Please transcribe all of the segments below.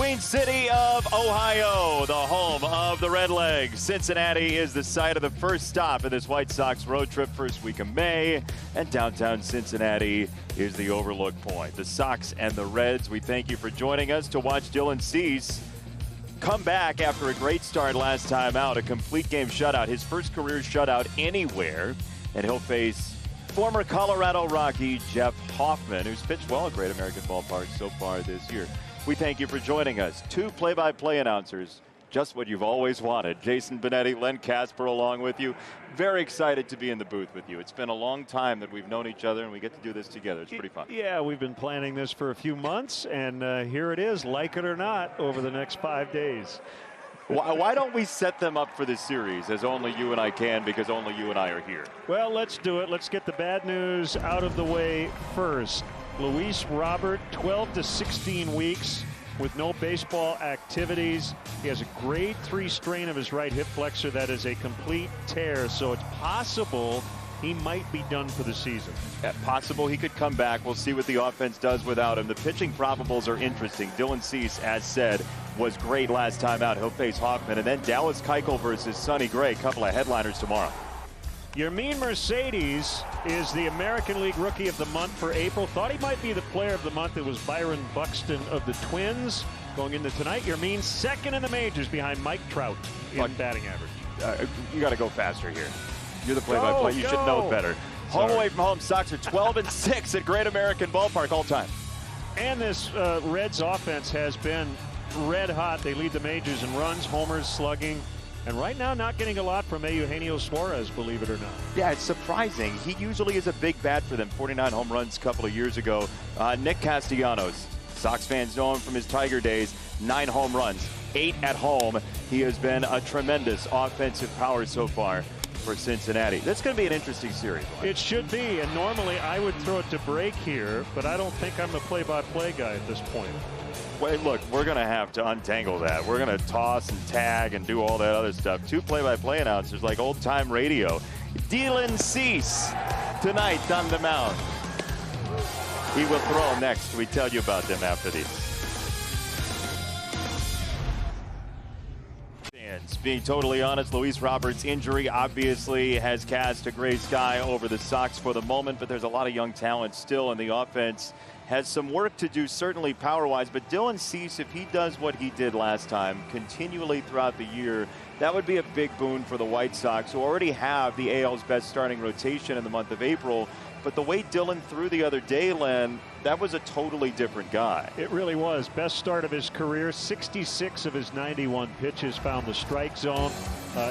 Queen City of Ohio, the home of the Redlegs. Cincinnati is the site of the first stop in this White Sox road trip, first week of May, and downtown Cincinnati is the overlook point. The Sox and the Reds, we thank you for joining us to watch Dylan Cease come back after a great start last time out, a complete game shutout, his first career shutout anywhere, and he'll face former Colorado Rocky Jeff Hoffman, who's pitched well at Great American Ballpark so far this year. We thank you for joining us. Two play-by-play announcers, just what you've always wanted. Jason Benetti, Len Casper along with you. Very excited to be in the booth with you. It's been a long time that we've known each other, and we get to do this together. It's pretty fun. Yeah, we've been planning this for a few months, and here it is, like it or not, over the next 5 days. Why don't we set them up for this series as only you and I can, because only you and I are here? Well, let's do it. Let's get the bad news out of the way first. Luis Robert, 12 to 16 weeks with no baseball activities. He has a grade 3 strain of his right hip flexor that is a complete tear, so it's possible he might be done for the season. Yeah, possible he could come back. We'll see what the offense does without him. The pitching probables are interesting. Dylan Cease, as said, was great last time out. He'll face Hoffman. And then Dallas Keuchel versus Sonny Gray. A couple of headliners tomorrow. Yermin Mercedes is the American League Rookie of the Month for April. Thought he might be the Player of the Month. It was Byron Buxton of the Twins. Going into tonight, Yermin second in the majors behind Mike Trout in batting average. You got to go faster here. You're the play-by-play. You should know better. Home away from home, Sox are 12-6 at Great American Ballpark all time. And this Reds offense has been red hot. They lead the majors in runs, homers, slugging. And right now, not getting a lot from Eugenio Suarez, believe it or not. Yeah, it's surprising. He usually is a big bat for them. 49 home runs a couple of years ago. Nick Castellanos, Sox fans know him from his Tiger days. 9 home runs, 8 at home. He has been a tremendous offensive power so far for Cincinnati. That's going to be an interesting series. It should be, and normally I would throw it to break here, but I don't think I'm the play-by-play guy at this point. Wait, look, we're going to have to untangle that. We're going to toss and tag and do all that other stuff. Two play-by-play announcers like old-time radio. Dylan Cease tonight on the mound. He will throw next. We tell you about them after these. Being totally honest, Luis Roberts' injury obviously has cast a gray sky over the Sox for the moment, but there's a lot of young talent still, and the offense has some work to do, certainly power-wise. But Dylan Cease, if he does what he did last time, continually throughout the year, that would be a big boon for the White Sox, who already have the AL's best starting rotation in the month of April. But the way Dylan threw the other day, Len, that was a totally different guy. It really was. Best start of his career. 66 of his 91 pitches found the strike zone.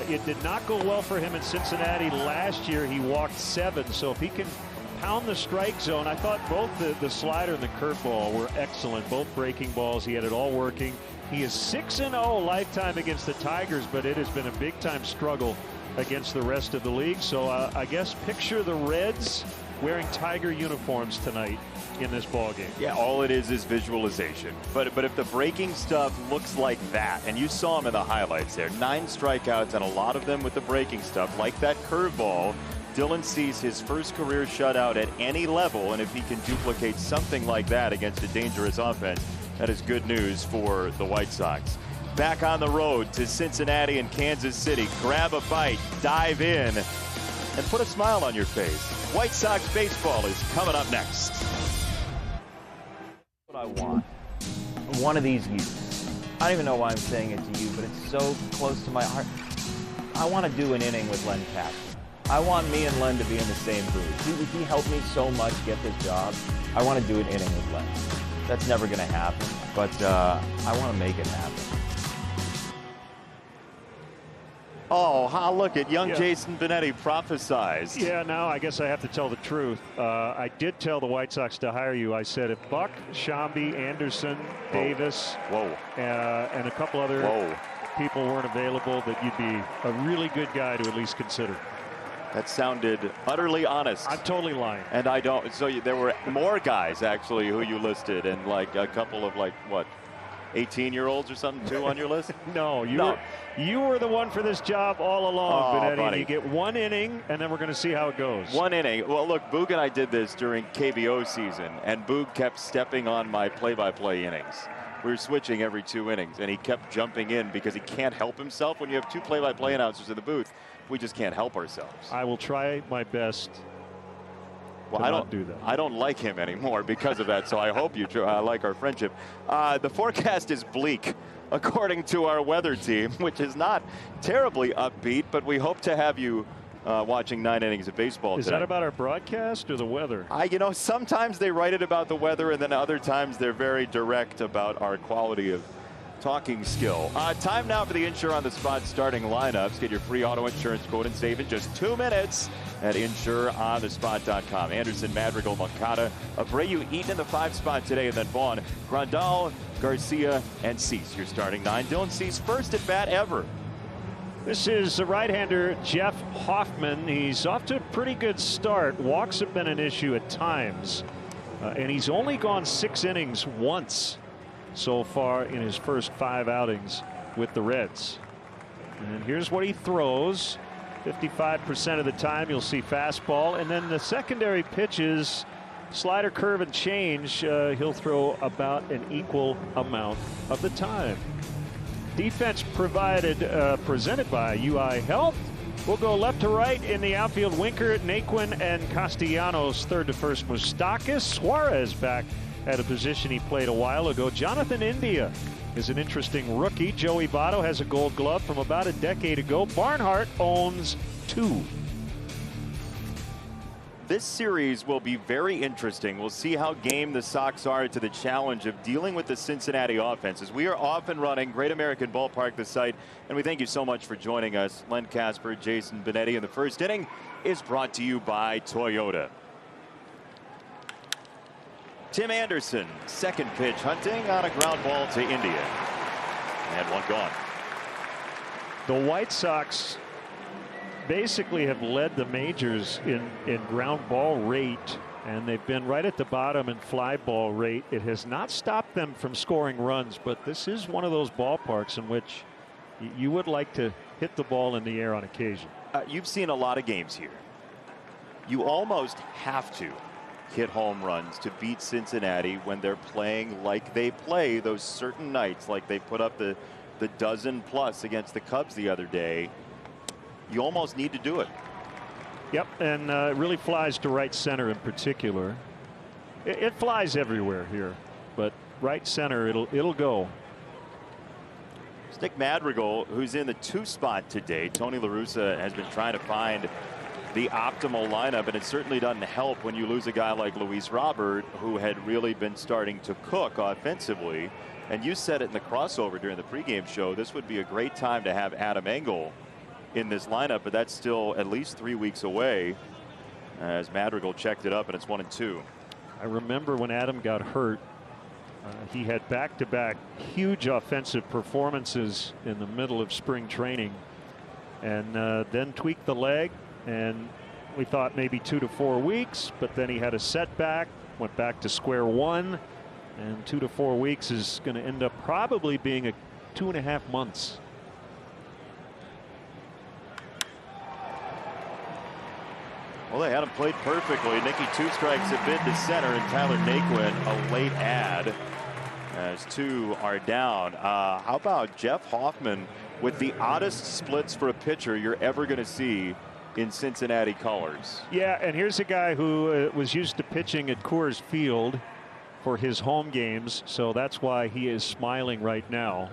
It did not go well for him in Cincinnati last year. He walked 7. So if he can pound the strike zone, I thought both the slider and the curveball were excellent. Both breaking balls. He had it all working. He is 6-0 lifetime against the Tigers, but it has been a big-time struggle against the rest of the league. So I guess picture the Reds wearing Tiger uniforms tonight in this ball game. Yeah, all it is visualization. But if the breaking stuff looks like that, and you saw him in the highlights there, 9 strikeouts and a lot of them with the breaking stuff, like that curveball. Dylan Cease, his first career shutout at any level, and if he can duplicate something like that against a dangerous offense, that is good news for the White Sox. Back on the road to Cincinnati and Kansas City. Grab a bite, dive in, and put a smile on your face. White Sox baseball is coming up next. What I want. One of these years. I don't even know why I'm saying it to you, but it's so close to my heart. I want to do an inning with Len Casper. I want me and Len to be in the same booth. He helped me so much get this job. I want to do an inning with Len. That's never going to happen, but I want to make it happen. Oh, look at young Jason Benetti prophesized. Yeah, now I guess I have to tell the truth. I did tell the White Sox to hire you. I said if Buck, Shamby, Anderson, Davis, and a couple other people weren't available, that you'd be a really good guy to at least consider. That sounded utterly honest. I'm totally lying. And I don't. So there were more guys actually who you listed, and like a couple of like what? 18-year-olds or something too on your list? No, you were the one for this job all along, Benetti. Buddy. You get 1 inning, and then we're going to see how it goes. 1 inning. Well, look, Boog and I did this during KBO season, and Boog kept stepping on my play-by-play innings. we were switching every 2 innings, and he kept jumping in because he can't help himself. When you have 2 play-by-play announcers in the booth, we just can't help ourselves. I will try my best. Well, I don't do that. I don't like him anymore because of that, so I hope you like our friendship. The forecast is bleak, according to our weather team, which is not terribly upbeat, but we hope to have you watching 9 innings of baseball today. Is that about our broadcast or the weather? You know, sometimes they write it about the weather, and then other times they're very direct about our quality of talking skill. Time now for the Insure on the Spot starting lineups. Get your free auto insurance quote and save in just 2 minutes at insureonthespot.com. Anderson, Madrigal, Moncada, Abreu, Eaton in the 5 spot today, and then Vaughn, Grandal, Garcia, and Cease. You're starting 9. Dylan Cease, first at bat ever. This is the right-hander Jeff Hoffman. He's off to a pretty good start. Walks have been an issue at times, and he's only gone 6 innings once so far in his first 5 outings with the Reds. And here's what he throws. 55% of the time you'll see fastball, and then the secondary pitches, slider, curve, and change, he'll throw about an equal amount of the time. Defense presented by UI Health. We'll go left to right in the outfield. Winker, Naquin, and Castellanos. Third to first, Moustakas. Suarez back at a position he played a while ago. Jonathan India is an interesting rookie. Joey Votto has a Gold Glove from about a decade ago. Barnhart owns 2. This series will be very interesting. We'll see how game the Sox are to the challenge of dealing with the Cincinnati offenses. We are off and running. Great American Ballpark, the site, and we thank you so much for joining us. Len Casper, Jason Benetti in the first inning is brought to you by Toyota. Tim Anderson, second pitch, hunting on a ground ball to India, and 1 gone. The White Sox basically have led the majors in ground ball rate, and they've been right at the bottom in fly ball rate. It has not stopped them from scoring runs, but this is one of those ballparks in which you would like to hit the ball in the air on occasion. You've seen a lot of games here. You almost have to hit home runs to beat Cincinnati when they're playing like they play those certain nights, like they put up the dozen plus against the Cubs the other day. You almost need to do it. Yep, and it really flies to right center in particular. It flies everywhere here, but right center it'll go. Nick Madrigal, who's in the 2 spot today. Tony La Russa has been trying to find the optimal lineup, and it certainly doesn't help when you lose a guy like Luis Robert, who had really been starting to cook offensively. And you said it in the crossover during the pregame show, this would be a great time to have Adam Engel in this lineup, but that's still at least 3 weeks away, as Madrigal checked it up, and it's 1-2. I remember when Adam got hurt, he had back-to-back huge offensive performances in the middle of spring training, and then tweaked the leg, and we thought maybe 2 to 4 weeks, but then he had a setback, went back to square one, and 2 to 4 weeks is going to end up probably being 2.5 months. Well, they had him played perfectly. Nicky 2 strikes have been to center, and Tyler Naquin a late add as 2 are down. How about Jeff Hoffman with the oddest splits for a pitcher you're ever going to see in Cincinnati colors? Yeah, and here's a guy who was used to pitching at Coors Field for his home games, so that's why he is smiling right now.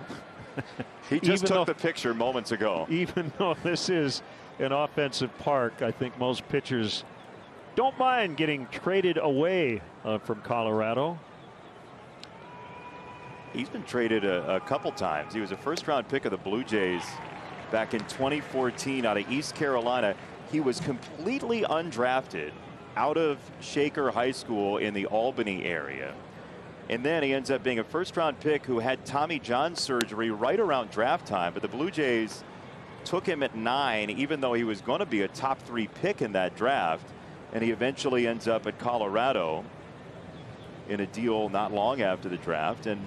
He just took the picture moments ago. Even though this is an offensive park, I think most pitchers don't mind getting traded away from Colorado. He's been traded a couple times. He was a first-round pick of the Blue Jays back in 2014 out of East Carolina. He was completely undrafted out of Shaker High School in the Albany area. And then he ends up being a first-round pick who had Tommy John surgery right around draft time. But the Blue Jays took him at 9, even though he was going to be a top 3 pick in that draft. And he eventually ends up at Colorado in a deal not long after the draft. And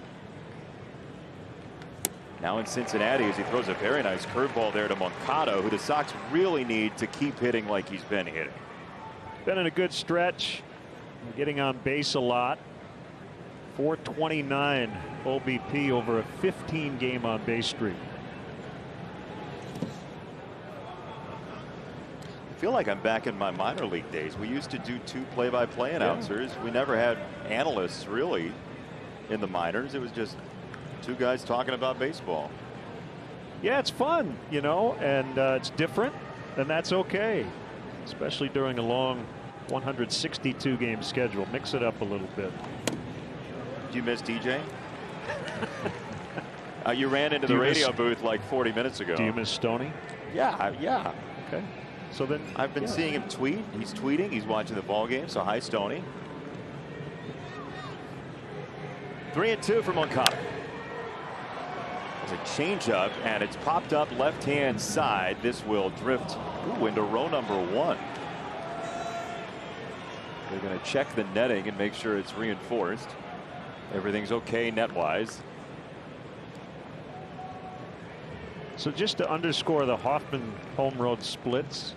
now in Cincinnati, as he throws a very nice curveball there to Moncada, who the Sox really need to keep hitting like he's been hitting. Been in a good stretch, getting on base a lot. 429 OBP over a 15-game on base streak. I feel like I'm back in my minor league days. We used to do 2 play-by-play announcers. We never had analysts really in the minors. It was just 2 guys talking about baseball. Yeah, it's fun, you know, and it's different, and that's okay, especially during a long 162 game schedule. Mix it up a little bit. Do you miss DJ? You ran into the radio booth like 40 minutes ago. Do you miss Stoney? Yeah. Okay. So then I've been seeing him tweet. He's tweeting. He's watching the ball game. So hi, Stoney. 3-2 for Moncada. It's a changeup, and it's popped up left-hand side. This will drift into row number 1. They're going to check the netting and make sure it's reinforced. Everything's okay net-wise. So just to underscore the Hoffman home road splits,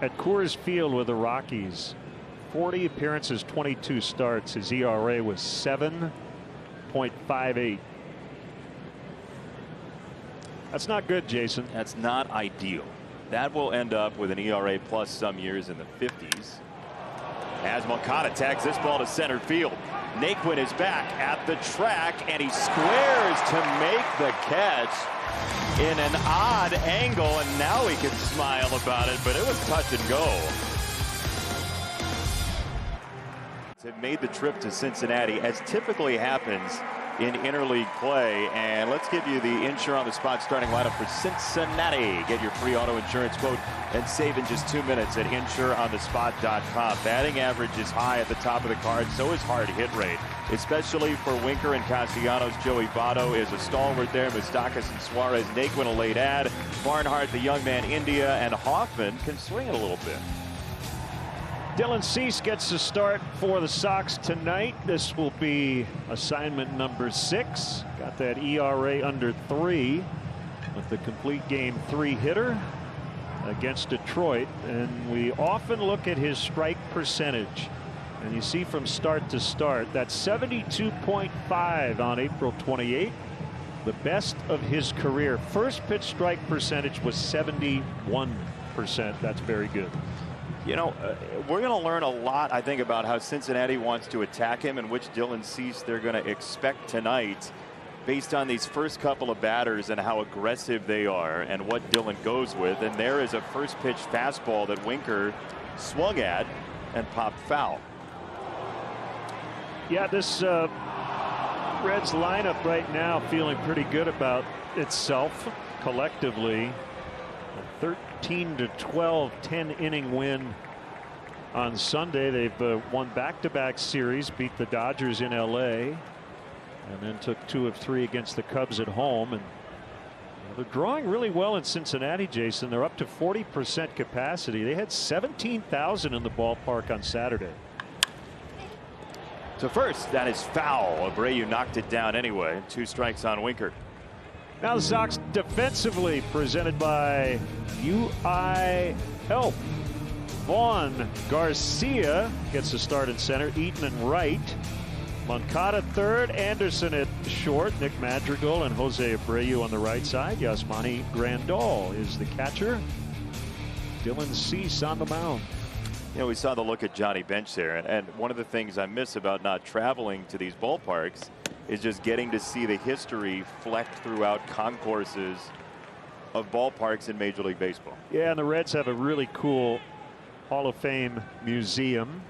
at Coors Field with the Rockies, 40 appearances, 22 starts. His ERA was 7.58. That's not good, Jason. That's not ideal. That will end up with an ERA plus some years in the 50s. As Moncada tags this ball to center field. Naquin is back at the track, and he squares to make the catch in an odd angle, and now he can smile about it, but it was touch and go. It made the trip to Cincinnati, as typically happens in interleague play. And let's give you the Insure on the Spot starting lineup for Cincinnati. Get your free auto insurance quote and save in just 2 minutes at insureonthespot.com. Batting average is high at the top of the card, so is hard hit rate, especially for Winker and Castellanos. Joey Votto is a stalwart there. Moustakas and Suarez. Naquin a late ad. Barnhart, the young man, India, and Hoffman can swing it a little bit. Dylan Cease gets the start for the Sox tonight. This will be assignment number 6. Got that ERA under 3 with the complete game 3 hitter against Detroit. And we often look at his strike percentage. And you see from start to start, that's 72.5 on April 28th. The best of his career. First pitch strike percentage was 71%. That's very good. You know, we're going to learn a lot, I think, about how Cincinnati wants to attack him and which Dylan Cease they're going to expect tonight based on these first couple of batters and how aggressive they are and what Dylan goes with. And there is a first pitch fastball that Winker swung at and popped foul. Yeah, this Reds lineup right now feeling pretty good about itself collectively. 13-12 10-inning win on Sunday. They've won back-to-back series, beat the Dodgers in LA, and then took 2 of 3 against the Cubs at home. And they're drawing really well in Cincinnati, Jason. They're up to 40% capacity. They had 17,000 in the ballpark on Saturday. To first, that is foul. Abreu knocked it down anyway. 2 strikes on Winker. Now the Sox defensively, presented by UI Help. Vaughn Garcia gets the start in center. Eaton and right. Moncada third. Anderson at short. Nick Madrigal and Jose Abreu on the right side. Yasmani Grandal is the catcher. Dylan Cease on the mound. You know, we saw the look at Johnny Bench there, and one of the things I miss about not traveling to these ballparks is just getting to see the history flecked throughout concourses of ballparks in Major League Baseball. Yeah, and the Reds have a really cool Hall of Fame museum.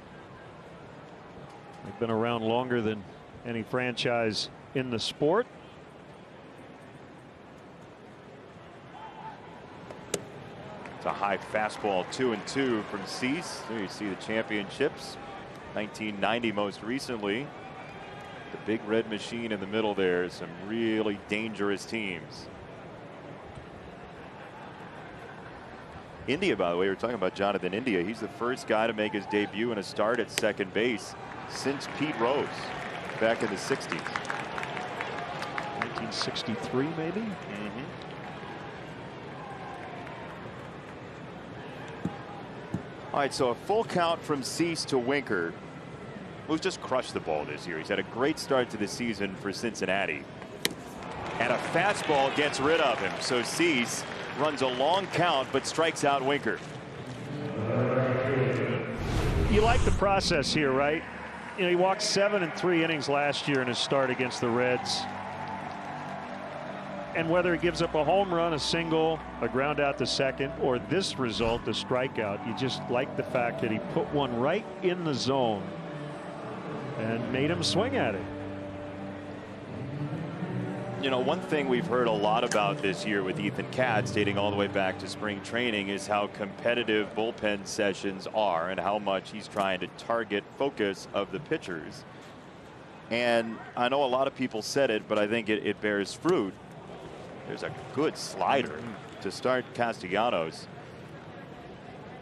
They've been around longer than any franchise in the sport. It's a high fastball, 2-2 from Cease. There you see the championships, 1990 most recently. The big red machine in the middle there. Some really dangerous teams. India, by the way, we're talking about Jonathan India. He's the first guy to make his debut in a start at second base since Pete Rose back in the 60s. 1963, maybe? All right, so a full count from Cease to Winker. who's just crushed the ball this year. He's had a great start to the season for Cincinnati. And a fastball gets rid of him. So Cease runs a long count but strikes out Winker. You like the process here, right? You know, he walked 7 in 3 innings last year in his start against the Reds. And whether he gives up a home run, a single, a ground out to second, or this result, a strikeout, you just like the fact that he put one right in the zone and made him swing at it. You know, one thing we've heard a lot about this year with Ethan Katz, dating all the way back to spring training, is how competitive bullpen sessions are and how much he's trying to target focus of the pitchers. And I know a lot of people said it, but I think it bears fruit. There's a good slider to start Castellanos.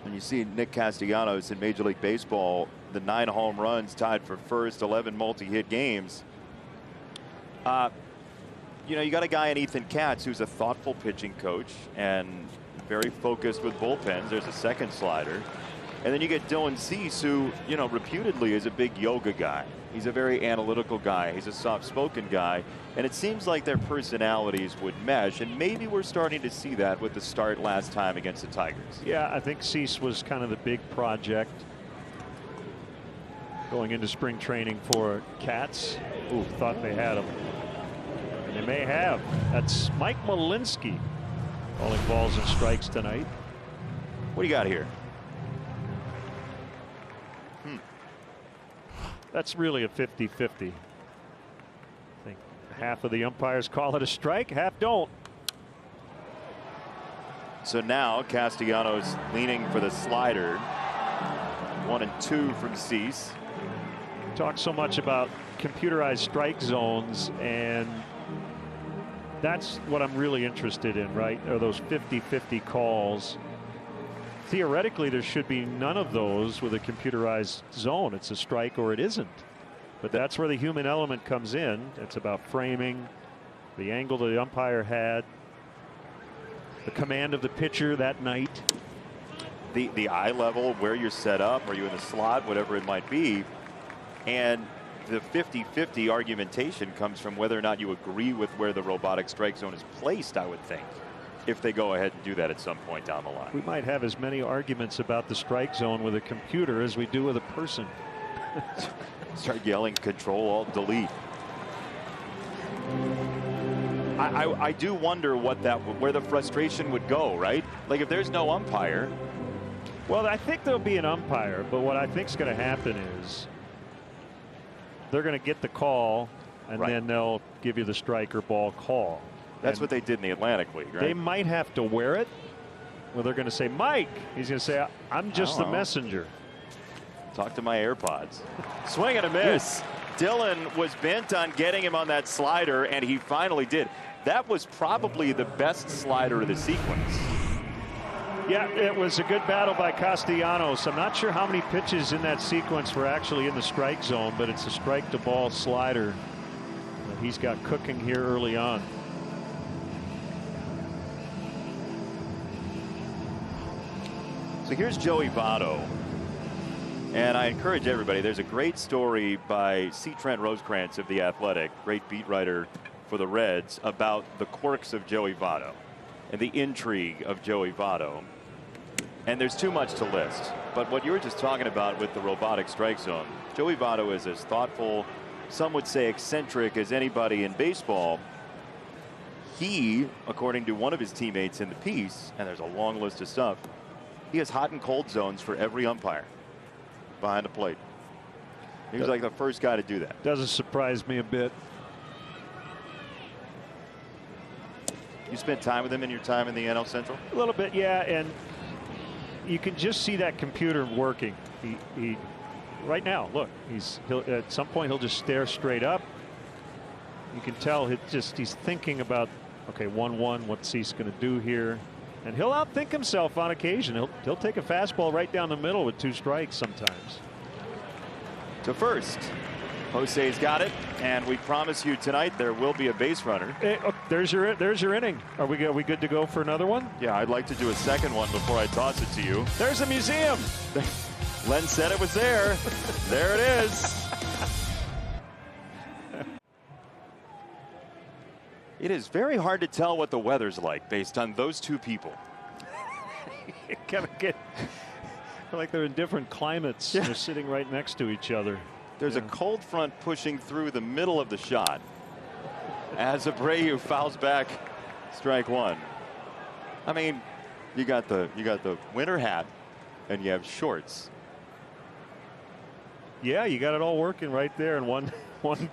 And you see Nick Castellanos in Major League Baseball, the 9 home runs, tied for first, 11 multi-hit games. You know, you got a guy in Ethan Katz who's a thoughtful pitching coach and very focused with bullpens. There's a second slider. And then you get Dylan Cease, who, you know, reputedly is a big yoga guy. He's a very analytical guy. He's a soft-spoken guy. And it seems like their personalities would mesh. And maybe we're starting to see that with the start last time against the Tigers. Yeah, I think Cease was kind of the big project going into spring training for Katz. Ooh, thought they had him. And they may have. That's Mike Malinsky calling balls and strikes tonight. What do you got here? That's really a 50-50. I think half of the umpires call it a strike, half don't. So now Castellanos leaning for the slider. 1 and 2 from Cease. Talk so much about computerized strike zones, and that's what I'm really interested in, right? Are those 50-50 calls. Theoretically, there should be none of those with a computerized zone. It's a strike or it isn't. But that's where the human element comes in. It's about framing, the angle the umpire had, the command of the pitcher that night. The eye level, where you're set up, are you in the slot, whatever it might be. And the 50-50 argumentation comes from whether or not you agree with where the robotic strike zone is placed, I would think, if they go ahead and do that at some point down the line. We might have as many arguments about the strike zone with a computer as we do with a person. Start yelling Control Alt Delete. I do wonder where the frustration would go, right? Like if there's no umpire. Well, I think there'll be an umpire, but what I think is going to happen is they're going to get the call and then they'll give you the strike or ball call. That's what they did in the Atlantic League, right? They might have to wear it. Well, they're going to say, Mike. He's going to say, I'm just the messenger. Talk to my AirPods. Swing and a miss. Dylan was bent on getting him on that slider, and he finally did. That was probably the best slider of the sequence. Yeah, it was a good battle by Castellanos. I'm not sure how many pitches in that sequence were actually in the strike zone, but it's a strike to ball slider that he's got cooking here early on. So here's Joey Votto. And I encourage everybody, there's a great story by C. Trent Rosecrans of The Athletic, great beat writer for the Reds, about the quirks of Joey Votto and the intrigue of Joey Votto. And there's too much to list. But what you were just talking about with the robotic strike zone, Joey Votto is as thoughtful, some would say eccentric, as anybody in baseball. He, according to one of his teammates in the piece, and there's a long list of stuff, he has hot and cold zones for every umpire behind the plate. He was like the first guy to do that. Doesn't surprise me a bit. You spent time with him in your time in the NL Central? A little bit, yeah, and you can just see that computer working. He right now, look, he'll at some point he'll just stare straight up. You can tell he's thinking about, okay, 1-1, what's he going to do here? And he'll outthink himself on occasion. He'll take a fastball right down the middle with 2 strikes sometimes. To first. Jose's got it, and we promise you tonight there will be a base runner. Hey, oh, there's your inning. Are we good to go for another one? Yeah, I'd like to do a second one before I toss it to you. There's a museum. Len said it was there. There it is. It is very hard to tell what the weather's like based on those two people. You kind of get like they're in different climates. Yeah. They're sitting right next to each other. There's a cold front pushing through the middle of the shot as Abreu fouls back strike one. I mean, you got the winter hat and you have shorts. Yeah, you got it all working right there in one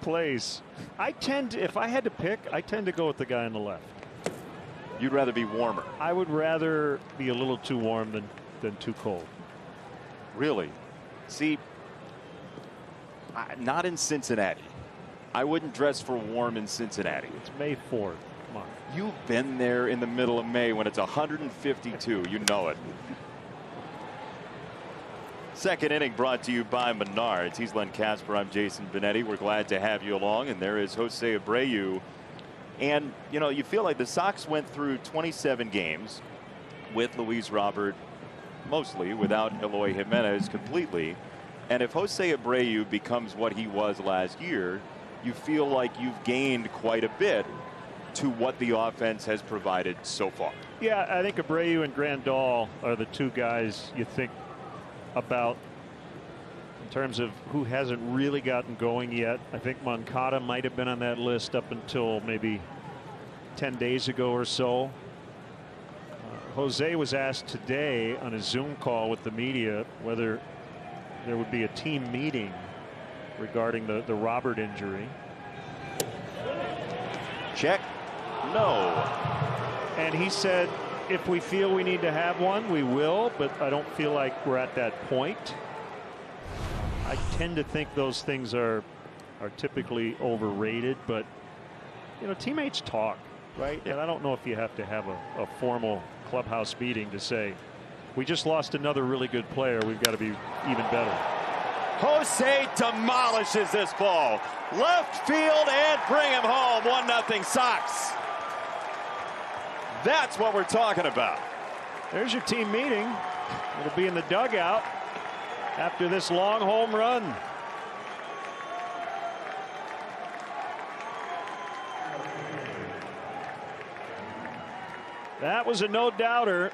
place. I tend to, if I had to pick, I tend to go with the guy on the left. You'd rather be warmer. I would rather be a little too warm than too cold. Really? See, not in Cincinnati. I wouldn't dress for warm in Cincinnati. It's May 4th. Come on. You've been there in the middle of May when it's 152. You know it. Second inning brought to you by Menards. He's Len Casper. I'm Jason Benetti. We're glad to have you along. And there is Jose Abreu. And, you know, you feel like the Sox went through 27 games with Luis Robert, mostly, without Eloy Jimenez completely. And if Jose Abreu becomes what he was last year, you feel like you've gained quite a bit to what the offense has provided so far. Yeah, I think Abreu and Grandal are the two guys you think about in terms of who hasn't really gotten going yet. I think Moncada might have been on that list up until maybe 10 days ago or so. Jose was asked today on a Zoom call with the media whether there would be a team meeting regarding the Robert injury. Check. No. And he said, if we feel we need to have one, we will, but I don't feel like we're at that point. I tend to think those things are typically overrated, but you know, teammates talk, right? Yeah. And I don't know if you have to have a formal clubhouse meeting to say, we just lost another really good player, we've got to be even better. Jose demolishes this ball. Left field and bring him home. 1-0 Sox. That's what we're talking about. There's your team meeting. It'll be in the dugout after this long home run. That was a no-doubter.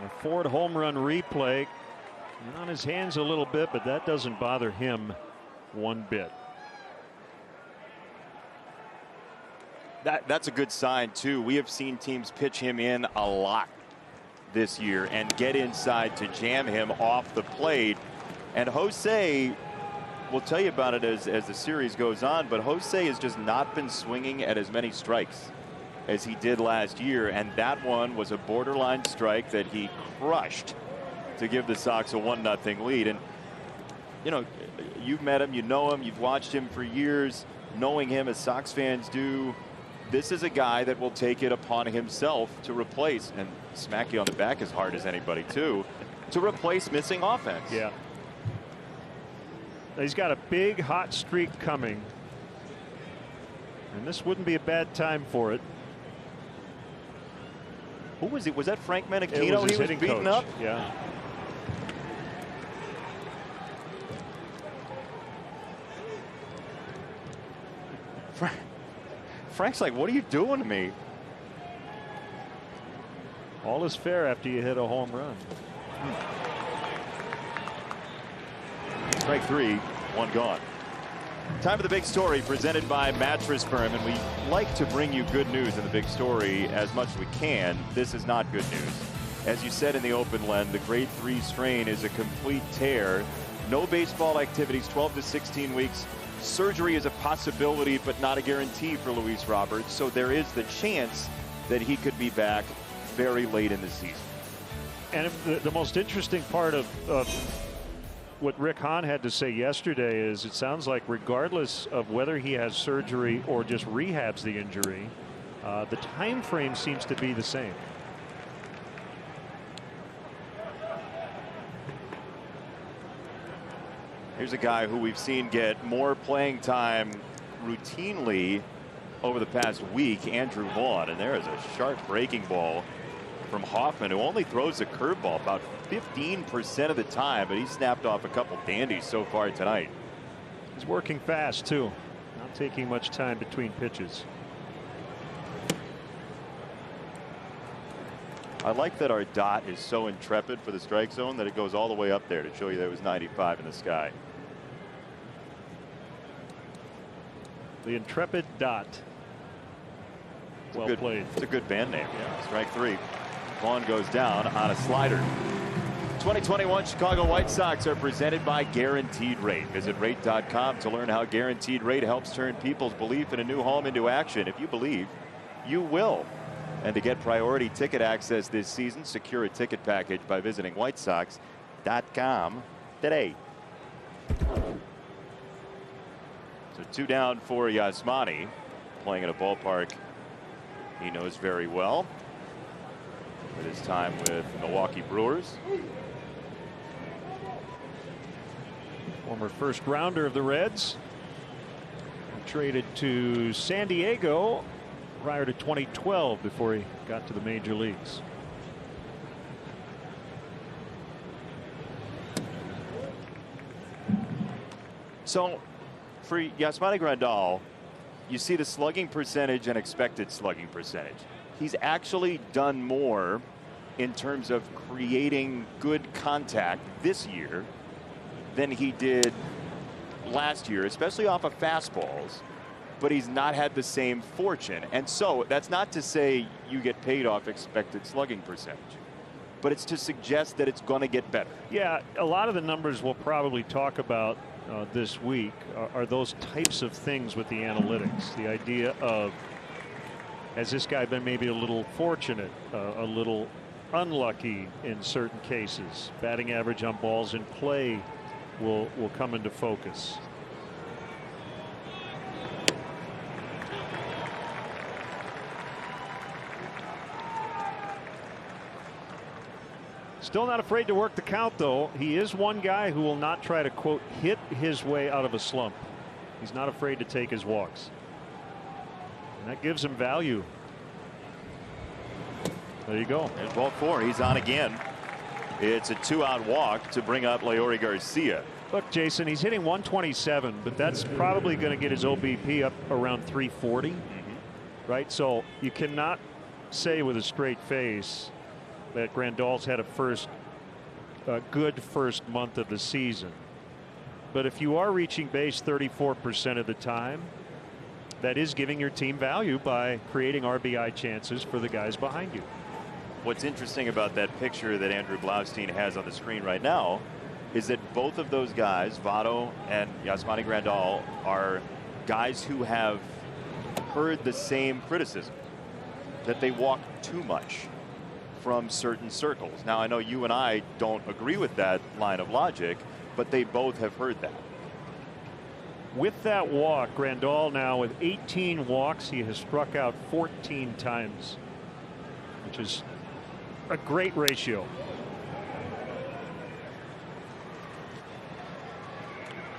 A Ford home run replay. On his hands a little bit, but that doesn't bother him one bit. That's a good sign, too. We have seen teams pitch him in a lot this year and get inside to jam him off the plate. And Jose, we'll tell you about it as the series goes on, but Jose has just not been swinging at as many strikes as he did last year. And that one was a borderline strike that he crushed to give the Sox a 1-0 lead. And, you know, you've met him, you know him, you've watched him for years, knowing him as Sox fans do. This is a guy that will take it upon himself to replace, and smack you on the back as hard as anybody too, to replace missing offense. Yeah. He's got a big hot streak coming, and this wouldn't be a bad time for it. Who was it? Was that Frank Menachino? It was his he was hitting beating coach. up? Yeah. Frank's like, what are you doing to me? All is fair after you hit a home run. Strike three, one gone. Time for the big story presented by Mattress Firm, and we like to bring you good news in the big story as much as we can. This is not good news. As you said in the open, Len, the grade 3 strain is a complete tear. No baseball activities, 12 to 16 weeks. Surgery is a possibility, but not a guarantee for Luis Robert. So there is the chance that he could be back very late in the season. And the most interesting part of what Rick Hahn had to say yesterday is it sounds like regardless of whether he has surgery or just rehabs the injury, the time frame seems to be the same. Here's a guy who we've seen get more playing time routinely over the past week, Andrew Vaughn, and there is a sharp breaking ball from Hoffman, who only throws a curveball about 15% of the time, but he snapped off a couple dandies so far tonight. He's working fast too, not taking much time between pitches. I like that our dot is so intrepid for the strike zone that it goes all the way up there to show you that it was 95 in the sky. The intrepid dot. Well played. It's a good band name. Yeah. Strike three. Vaughn goes down on a slider. 2021 Chicago White Sox are presented by Guaranteed Rate. Visit rate.com to learn how Guaranteed Rate helps turn people's belief in a new home into action. If you believe, you will. And to get priority ticket access this season, secure a ticket package by visiting whitesox.com today. So 2 down for Yasmani, playing at a ballpark he knows very well with his time with Milwaukee Brewers. Former first rounder of the Reds, traded to San Diego prior to 2012 before he got to the major leagues. So for Yasmani Grandal, you see the slugging percentage and expected slugging percentage. He's actually done more in terms of creating good contact this year than he did last year, especially off of fastballs. But he's not had the same fortune. And so that's not to say you get paid off expected slugging percentage, but it's to suggest that it's going to get better. Yeah, a lot of the numbers we'll probably talk about this week are those types of things with the analytics. The idea of, has this guy been maybe a little fortunate, a little unlucky in certain cases? Batting average on balls in play will come into focus. Still not afraid to work the count, though. He is one guy who will not try to, quote, hit his way out of a slump. He's not afraid to take his walks. And that gives him value. There you go. There's ball 4. He's on again. It's a 2-out walk to bring up Leori Garcia. Look, Jason, he's hitting 127, but that's probably going to get his OBP up around 340. Right? So you cannot say with a straight face that Grandal's had a good first month of the season. But if you are reaching base 34% of the time, that is giving your team value by creating RBI chances for the guys behind you. What's interesting about that picture that Andrew Blaustein has on the screen right now is that both of those guys, Votto and Yasmani Grandal, are guys who have heard the same criticism, that they walk too much from certain circles. Now, I know you and I don't agree with that line of logic, but they both have heard that. With that walk, Grandal now with 18 walks, he has struck out 14 times, which is a great ratio.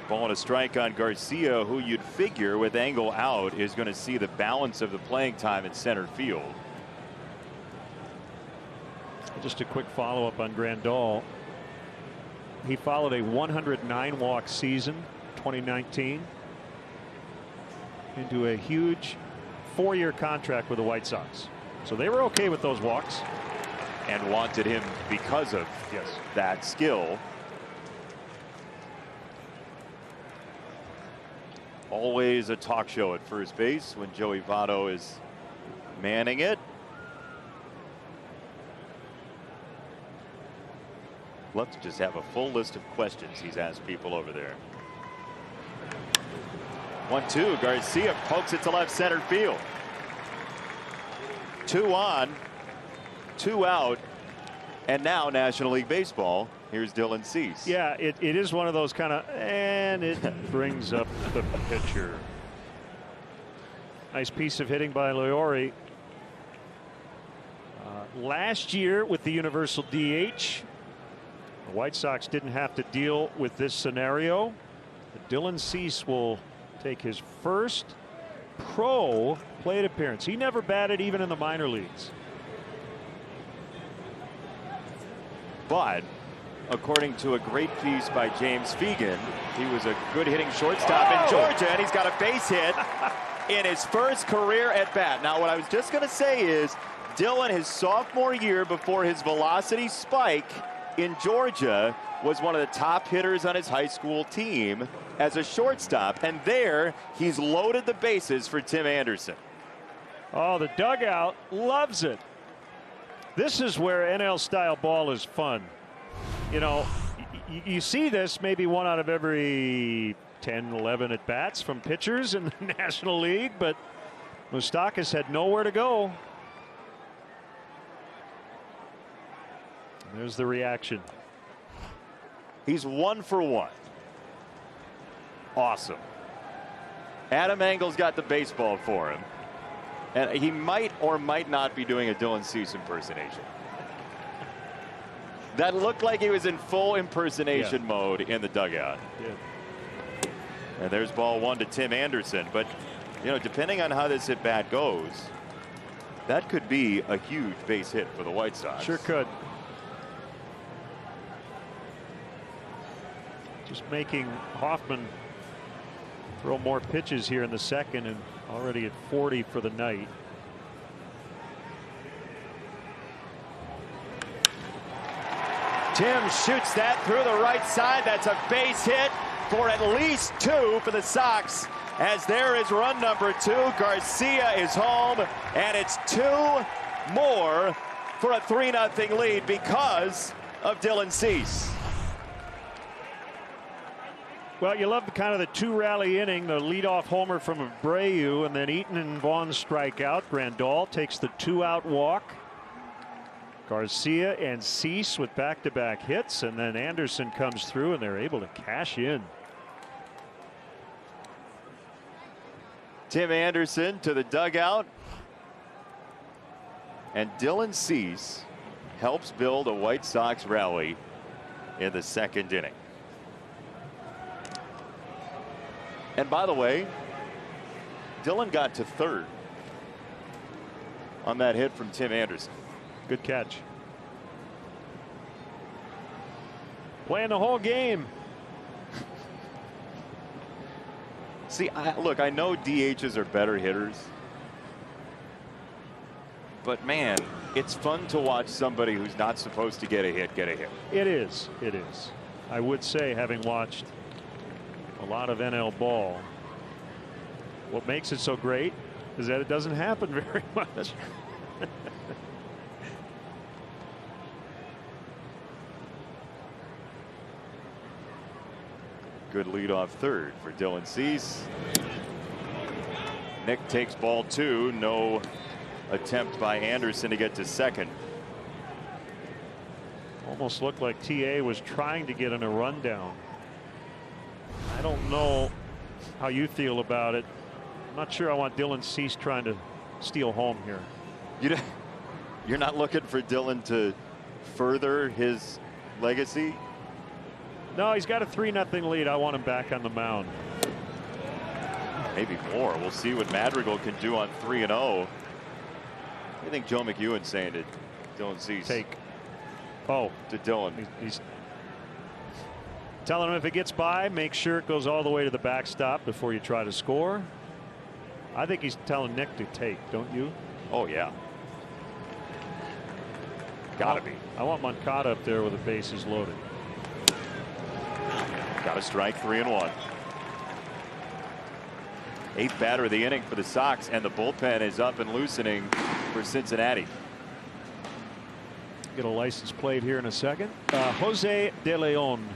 Ball and a strike on Garcia, who you'd figure with angle out is going to see the balance of the playing time in center field. Just a quick follow up on Grandal. He followed a 109 walk season 2019 into a huge 4-year contract with the White Sox. So they were okay with those walks and wanted him because of that skill. Always a talk show at first base when Joey Votto is manning it. Let's just have a full list of questions he's asked people over there. 1-2. Garcia pokes it to left center field. 2 on, 2 out, and now National League Baseball. Here's Dylan Cease. Yeah, it is one of those kind of, and it brings up the pitcher. Nice piece of hitting by Leori. Last year with the universal DH, the White Sox didn't have to deal with this scenario. But Dylan Cease will take his first pro plate appearance. He never batted even in the minor leagues. But according to a great piece by James Fegan, he was a good hitting shortstop in Georgia, and he's got a base hit in his first career at bat. Now, what I was just going to say is Dylan, his sophomore year before his velocity spike in Georgia, was one of the top hitters on his high school team as a shortstop. And there, he's loaded the bases for Tim Anderson. Oh, the dugout loves it. This is where NL-style ball is fun. You know, you see this maybe 1 out of every 10, 11 at-bats from pitchers in the National League, but Moustakas had nowhere to go. There's the reaction. He's 1 for 1. Awesome. Adam Engel's got the baseball for him. And he might or might not be doing a Dylan Cease impersonation. That looked like he was in full impersonation mode in the dugout. Yeah. And there's ball 1 to Tim Anderson. But, you know, depending on how this at bat goes, that could be a huge base hit for the White Sox. Sure could. Just making Hoffman throw more pitches here in the second, and already at 40 for the night. Tim shoots that through the right side. That's a base hit for at least 2 for the Sox, as there is run number 2. Garcia is home, and it's 2 more for a 3-0 lead because of Dylan Cease. Well, you love the kind of the 2-rally inning, the leadoff homer from Abreu, and then Eaton and Vaughn strike out. Grandal takes the 2-out walk. Garcia and Cease with back-to-back hits, and then Anderson comes through, and they're able to cash in. Tim Anderson to the dugout, and Dylan Cease helps build a White Sox rally in the second inning. And by the way, Dylan got to third on that hit from Tim Anderson. Good catch. Playing the whole game. See, look, I know DHs are better hitters, but man, it's fun to watch somebody who's not supposed to get a hit. It is. It is. I would say, having watched a lot of NL ball, what makes it so great is that it doesn't happen very much. Good leadoff third for Dylan Cease. Nick takes ball 2. No attempt by Anderson to get to second. Almost looked like TA was trying to get in a rundown. I don't know how you feel about it. I'm not sure I want Dylan Cease trying to steal home here. You're not looking for Dylan to further his legacy? No, he's got a 3-0 lead. I want him back on the mound. Maybe more. We'll see what Madrigal can do on 3-0. I think Joe McEwen's saying to Dylan Cease. Take. Oh. To Dylan. He's telling him if it gets by, make sure it goes all the way to the backstop before you try to score. I think he's telling Nick to take, don't you? Oh, yeah. Gotta be. I want Moncada up there with the bases loaded. Got a strike, 3-1. 8th batter of the inning for the Sox, and the bullpen is up and loosening for Cincinnati. Get a license plate here in a second. Jose De Leon.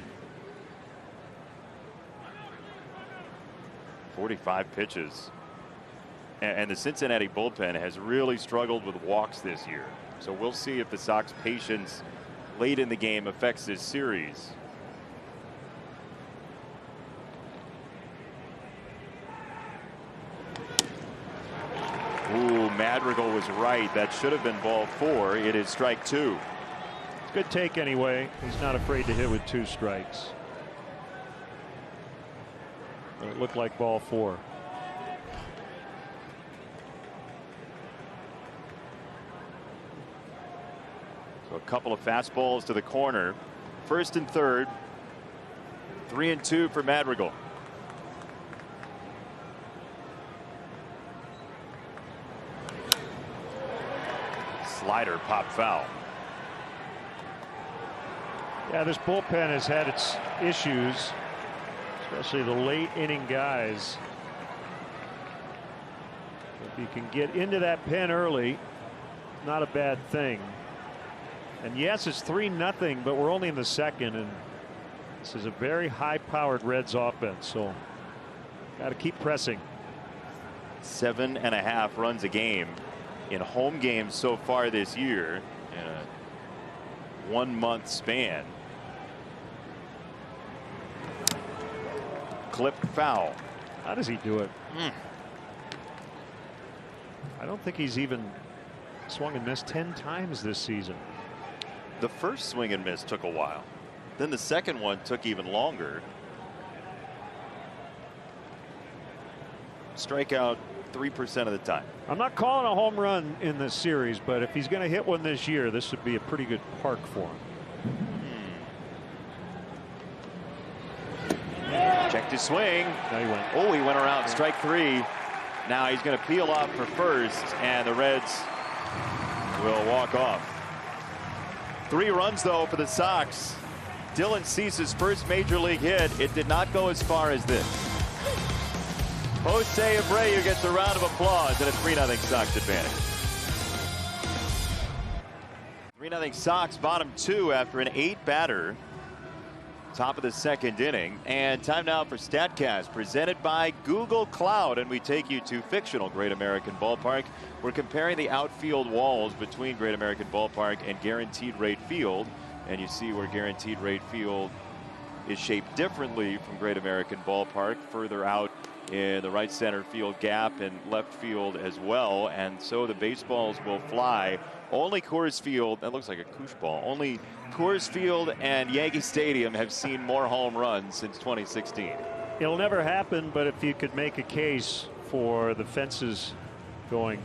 45 pitches. And the Cincinnati bullpen has really struggled with walks this year. So we'll see if the Sox patience late in the game affects this series. Ooh, Madrigal was right. That should have been ball 4. It is strike 2. Good take anyway. He's not afraid to hit with 2 strikes. But it looked like ball 4. So a couple of fastballs to the corner. First and third. 3-2 for Madrigal. Slider pop foul. Yeah, this bullpen has had its issues, especially the late inning guys. If you can get into that pen early, not a bad thing. And yes, it's 3-0, but we're only in the second, and this is a very high-powered Reds offense, so got to keep pressing. 7.5 runs a game in home games so far this year in a 1-month span. Clipped foul. How does he do it? I don't think he's even swung and missed 10 times this season. The first swing and miss took a while. Then the second one took even longer. Strikeout 3% of the time. I'm not calling a home run in this series, but if he's going to hit one this year, this would be a pretty good park for him. Checked his swing. Now he went. Oh, he went around. Strike 3. Now he's going to peel off for first, and the Reds will walk off. 3 runs, though, for the Sox. Dylan Cease's first major league hit. It did not go as far as this. Jose Abreu gets a round of applause and a 3-0 Sox advantage. 3-0 Sox, bottom 2 after an 8-batter. Top of the second inning. And time now for StatCast, presented by Google Cloud. And we take you to fictional Great American Ballpark. We're comparing the outfield walls between Great American Ballpark and Guaranteed Rate Field. And you see where Guaranteed Rate Field is shaped differently from Great American Ballpark, further out in the right center field gap and left field as well. And so the baseballs will fly. Only Coors Field, that looks like a koosh ball, only Coors Field and Yankee Stadium have seen more home runs since 2016. It'll never happen, but if you could make a case for the fences going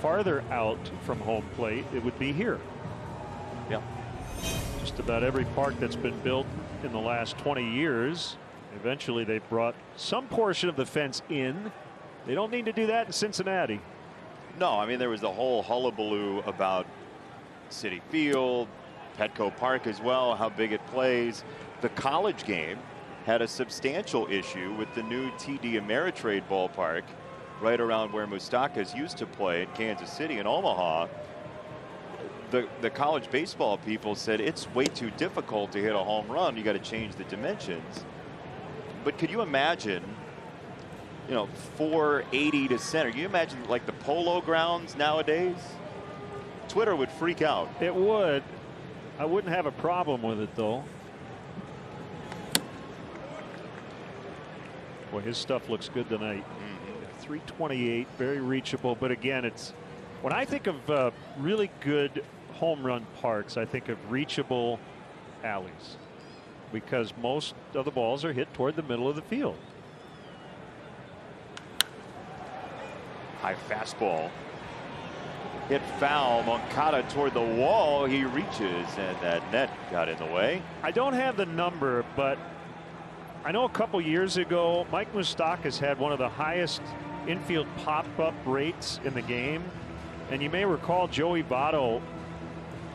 farther out from home plate, it would be here. Yeah. Just about every park that's been built in the last 20 years, eventually they brought some portion of the fence in. They don't need to do that in Cincinnati. No, I mean, there was the whole hullabaloo about Citi Field, Petco Park as well, how big it plays. The college game had a substantial issue with the new TD Ameritrade ballpark right around where Moustakas used to play in Kansas City and Omaha. The college baseball people said it's way too difficult to hit a home run. You got to change the dimensions. But could you imagine, you know, 480 to center? Can you imagine like the Polo Grounds nowadays? Twitter would freak out. It would. I wouldn't have a problem with it, though. Boy, his stuff looks good tonight. 328, very reachable. But again, it's when I think of really good home run parks, I think of reachable alleys, because most of the balls are hit toward the middle of the field. High fastball. Hit foul. Moncada toward the wall. He reaches, and that net got in the way. I don't have the number, but I know a couple years ago, Mike Moustakas had one of the highest infield pop-up rates in the game. And you may recall Joey Votto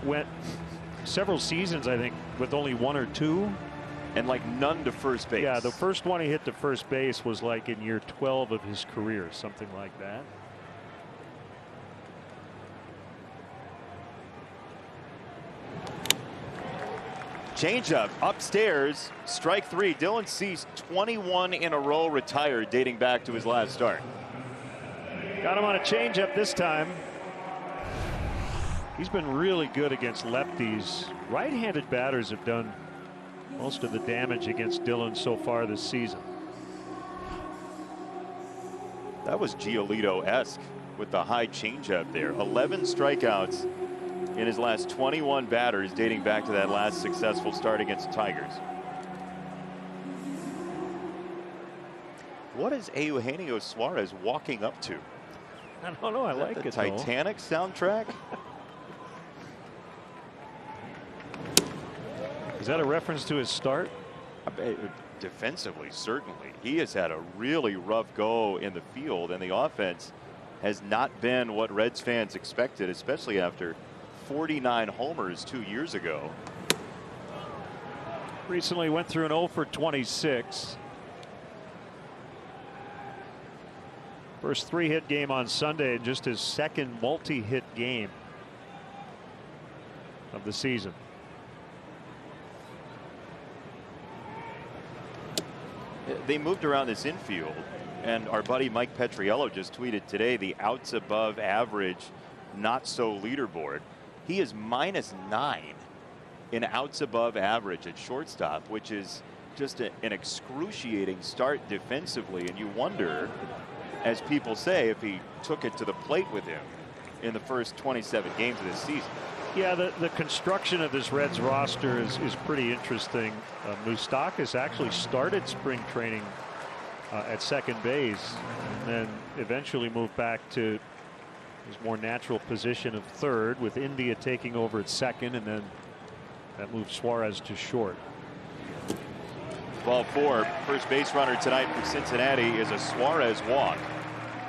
went several seasons, I think, with only 1 or 2. And like none to first base. Yeah, the first one he hit to first base was like in year 12 of his career, something like that. Changeup upstairs, strike 3. Dylan Cease, 21 in a row retired, dating back to his last start. Got him on a changeup this time. He's been really good against lefties. Right-handed batters have done most of the damage against Dylan so far this season. That was Giolito-esque with the high changeup there. 11 strikeouts in his last 21 batters, dating back to that last successful start against the Tigers. What is Eugenio Suarez walking up to? I don't know. I like the it. Titanic soundtrack. Is that a reference to his start? Defensively, certainly. He has had a really rough go in the field, and the offense has not been what Reds fans expected, especially after 49 homers 2 years ago. Recently went through an 0 for 26. First 3-hit game on Sunday, and just his second multi-hit game of the season. They moved around this infield, and our buddy Mike Petriello just tweeted today the outs above average not so leaderboard. He is -9 in outs above average at shortstop, which is just an excruciating start defensively, and you wonder, as people say, if he took it to the plate with him in the first 27 games of this season. Yeah, the construction of this Reds roster is pretty interesting. Moustakas actually started spring training at second base, and then eventually moved back to his more natural position of third, with India taking over at second, and then that moved Suarez to short. Ball 4, first base runner tonight for Cincinnati is a Suarez walk.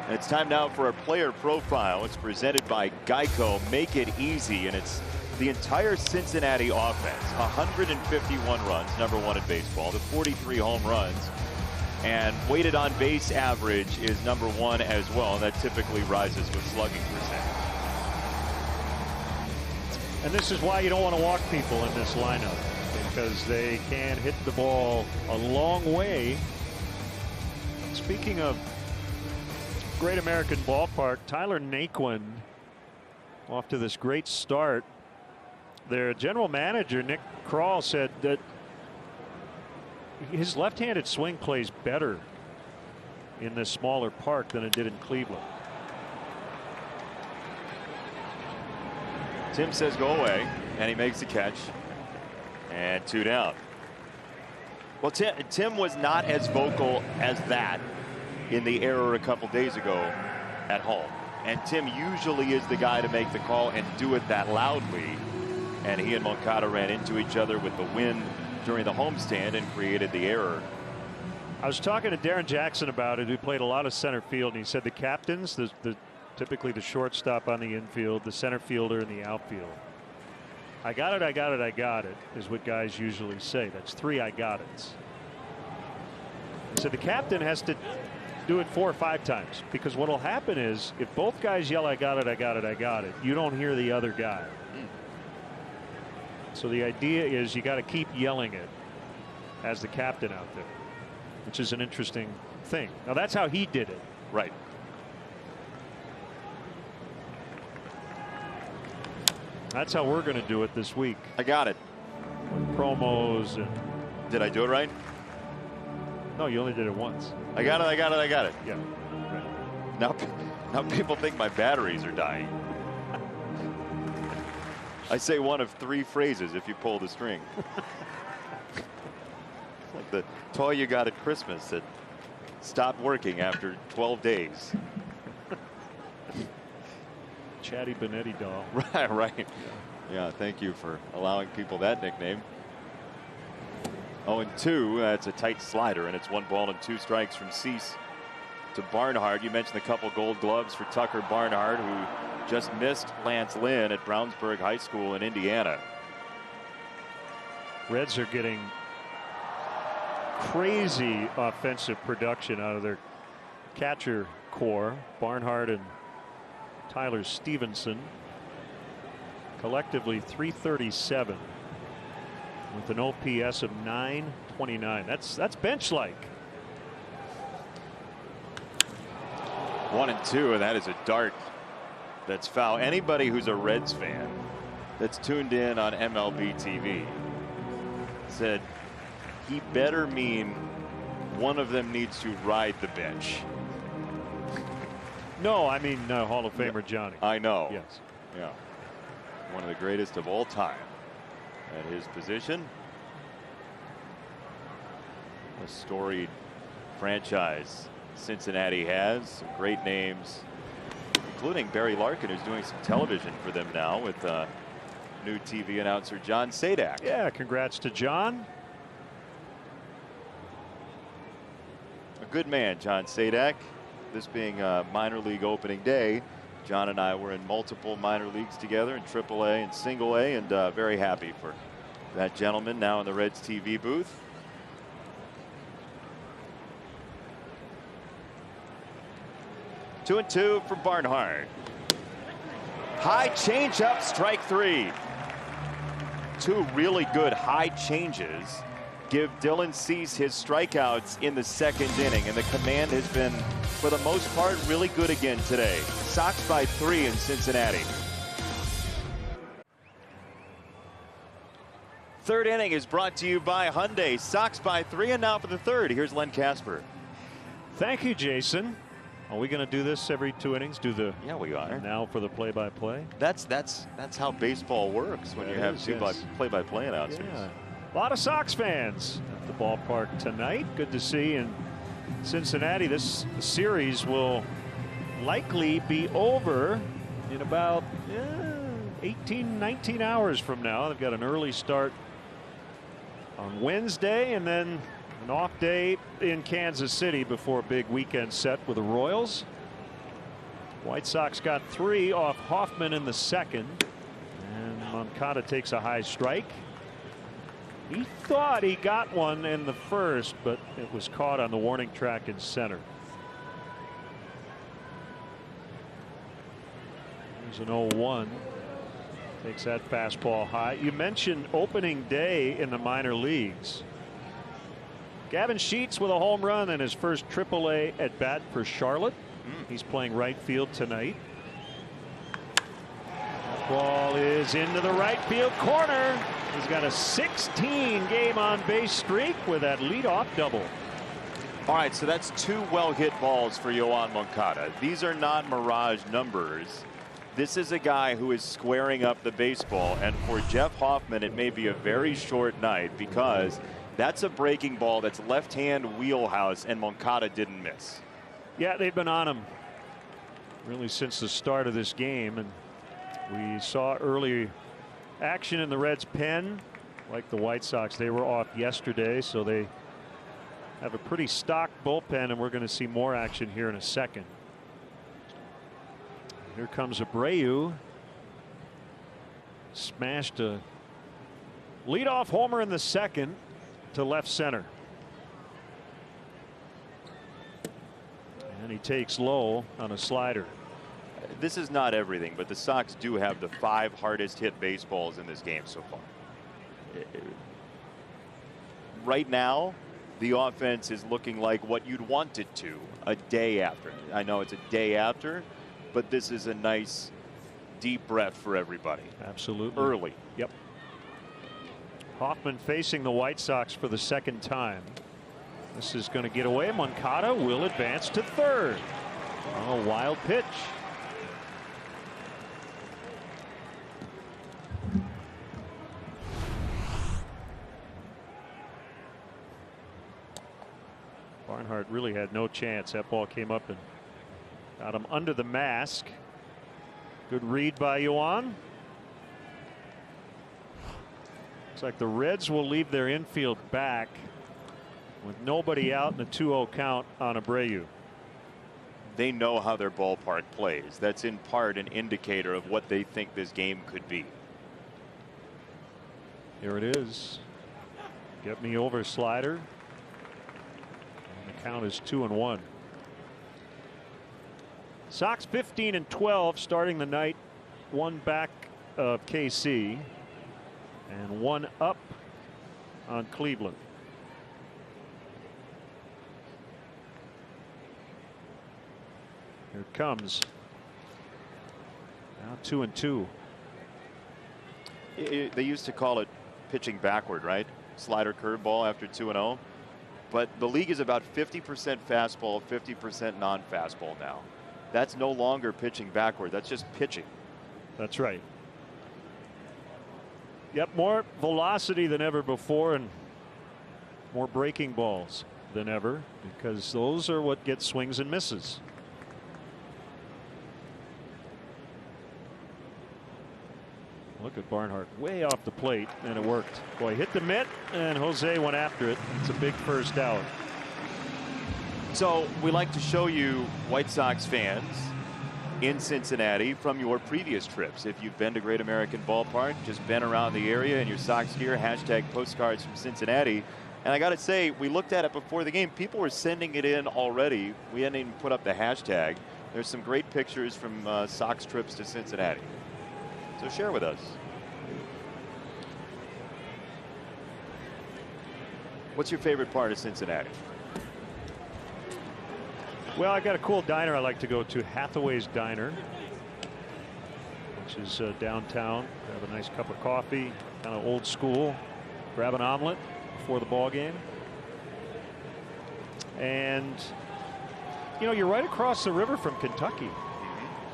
And it's time now for a player profile. It's presented by Geico. Make it easy. And it's the entire Cincinnati offense. 151 runs, #1 in baseball, to 43 home runs. And weighted on base average is #1 as well. And that typically rises with slugging percentage. And this is why you don't want to walk people in this lineup, because they can hit the ball a long way. Speaking of Great American Ballpark, Tyler Naquin off to this great start. Their general manager, Nick Krall, said that his left-handed swing plays better in this smaller park than it did in Cleveland. Tim says go away, and he makes the catch. And 2 down. Well, Tim was not as vocal as that in the error a couple days ago at home. And Tim usually is the guy to make the call and do it that loudly. And he and Moncada ran into each other with the wind during the homestand and created the error. I was talking to Darren Jackson about it, who played a lot of center field, and he said the captains, typically the shortstop on the infield, the center fielder, and the outfield. I got it, I got it, I got it, is what guys usually say. That's 3 I got it's. So the captain has to do it 4 or 5 times, because what will happen is if both guys yell I got it, I got it, I got it, you don't hear the other guy. So the idea is you got to keep yelling it as the captain out there, which is an interesting thing. Now that's how he did it. Right. That's how we're going to do it this week. I got it. With promos and. Did I do it right? No, you only did it once. I got it, I got it, I got it. Yeah. Right. Now people think my batteries are dying. I say one of 3 phrases if you pull the string. Like the toy you got at Christmas that stopped working after 12 days. Chatty Benetti doll. Right. Yeah, thank you for allowing people that nickname. 0-2, that's a tight slider, and it's 1 ball and 2 strikes from Cease to Barnhart. You mentioned a couple gold gloves for Tucker Barnhart, who just missed Lance Lynn at Brownsburg High School in Indiana. Reds are getting crazy offensive production out of their catcher core. Barnhart and Tyler Stevenson, collectively .337 with an OPS of .929. That's bench-like. 1-2, and that is a dart that's foul. Anybody who's a Reds fan that's tuned in on MLB TV said he better mean one of them needs to ride the bench. No, I mean Hall of Famer Johnny. I know. Yes. Yeah. One of the greatest of all time at his position. A storied franchise Cincinnati has. Some great names, including Barry Larkin, who's doing some television for them now with new TV announcer John Sadak. Yeah, congrats to John. A good man, John Sadak. This being a minor league opening day, John and I were in multiple minor leagues together in AAA and single A, and very happy for that gentleman now in the Reds TV booth. Two and two for Barnhart. High changeup, strike three. Two really good high changes give Dylan Cease his strikeouts in the second inning, and the command has been, for the most part, really good again today. Sox by 3 in Cincinnati. Third inning is brought to you by Hyundai. Sox by 3, and now for the third, here's Len Casper. Thank you, Jason. Are we going to do this every 2 innings? Yeah, we are. Now for the play-by-play. That's how baseball works when you have two play-by-play announcers. Yeah. A lot of Sox fans at the ballpark tonight. Good to see in Cincinnati. This series will likely be over in about 18, 19 hours from now. They've got an early start on Wednesday and then an off day in Kansas City before a big weekend set with the Royals. White Sox got 3 off Hoffman in the second, and Moncada takes a high strike. He thought he got one in the first, but it was caught on the warning track in center. There's an 0-1. Takes that fastball high. You mentioned opening day in the minor leagues. Gavin Sheets with a home run in his first AAA at bat for Charlotte. He's playing right field tonight. That ball is into the right field corner. He's got a 16 game on base streak with that leadoff double. All right, so that's 2 well hit balls for Yoan Moncada. These are not mirage numbers. This is a guy who is squaring up the baseball, and for Jeff Hoffman it may be a very short night because that's a breaking ball that's left-hand wheelhouse, and Moncada didn't miss. Yeah, they've been on him really since the start of this game, and we saw early action in the Reds pen. Like the White Sox, they were off yesterday, so they have a pretty stock bullpen, and we're going to see more action here in a second. Here comes Abreu. Smashed a leadoff homer in the second to left center. And he takes low on a slider. This is not everything, but the Sox do have the 5 hardest hit baseballs in this game so far. Right now, the offense is looking like what you'd want it to a day after. I know it's a day after, but this is a nice deep breath for everybody. Absolutely. Early. Yep. Hoffman facing the White Sox for the second time. This is going to get away. Moncada will advance to third. Oh, a wild pitch. Barnhart really had no chance. That ball came up and got him under the mask. Good read by Yoan. Looks like the Reds will leave their infield back with nobody out in the 2-0 count on Abreu. They know how their ballpark plays. That's in part an indicator of what they think this game could be. Here it is. Get me over slider. And the count is 2-1. Sox 15-12 starting the night. 1 back of KC and 1 up on Cleveland. Here it comes. Now 2-2. They used to call it pitching backward, right? Slider curveball after 2-0. But the league is about 50% fastball, 50% non-fastball now. That's no longer pitching backward. That's just pitching. That's right. Yep, more velocity than ever before and more breaking balls than ever, because those are what get swings and misses. Look at Barnhart way off the plate, and it worked. Boy, hit the mitt, and Jose went after it. It's a big first out. So we like to show you White Sox fans in Cincinnati from your previous trips. If you've been to Great American Ballpark, just been around the area in your Sox gear, hashtag postcards from Cincinnati. And I got to say, we looked at it before the game. People were sending it in already. We hadn't even put up the hashtag. There's some great pictures from Sox trips to Cincinnati. So share with us. What's your favorite part of Cincinnati? Well, I got a cool diner I like to go to, Hathaway's Diner, which is downtown. Have a nice cup of coffee, kind of old school. Grab an omelet before the ball game. And you know, you're right across the river from Kentucky.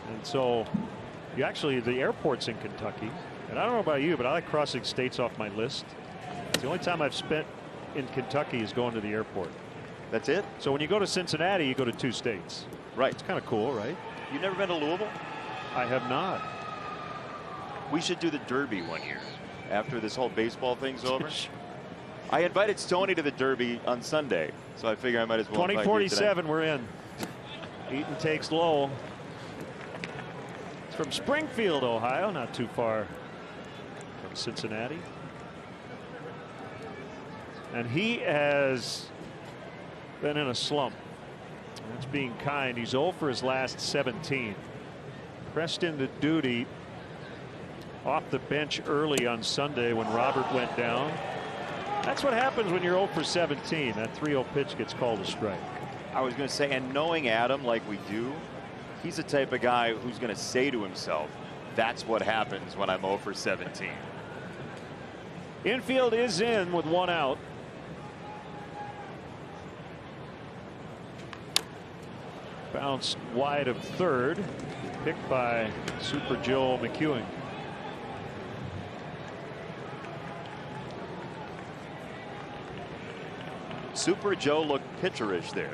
And so you actually, the airport's in Kentucky. And I don't know about you, but I like crossing states off my list. It's the only time I've spent in Kentucky is going to the airport. That's it? So when you go to Cincinnati, you go to 2 states. Right. It's kind of cool, right? You've never been to Louisville? I have not. We should do the Derby one year after this whole baseball thing's over. I invited Stoney to the Derby on Sunday, so I figure I might as well. 2047, we're in. Eaton takes low. It's from Springfield, Ohio, not too far from Cincinnati. And he has been in a slump. That's being kind. He's 0 for his last 17. Pressed into duty off the bench early on Sunday when Robert went down. That's what happens when you're 0 for 17. That 3-0 pitch gets called a strike. I was going to say, and knowing Adam like we do, he's the type of guy who's going to say to himself, that's what happens when I'm 0 for 17. Infield is in with 1 out. Bounced wide of third, picked by Super Joe McEwing. Super Joe looked pitcherish there.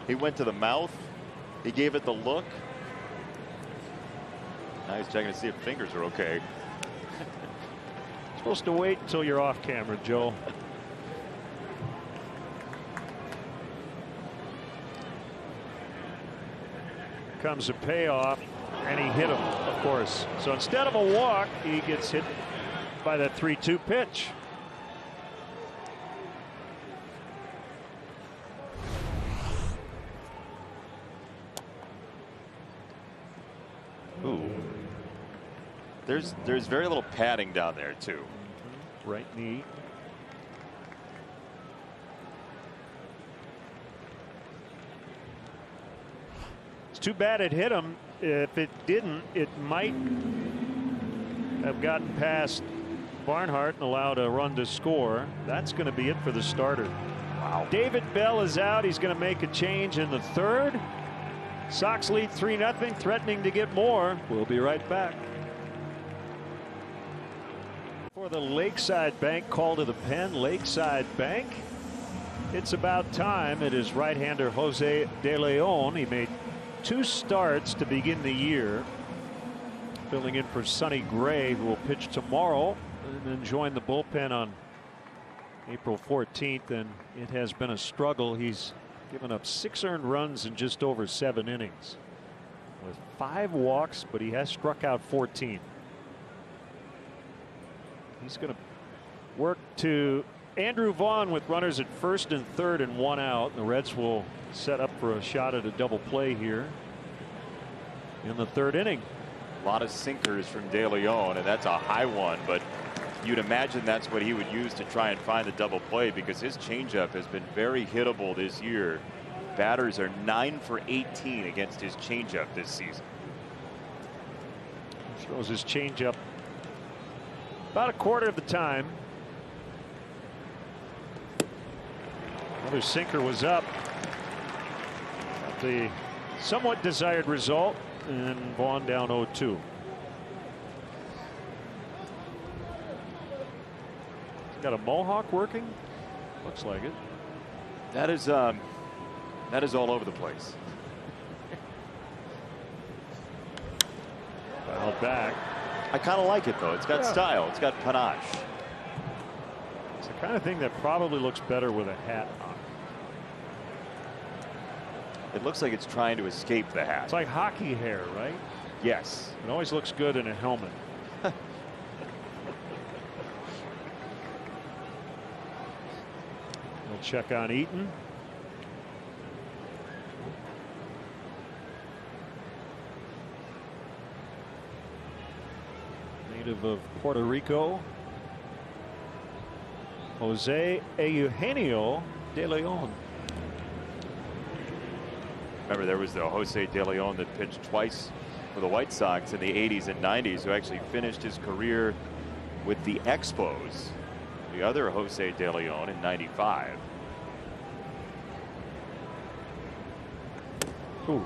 He went to the mouth. He gave it the look. Now he's checking to see if fingers are okay. Supposed to wait until you're off camera, Joe. Comes a payoff, and he hit him, of course. So instead of a walk, he gets hit by that 3-2 pitch. Ooh. There's very little padding down there too. Right knee. It's too bad it hit him. If it didn't, it might have gotten past Barnhart and allowed a run to score. That's going to be it for the starter. Wow. David Bell is out. He's going to make a change in the 3rd. Sox lead 3-0, threatening to get more. We'll be right back. For the Lakeside Bank call to the pen, Lakeside Bank. It's about time. It is right-hander Jose De Leon. He made 2 starts to begin the year, filling in for Sonny Gray, who will pitch tomorrow and then join the bullpen on April 14th. And it has been a struggle. He's given up 6 earned runs in just over 7 innings with 5 walks, but he has struck out 14. He's going to work to Andrew Vaughn with runners at 1st and 3rd and 1 out. The Reds will set up for a shot at a double play here in the 3rd inning. A lot of sinkers from De Leon, and that's a high one, but you'd imagine that's what he would use to try and find the double play, because his changeup has been very hittable this year. Batters are 9 for 18 against his changeup this season. Throws his changeup about a quarter of the time. Another sinker was up. Got the somewhat desired result, and Vaughn down 0-2. Got a mohawk working? Looks like it. That is all over the place. Fouled back. I kind of like it, though. It's got style. It's got panache. It's the kind of thing that probably looks better with a hat on. It looks like it's trying to escape the hat. It's like hockey hair, right? Yes. It always looks good in a helmet. We'll check on Eaton. Native of Puerto Rico, Jose Eugenio de Leon. Remember, there was the Jose de Leon that pitched twice for the White Sox in the 80s and 90s, who actually finished his career with the Expos. The other Jose de Leon in 95. Ooh.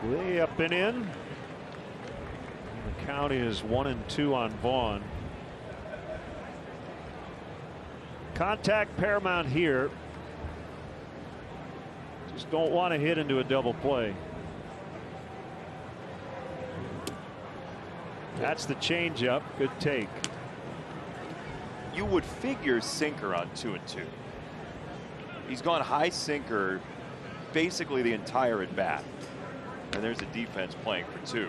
Way up and in. The count is 1-2 on Vaughn. Contact paramount here. Just don't want to hit into a double play. That's the changeup. Good take. You would figure sinker on 2-2. He's gone high sinker basically the entire at bat. And there's a defense playing for 2.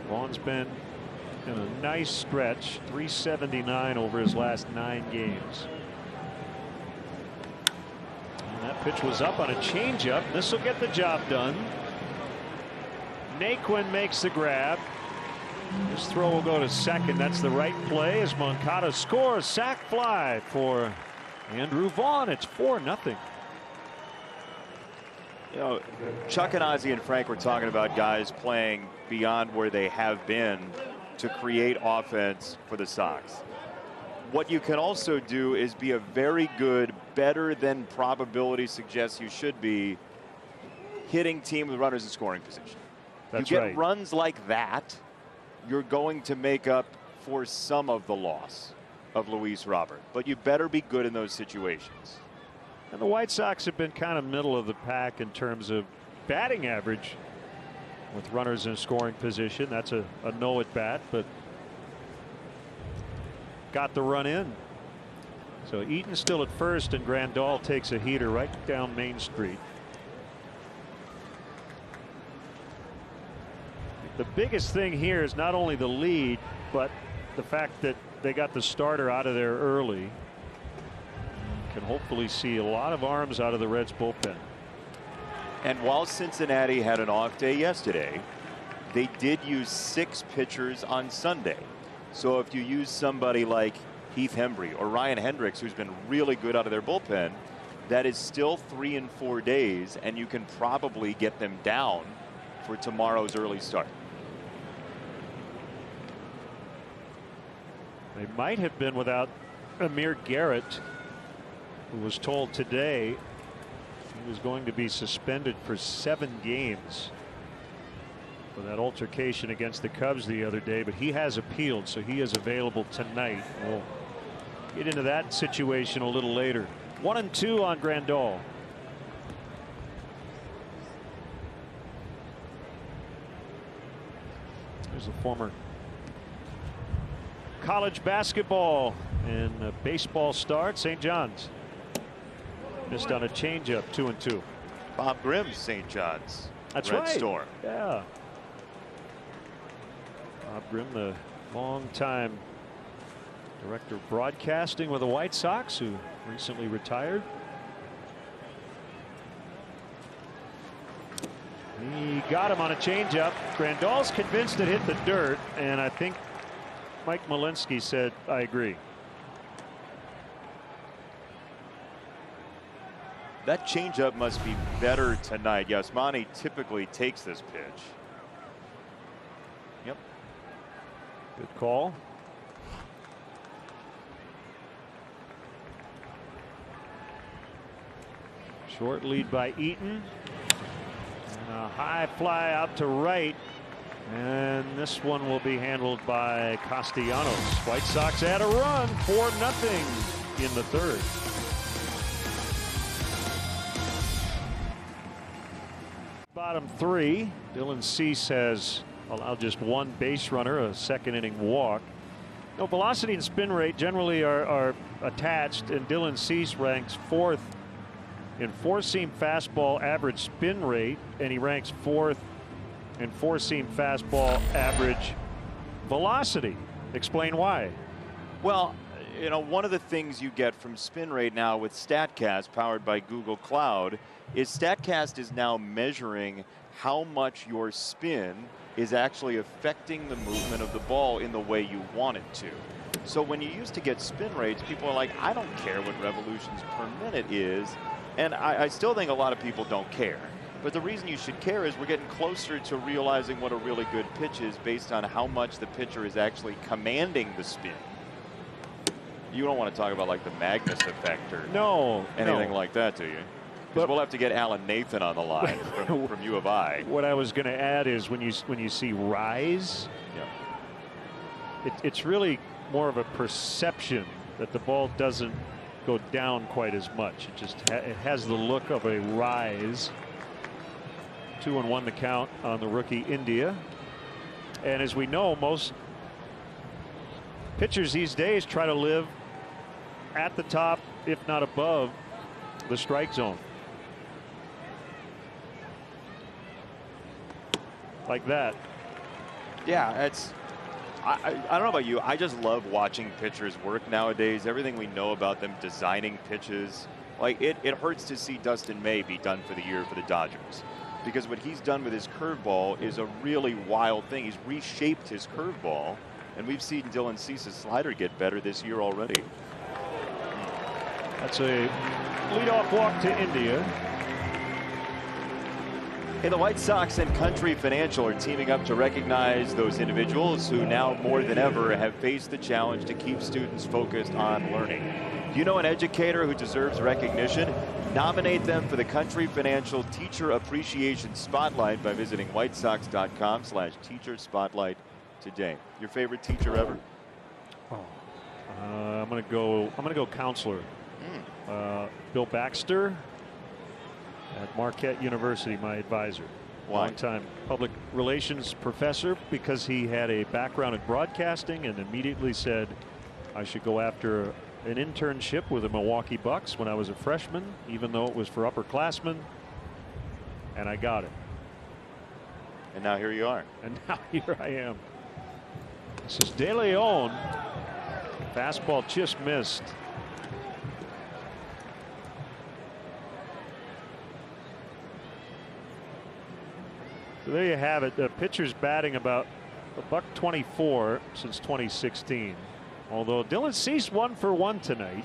Vaughn's been in a nice stretch, 379 over his last 9 games. And that pitch was up on a changeup. This will get the job done. Naquin makes the grab. This throw will go to second. That's the right play as Moncada scores. Sac fly for Andrew Vaughn. It's 4-0. You know, Chuck and Ozzie and Frank were talking about guys playing beyond where they have been to create offense for the Sox. What you can also do is be a very good, better than probability suggests you should be, hitting team with runners in scoring position. That's you get right. runs like that, you're going to make up for some of the loss of Luis Robert. But you better be good in those situations. And the White Sox have been kind of middle of the pack in terms of batting average with runners in scoring position. That's a no at bat, but got the run in. So Eaton still at first, and Grandal takes a heater right down Main Street. The biggest thing here is not only the lead, but the fact that they got the starter out of there early. Can hopefully see a lot of arms out of the Reds bullpen. And while Cincinnati had an off day yesterday, they did use 6 pitchers on Sunday. So if you use somebody like Heath Hembree or Ryan Hendricks, who's been really good out of their bullpen, that is still 3 and 4 days, and you can probably get them down for tomorrow's early start. They might have been without Amir Garrett, who was told today he was going to be suspended for 7 games for that altercation against the Cubs the other day, but he has appealed, so he is available tonight. We'll get into that situation a little later. 1-2 on Grandal. There's the former college basketball and baseball star at St. John's. Missed on a changeup. 2-2. Bob Grimm's St. John's. That's Red right. Storm. Yeah. Bob Grimm, the longtime director of broadcasting with the White Sox, who recently retired. He got him on a changeup. Grandal's convinced it hit the dirt, and I think Mike Malinsky said, I agree. That changeup must be better tonight. Yasmani typically takes this pitch. Yep. Good call. Short lead by Eaton. And a high fly out to right. And this one will be handled by Castellanos. White Sox add a run, 4-0 in the third. bottom 3. Dylan Cease has allowed just one base runner, a second inning walk. No, velocity and spin rate generally are attached, and Dylan Cease ranks 4th in four-seam fastball average spin rate, and he ranks 4th in four-seam fastball average velocity. Explain why. Well, you know, one of the things you get from spin rate now with StatCast, powered by Google Cloud, is StatCast is now measuring how much your spin is actually affecting the movement of the ball in the way you want it to. So when you used to get spin rates, people are like, I don't care what revolutions per minute is. And I still think a lot of people don't care. But the reason you should care is we're getting closer to realizing what a really good pitch is based on how much the pitcher is actually commanding the spin. You don't want to talk about like the Magnus effect or anything like that, do you? Because we'll have to get Alan Nathan on the line from U of I. What I was going to add is when you see rise, it's really more of a perception that the ball doesn't go down quite as much. It just it has the look of a rise. 2-1 the count on the rookie India. And as we know, most pitchers these days try to live at the top, if not above, the strike zone. Like that. Yeah, I don't know about you. I just love watching pitchers work nowadays. Everything we know about them designing pitches. Like it hurts to see Dustin May be done for the year for the Dodgers. Because what he's done with his curveball is a really wild thing. He's reshaped his curveball. And we've seen Dylan Cease's slider get better this year already. That's a leadoff walk to India. Hey, the White Sox and Country Financial are teaming up to recognize those individuals who now more than ever have faced the challenge to keep students focused on learning. Do you know an educator who deserves recognition? Nominate them for the Country Financial Teacher Appreciation Spotlight by visiting whitesox.com/teacher spotlight today. Your favorite teacher ever? I'm gonna go counselor. Bill Baxter at Marquette University, my advisor. Why? Longtime public relations professor, because he had a background in broadcasting and immediately said I should go after an internship with the Milwaukee Bucks when I was a freshman, even though it was for upperclassmen, and I got it. And now here you are. And now here I am. This is De Leon. Fastball just missed. So there you have it. The pitcher's batting about $124 since 2016. Although Dylan Cease 1 for 1 tonight.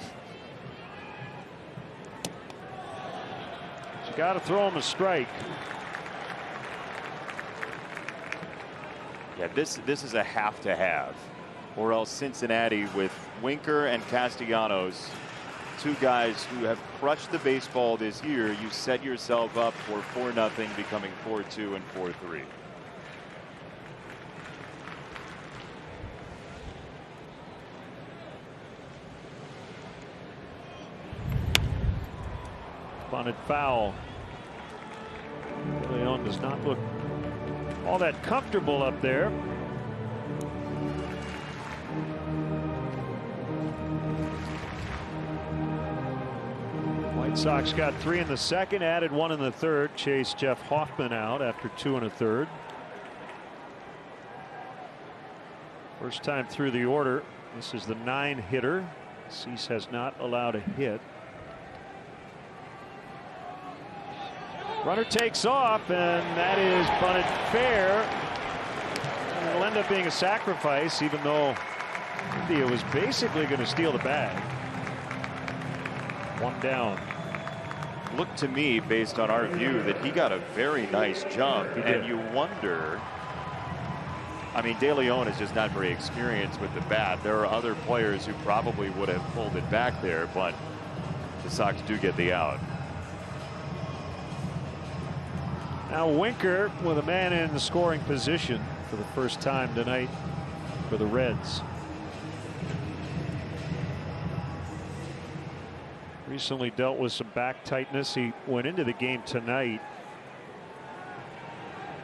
You got to throw him a strike. Yeah, this is a have to have, or else Cincinnati with Winker and Castellanos, two guys who have crushed the baseball this year. You set yourself up for 4-0 becoming 4-2 and 4-3. Bunted foul. Leon does not look all that comfortable up there. White Sox got 3 in the second, added 1 in the third. Chased Jeff Hoffman out after 2 1/3. First time through the order. This is the 9-hitter. Cease has not allowed a hit. Runner takes off, and that is bunted fair. And it'll end up being a sacrifice, even though India was basically going to steal the bag. 1 down. Looked to me, based on our view, that he got a very nice jump. And you wonder, I mean, De Leon is just not very experienced with the bat. There are other players who probably would have pulled it back there, but the Sox do get the out. Now Winker with a man in the scoring position for the first time tonight for the Reds. Recently dealt with some back tightness. He went into the game tonight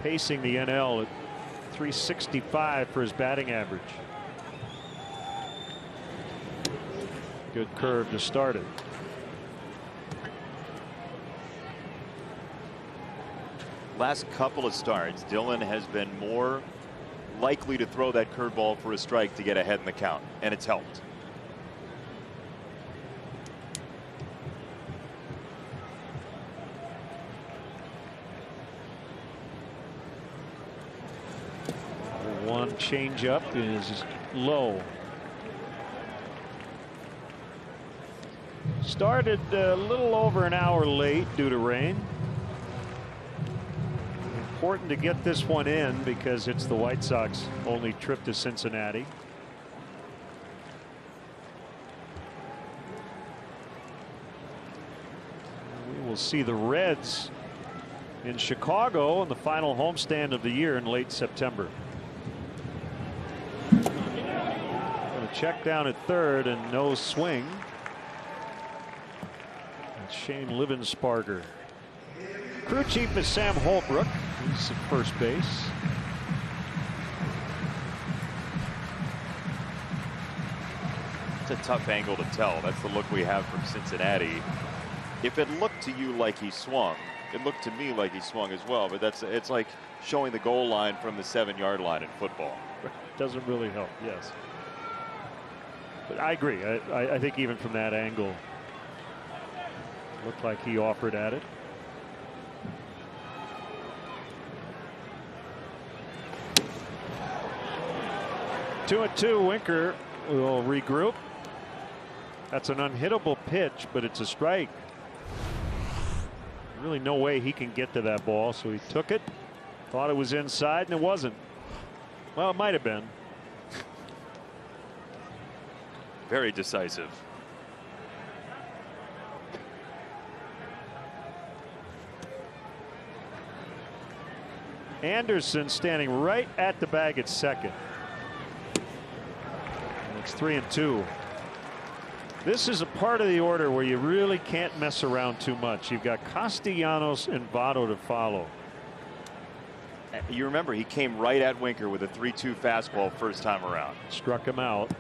pacing the NL at 365 for his batting average. Good curve to start it. Last couple of starts, Dillon has been more likely to throw that curveball for a strike to get ahead in the count, and it's helped. One changeup is low. Started a little over an hour late due to rain. Important to get this one in because it's the White Sox only trip to Cincinnati. We will see the Reds in Chicago in the final homestand of the year in late September. Going to check down at third and no swing. It's Shane Livensparger. Crew chief is Sam Holbrook. He's at first base. It's a tough angle to tell. That's the look we have from Cincinnati. If it looked to you like he swung, it looked to me like he swung as well. But it's like showing the goal line from the 7-yard line in football. Doesn't really help. Yes. But I agree. I think even from that angle, looked like he offered at it. Two and two. Winker will regroup. That's an unhittable pitch, but it's a strike. Really no way he can get to that ball, so he took it. Thought it was inside, and it wasn't. Well, it might have been. Very decisive. Anderson standing right at the bag at second. And it's 3-2. This is a part of the order where you really can't mess around too much. You've got Castellanos and Votto to follow. You remember he came right at Winker with a 3-2 fastball first time around. Struck him out.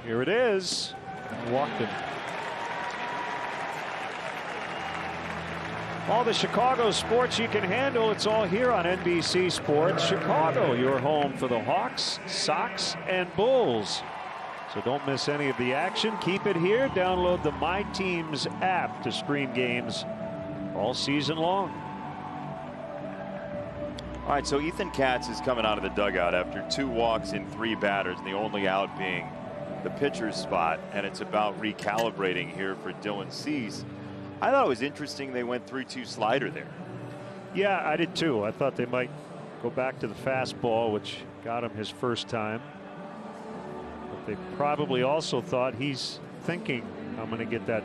Here it is. Walked him. All the Chicago sports you can handle, it's all here on NBC Sports Chicago, your home for the Hawks, Sox, and Bulls. So don't miss any of the action. Keep it here. Download the My Teams app to stream games all season long. All right, so Ethan Katz is coming out of the dugout after 2 walks in 3 batters, and the only out being the pitcher's spot, and it's about recalibrating here for Dylan Cease. I thought it was interesting they went 3-2 slider there. Yeah, I did too. I thought they might go back to the fastball, which got him his first time. But they probably also thought he's thinking, I'm going to get that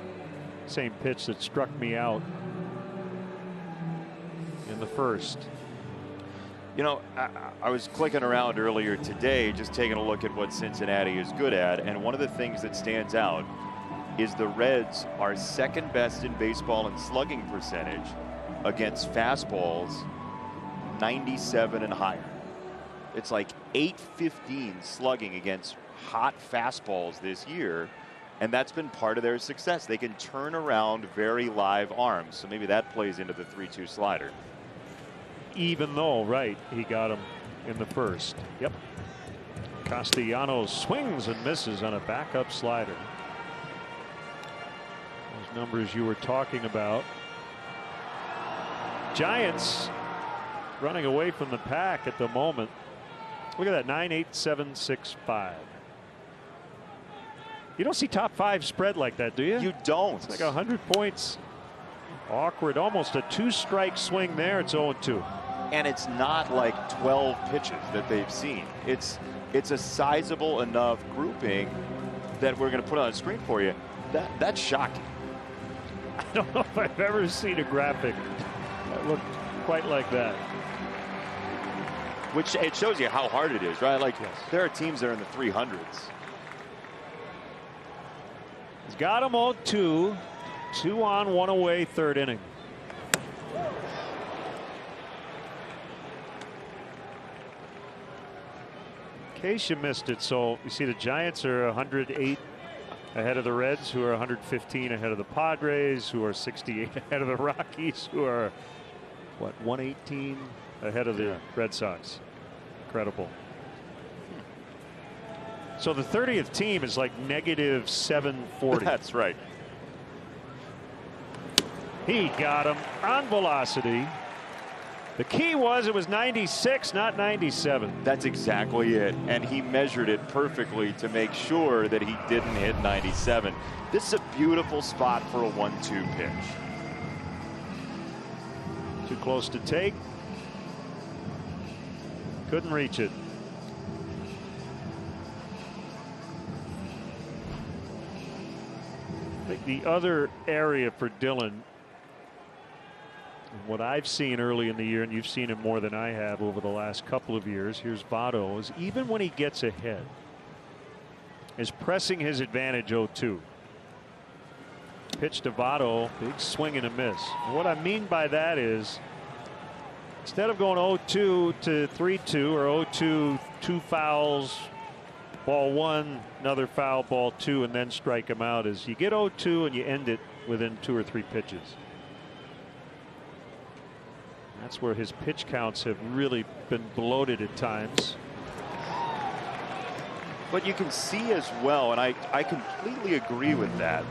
same pitch that struck me out in the first. You know, I was clicking around earlier today, just taking a look at what Cincinnati is good at, and one of the things that stands out is the Reds are second best in baseball in slugging percentage against fastballs 97 and higher. It's like .815 slugging against hot fastballs this year, and that's been part of their success. They can turn around very live arms, so maybe that plays into the 3-2 slider. Even though, right, he got him in the first. Yep. Castellanos swings and misses on a backup slider. Those numbers you were talking about. Giants running away from the pack at the moment. Look at that, 9-8-7-6-5. You don't see top 5 spread like that, do you? You don't. It's like 100 points. Awkward, almost a 2-strike swing there. It's 0-2. And it's not like 12 pitches that they've seen. It's a sizable enough grouping that we're going to put on the screen for you. That's shocking. I don't know if I've ever seen a graphic that looked quite like that. Which it shows you how hard it is, right? Like, yes. There are teams that are in the 300s. He's got him 0-2. 2 on, 1 away, third inning. In case you missed it, so you see the Giants are 108 ahead of the Reds, who are 115 ahead of the Padres, who are 68 ahead of the Rockies, who are, what, 118 ahead of the Red Sox. Incredible. So the 30th team is like negative 740. That's right. He got him on velocity. The key was it was 96, not 97. That's exactly it. And he measured it perfectly to make sure that he didn't hit 97. This is a beautiful spot for a 1-2 pitch. Too close to take. Couldn't reach it. I think the other area for Dillon, what I've seen early in the year, and you've seen it more than I have over the last couple of years, here's Votto, is even when he gets ahead, is pressing his advantage 0-2. Pitch to Votto, big swing and a miss. And what I mean by that is, instead of going 0-2 to 3-2 or 0-2, 2 fouls, ball 1, another foul, ball 2, and then strike him out, is you get 0-2 and you end it within 2 or 3 pitches. That's where his pitch counts have really been bloated at times. But you can see as well, and I completely agree with that,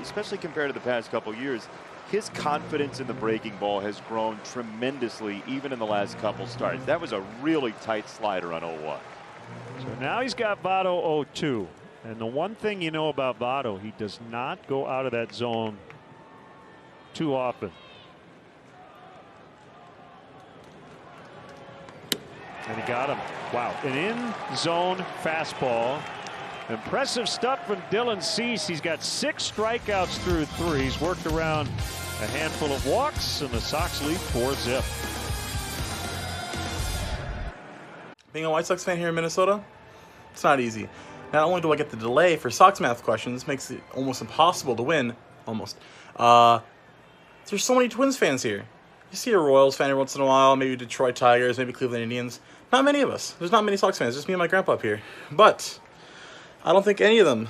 especially compared to the past couple years, his confidence in the breaking ball has grown tremendously even in the last couple starts. That was a really tight slider on 0-1. So now he's got Votto 0-2. And the one thing you know about Votto, he does not go out of that zone too often. And he got him. Wow. An in-zone fastball. Impressive stuff from Dylan Cease. He's got 6 strikeouts through 3. He's worked around a handful of walks, and the Sox lead 4-zip. Being a White Sox fan here in Minnesota, it's not easy. Not only do I get the delay for Sox math questions, makes it almost impossible to win. Almost. There's so many Twins fans here. You see a Royals fan every once in a while, maybe Detroit Tigers, maybe Cleveland Indians. Not many of us. There's not many Sox fans, just me and my grandpa up here. But I don't think any of them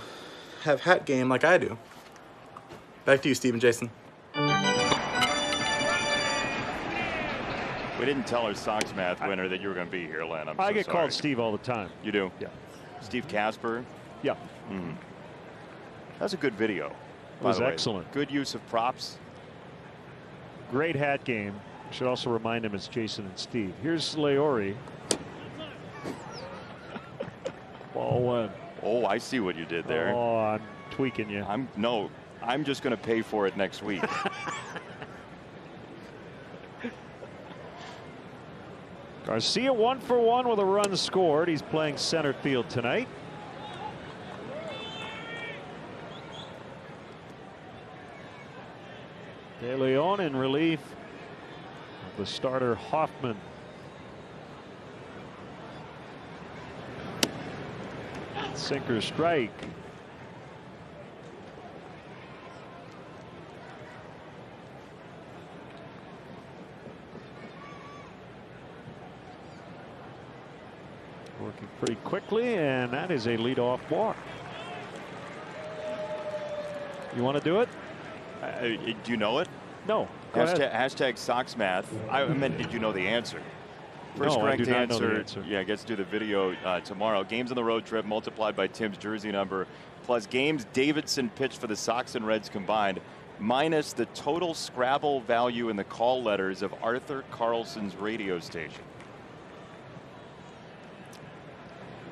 have hat game like I do. Back to you, Steve and Jason. We didn't tell our Sox math winner that you were going to be here, Len. I get called Steve all the time. You do? Yeah. Steve Casper? Yeah. Mm-hmm. That's a good video. It was excellent. Good use of props. Great hat game. Should also remind him it's Jason and Steve. Here's Leori. Ball 1. Oh, I see what you did there. Oh, I'm tweaking you. I'm just going to pay for it next week. Garcia 1 for 1 with a run scored. He's playing center field tonight. De Leon in relief of the starter Hoffman. Sinker strike. Working pretty quickly, and that is a leadoff walk. You want to do it? Do you know it? No. Hashtag Sox math. I meant, did you know the answer? First correct answer. Yeah, gets to do the video tomorrow. Games on the road trip multiplied by Tim's jersey number, plus games Davidson pitched for the Sox and Reds combined, minus the total Scrabble value in the call letters of Arthur Carlson's radio station.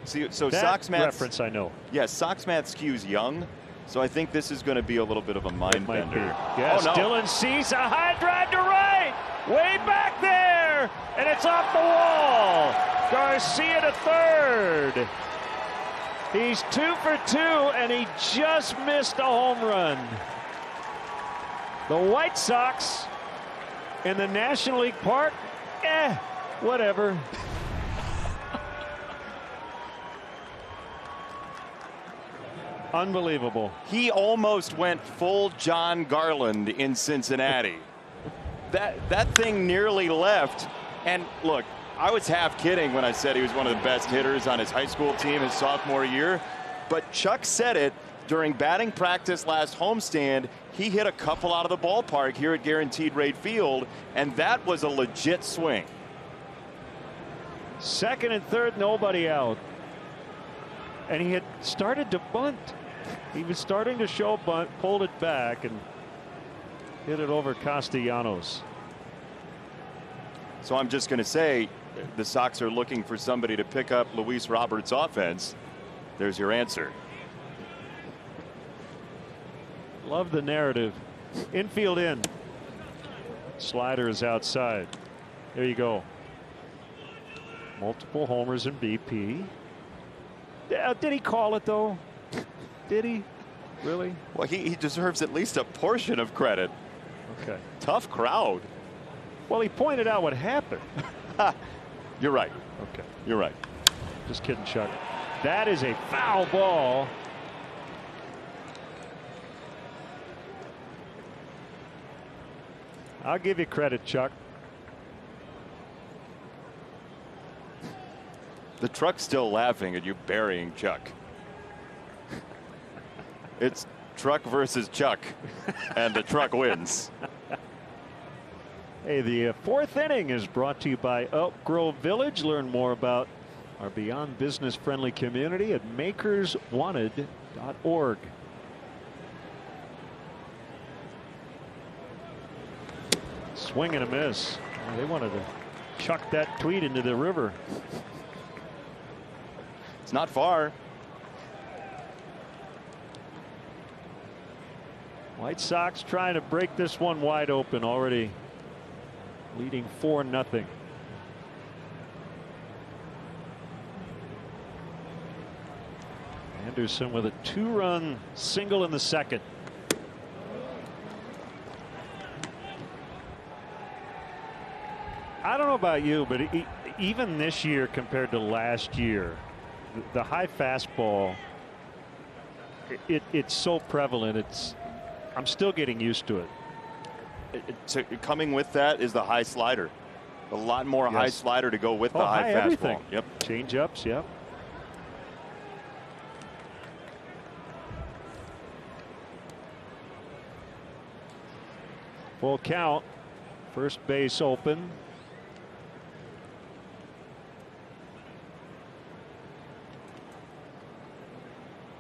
See, so that Sox math reference I know. Yeah, Sox math skews young, so I think this is going to be a little bit of a mind bender. Yes, oh, no. Dylan Cease, a high drive to right, way back there, and it's off the wall. Garcia to third. He's 2 for 2, and he just missed a home run. The White Sox in the National League Park, whatever. Unbelievable. He almost went full John Garland in Cincinnati. That thing nearly left. And look, I was half kidding when I said he was one of the best hitters on his high school team his sophomore year. But Chuck said it during batting practice last homestand. He hit a couple out of the ballpark here at Guaranteed Rate Field, and that was a legit swing. Second and third, nobody out. And he had started to bunt. He was starting to show bunt, pulled it back, and hit it over Castellanos. So I'm just going to say the Sox are looking for somebody to pick up Luis Roberts' offense. There's your answer. Love the narrative. Infield in. Slider is outside. There you go. Multiple homers in BP. Did he call it though? Did he? Really? Well, he deserves at least a portion of credit. Okay. Tough crowd. Well, he pointed out what happened. You're right. Okay. You're right. Just kidding, Chuck. That is a foul ball. I'll give you credit, Chuck. The truck's still laughing at you burying Chuck. It's Truck versus Chuck, and the truck wins. Hey, the fourth inning is brought to you by Elk Grove Village. Learn more about our Beyond Business Friendly community at makerswanted.org. Swing and a miss. Oh, they wanted to chuck that tweet into the river. It's not far. White Sox trying to break this one wide open, already leading 4-0. Anderson with a 2-run single in the second. I don't know about you, but even this year compared to last year, the high fastball, it's so prevalent. I'm still getting used to it. Coming with that is the high slider. A lot more high slider to go with the high fastball. Everything. Yep. Change ups. Yep. Full count. First base open.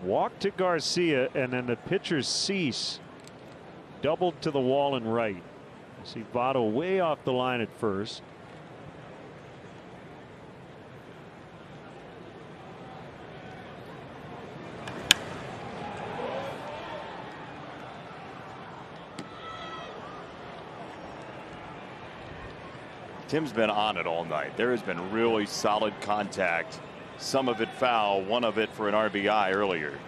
Walk to Garcia, and then the pitchers cease. Doubled to the wall and right. See Votto way off the line at first. Tim's been on it all night. There has been really solid contact. Some of it foul, one of it for an RBI earlier.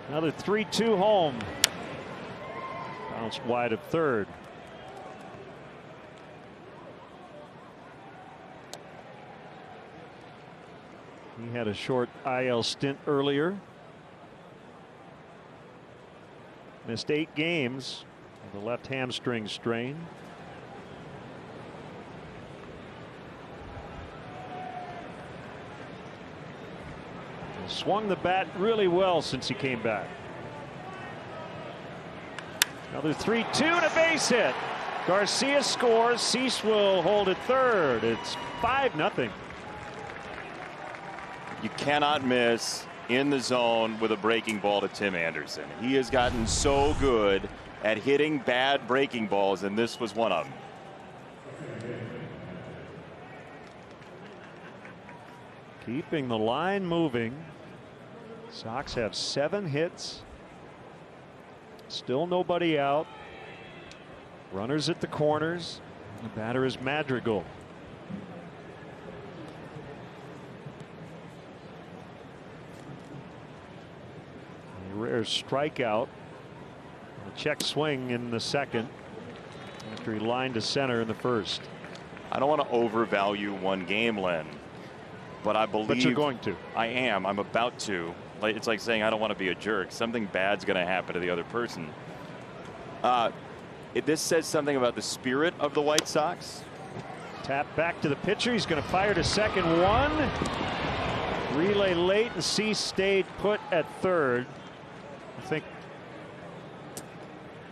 Another 3-2 home. Bounced wide of third. He had a short IL stint earlier. Missed 8 games with a left hamstring strain. He swung the bat really well since he came back. Another 3-2 and a base hit. Garcia scores. Cease will hold at third. It's 5-0. You cannot miss in the zone with a breaking ball to Tim Anderson. He has gotten so good at hitting bad breaking balls, and this was one of them. Keeping the line moving. Sox have 7 hits. Still nobody out. Runners at the corners. The batter is Madrigal. A rare strikeout. A check swing in the second. And after he lined to center in the first. I don't want to overvalue one game, Len, but I believe. But you're going to. I am. I'm about to. It's like saying I don't want to be a jerk. Something bad's going to happen to the other person. This says something about the spirit of the White Sox. Tap back to the pitcher. He's going to fire to second. One. Relay late, and Cease stayed put at third. I think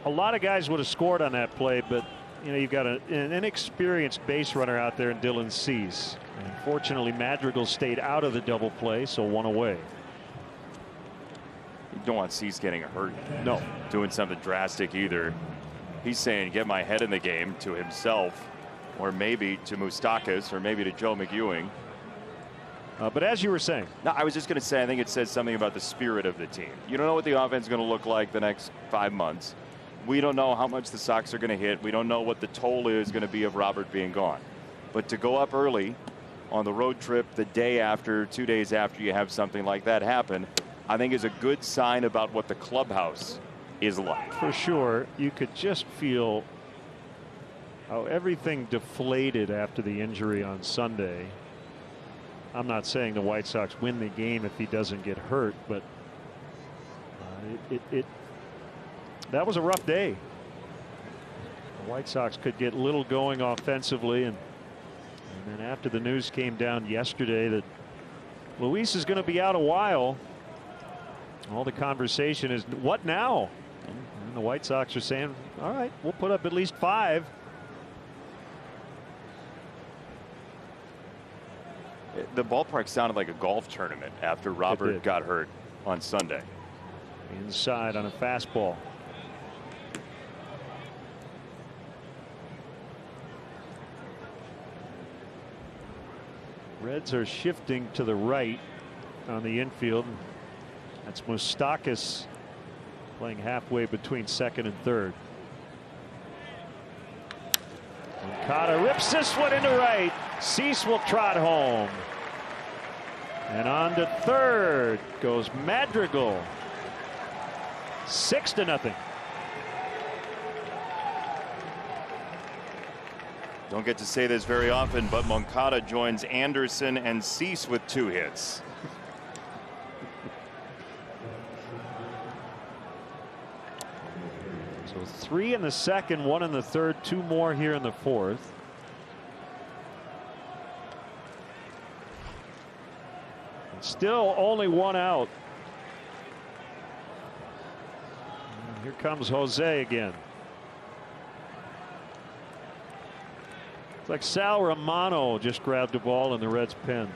a lot of guys would have scored on that play, but you know, you've got an inexperienced base runner out there in Dylan Cease. Unfortunately, Madrigal stayed out of the double play, so one away. You don't want Cease getting hurt. No. Doing something drastic either. He's saying, get my head in the game, to himself, or maybe to Moustakas, or maybe to Joe McEwing. But as you were saying. No, I was just going to say, I think it says something about the spirit of the team. You don't know what the offense is going to look like the next 5 months. We don't know how much the Sox are going to hit. We don't know what the toll is going to be of Robert being gone. But to go up early on the road trip the day after, 2 days after you have something like that happen, I think is a good sign about what the clubhouse is like. For sure. You could just feel how everything deflated after the injury on Sunday. I'm not saying the White Sox win the game if he doesn't get hurt, but that was a rough day. The White Sox could get little going offensively, and then after the news came down yesterday that Luis is going to be out a while, all the conversation is, what now? And the White Sox are saying, all right, we'll put up at least 5. The ballpark sounded like a golf tournament after Robert got hurt on Sunday. Inside on a fastball. Reds are shifting to the right on the infield. That's Moustakas playing halfway between second and third. Moncada rips this one into right. Cease will trot home. And on to third goes Madrigal. 6-0. Don't get to say this very often, but Moncada joins Anderson and Cease with 2 hits. So 3 in the second, 1 in the third, 2 more here in the fourth. And still only 1 out. And here comes Jose again. It's like Sal Romano just grabbed the ball in the Reds' pen.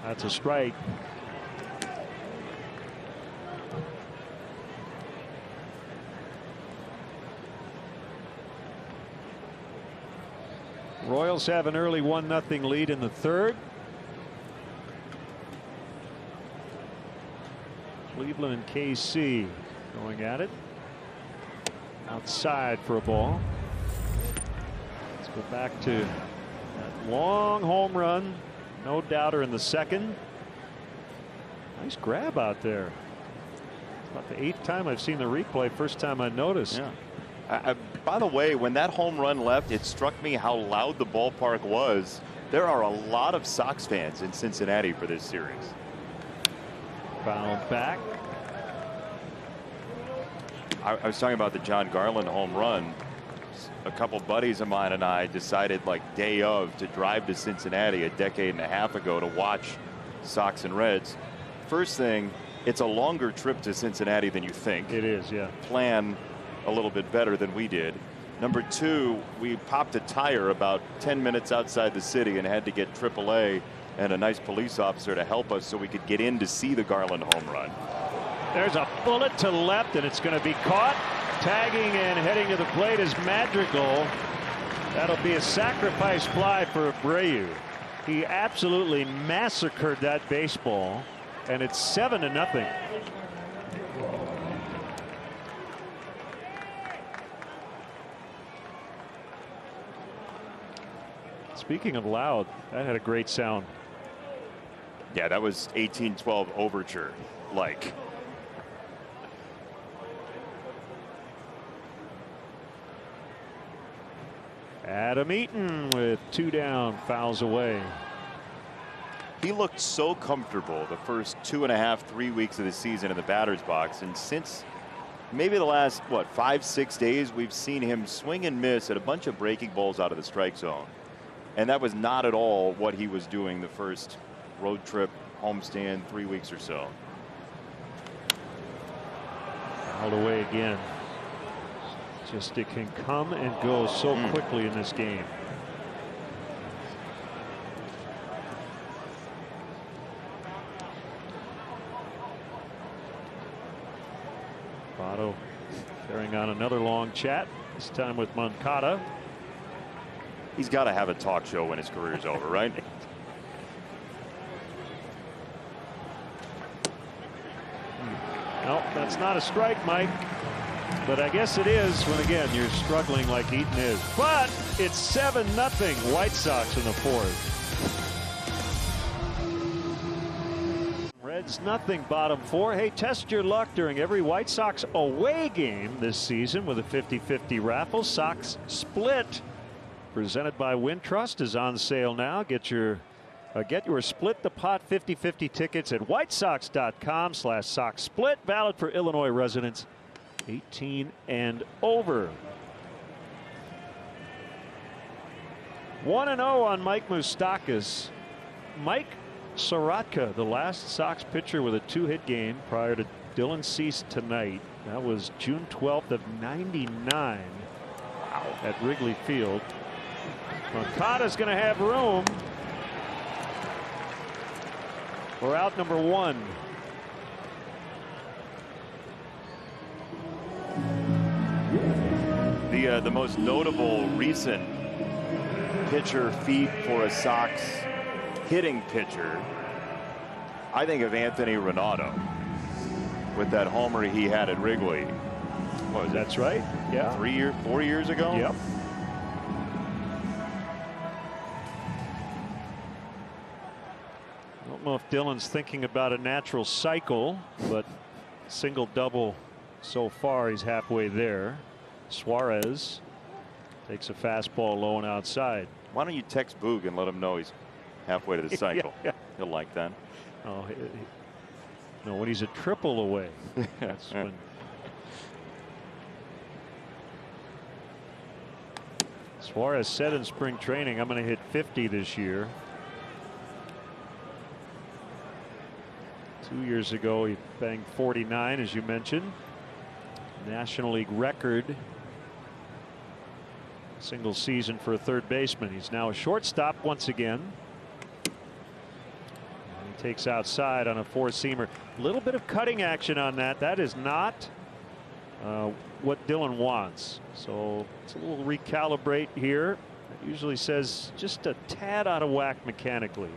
That's a strike. Royals have an early 1-0 lead in the third. Cleveland and KC going at it. Outside for a ball. Let's go back to that long home run. No doubter in the second. Nice grab out there. It's about the 8th time I've seen the replay. First time I noticed. Yeah. By the way, when that home run left, it struck me how loud the ballpark was. There are a lot of Sox fans in Cincinnati for this series. Fouled back. I was talking about the John Garland home run. A couple buddies of mine and I decided, like day of, to drive to Cincinnati a decade and a half ago to watch Sox and Reds. First thing, it's a longer trip to Cincinnati than you think. It is, yeah. Plan a little bit better than we did. Number 2, we popped a tire about 10 minutes outside the city and had to get AAA and a nice police officer to help us so we could get in to see the Garland home run. There's a bullet to left, and it's going to be caught. Tagging and heading to the plate is Madrigal. That'll be a sacrifice fly for Abreu. He absolutely massacred that baseball, and it's 7-0. Speaking of loud, that had a great sound. Yeah, that was 1812 overture like. Adam Eaton with 2 down, fouls away. He looked so comfortable the first 2.5, 3 weeks of the season in the batter's box, and since maybe the last 5, 6 days, we've seen him swing and miss at a bunch of breaking balls out of the strike zone, and that was not at all what he was doing the first road trip homestand 3 weeks or so. Fouled away again. Just it can come and go so quickly in this game. Votto carrying on another long chat, this time with Moncada. He's got to have a talk show when his career's over, right? No, that's not a strike, Mike. But I guess it is when, again, you're struggling like Eaton is. But it's 7-0 White Sox in the fourth. Reds nothing, bottom 4. Hey, test your luck during every White Sox away game this season with a 50-50 raffle. Sox Split, presented by Wintrust, is on sale now. Get your Split the Pot 50-50 tickets at whitesox.com/Sox Split. Valid for Illinois residents 18 and over. 1-0 on Mike Moustakas. Mike Sorotka, the last Sox pitcher with a 2-hit game prior to Dylan Cease tonight. That was June 12th of '99 at Wrigley Field. Moncada's going to have room for out number 1. The most notable recent pitcher feat for a Sox hitting pitcher, I think of Anthony Renato with that homer he had at Wrigley. What was That's right. Yeah. 4 years ago? Yep. I don't know if Dylan's thinking about a natural cycle, but single double so far, he's halfway there. Suarez takes a fastball low and outside. Why don't you text Boog and let him know he's halfway to the cycle? Yeah. He'll like that. Oh, no, when he's a triple away. That's when. Suarez said in spring training, I'm going to hit 50 this year. 2 years ago, he banged 49, as you mentioned. National League record. Single season for a third baseman. He's now a shortstop once again. And he takes outside on a 4-seamer. A little bit of cutting action on that. That is not what Dylan wants. So it's a little recalibrate here. It usually says just a tad out of whack mechanically.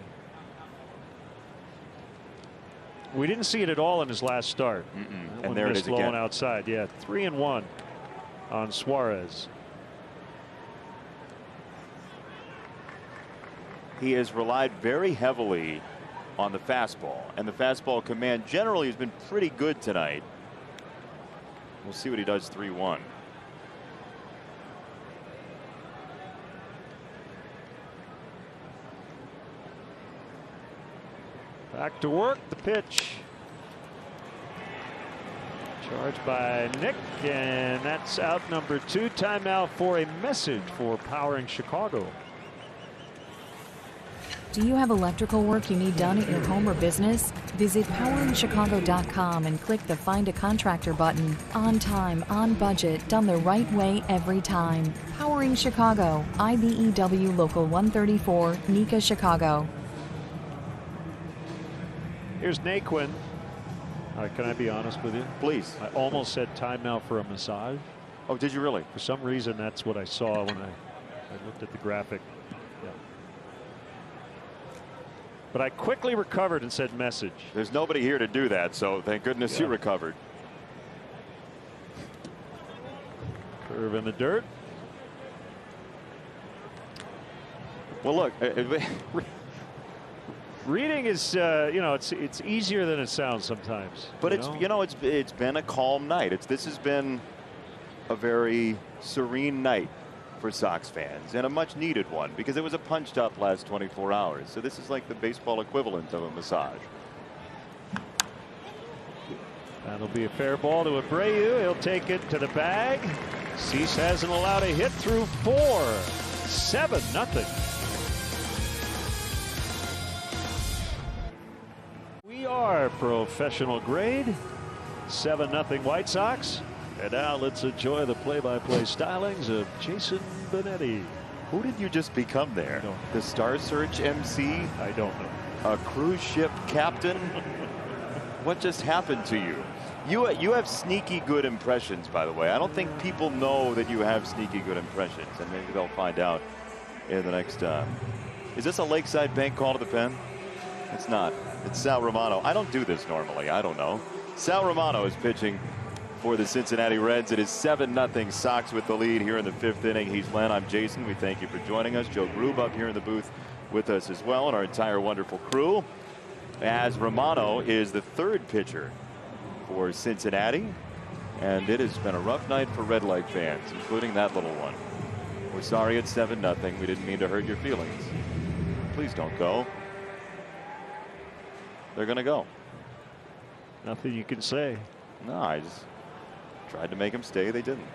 We didn't see it at all in his last start. And there it is low again. and outside. Yeah, 3-1 on Suarez. He has relied very heavily on the fastball, and the fastball command generally has been pretty good tonight. We'll see what he does 3-1. Back to work, the pitch. Charged by Nick, and that's out number 2. Time now for a message for Powering Chicago. Do you have electrical work you need done at your home or business? Visit poweringchicago.com and click the Find a Contractor button. On time, on budget, done the right way every time. Powering Chicago, IBEW Local 134, NECA, Chicago. Here's Naquin. Can I be honest with you? Please. I almost said time now for a massage. Oh, did you really? For some reason, that's what I saw when I looked at the graphic. Yeah. But I quickly recovered and said message. There's nobody here to do that, so thank goodness you recovered. Curve in the dirt. Well, look. Reading is, it's easier than it sounds sometimes. But it's been a calm night. This has been a very serene night for Sox fans, and a much needed one because it was a punched up last 24 hours. So this is like the baseball equivalent of a massage. That'll be a fair ball to Abreu. He'll take it to the bag. Cease hasn't allowed a hit through 4. 7-0. We are professional grade. 7-0 White Sox. And now let's enjoy the play-by-play stylings of Jason Benetti. Who did you just become there? The Star Search MC? I don't know. A cruise ship captain? What just happened to you? You have sneaky good impressions, by the way. I don't think people know that you have sneaky good impressions, and maybe they'll find out in the next. Is this a Lakeside Bank call to the pen? It's not. It's Sal Romano. I don't do this normally. I don't know. Sal Romano is pitching for the Cincinnati Reds. It is 7-0 Sox with the lead here in the 5th inning. He's Len. I'm Jason. We thank you for joining us. Joe Grube up here in the booth with us as well, and our entire wonderful crew. As Romano is the 3rd pitcher for Cincinnati, and it has been a rough night for Red Leg fans, including that little one. We're sorry it's 7-0. We didn't mean to hurt your feelings. Please don't go. They're going to go. Nothing you can say. No, I just tried to make them stay. They didn't.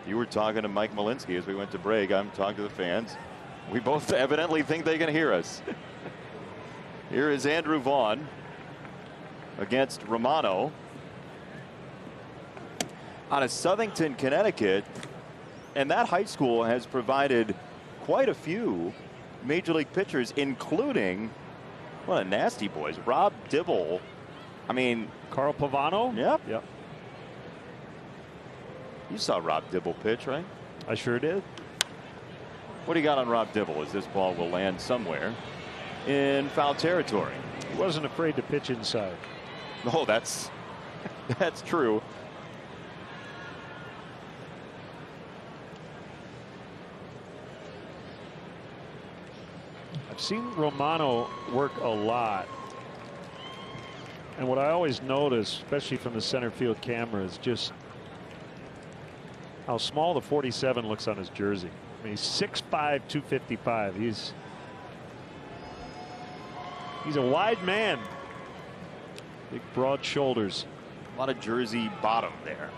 You were talking to Mike Malinsky as we went to break. I'm talking to the fans. We both evidently think they can hear us. Here is Andrew Vaughn against Romano out of Southington, Connecticut. And that high school has provided quite a few major league pitchers, including what a nasty boys. Rob Dibble. I mean, Carl Pavano? Yep. Yep. You saw Rob Dibble pitch, right? I sure did. What do you got on Rob Dibble as this ball will land somewhere in foul territory? He wasn't afraid to pitch inside. Oh, that's true. I've seen Romano work a lot. And what I always notice, especially from the center field camera, is just how small the 47 looks on his jersey. I mean, he's 6'5", 255. He's a wide man. Big, broad shoulders. A lot of jersey bottom there.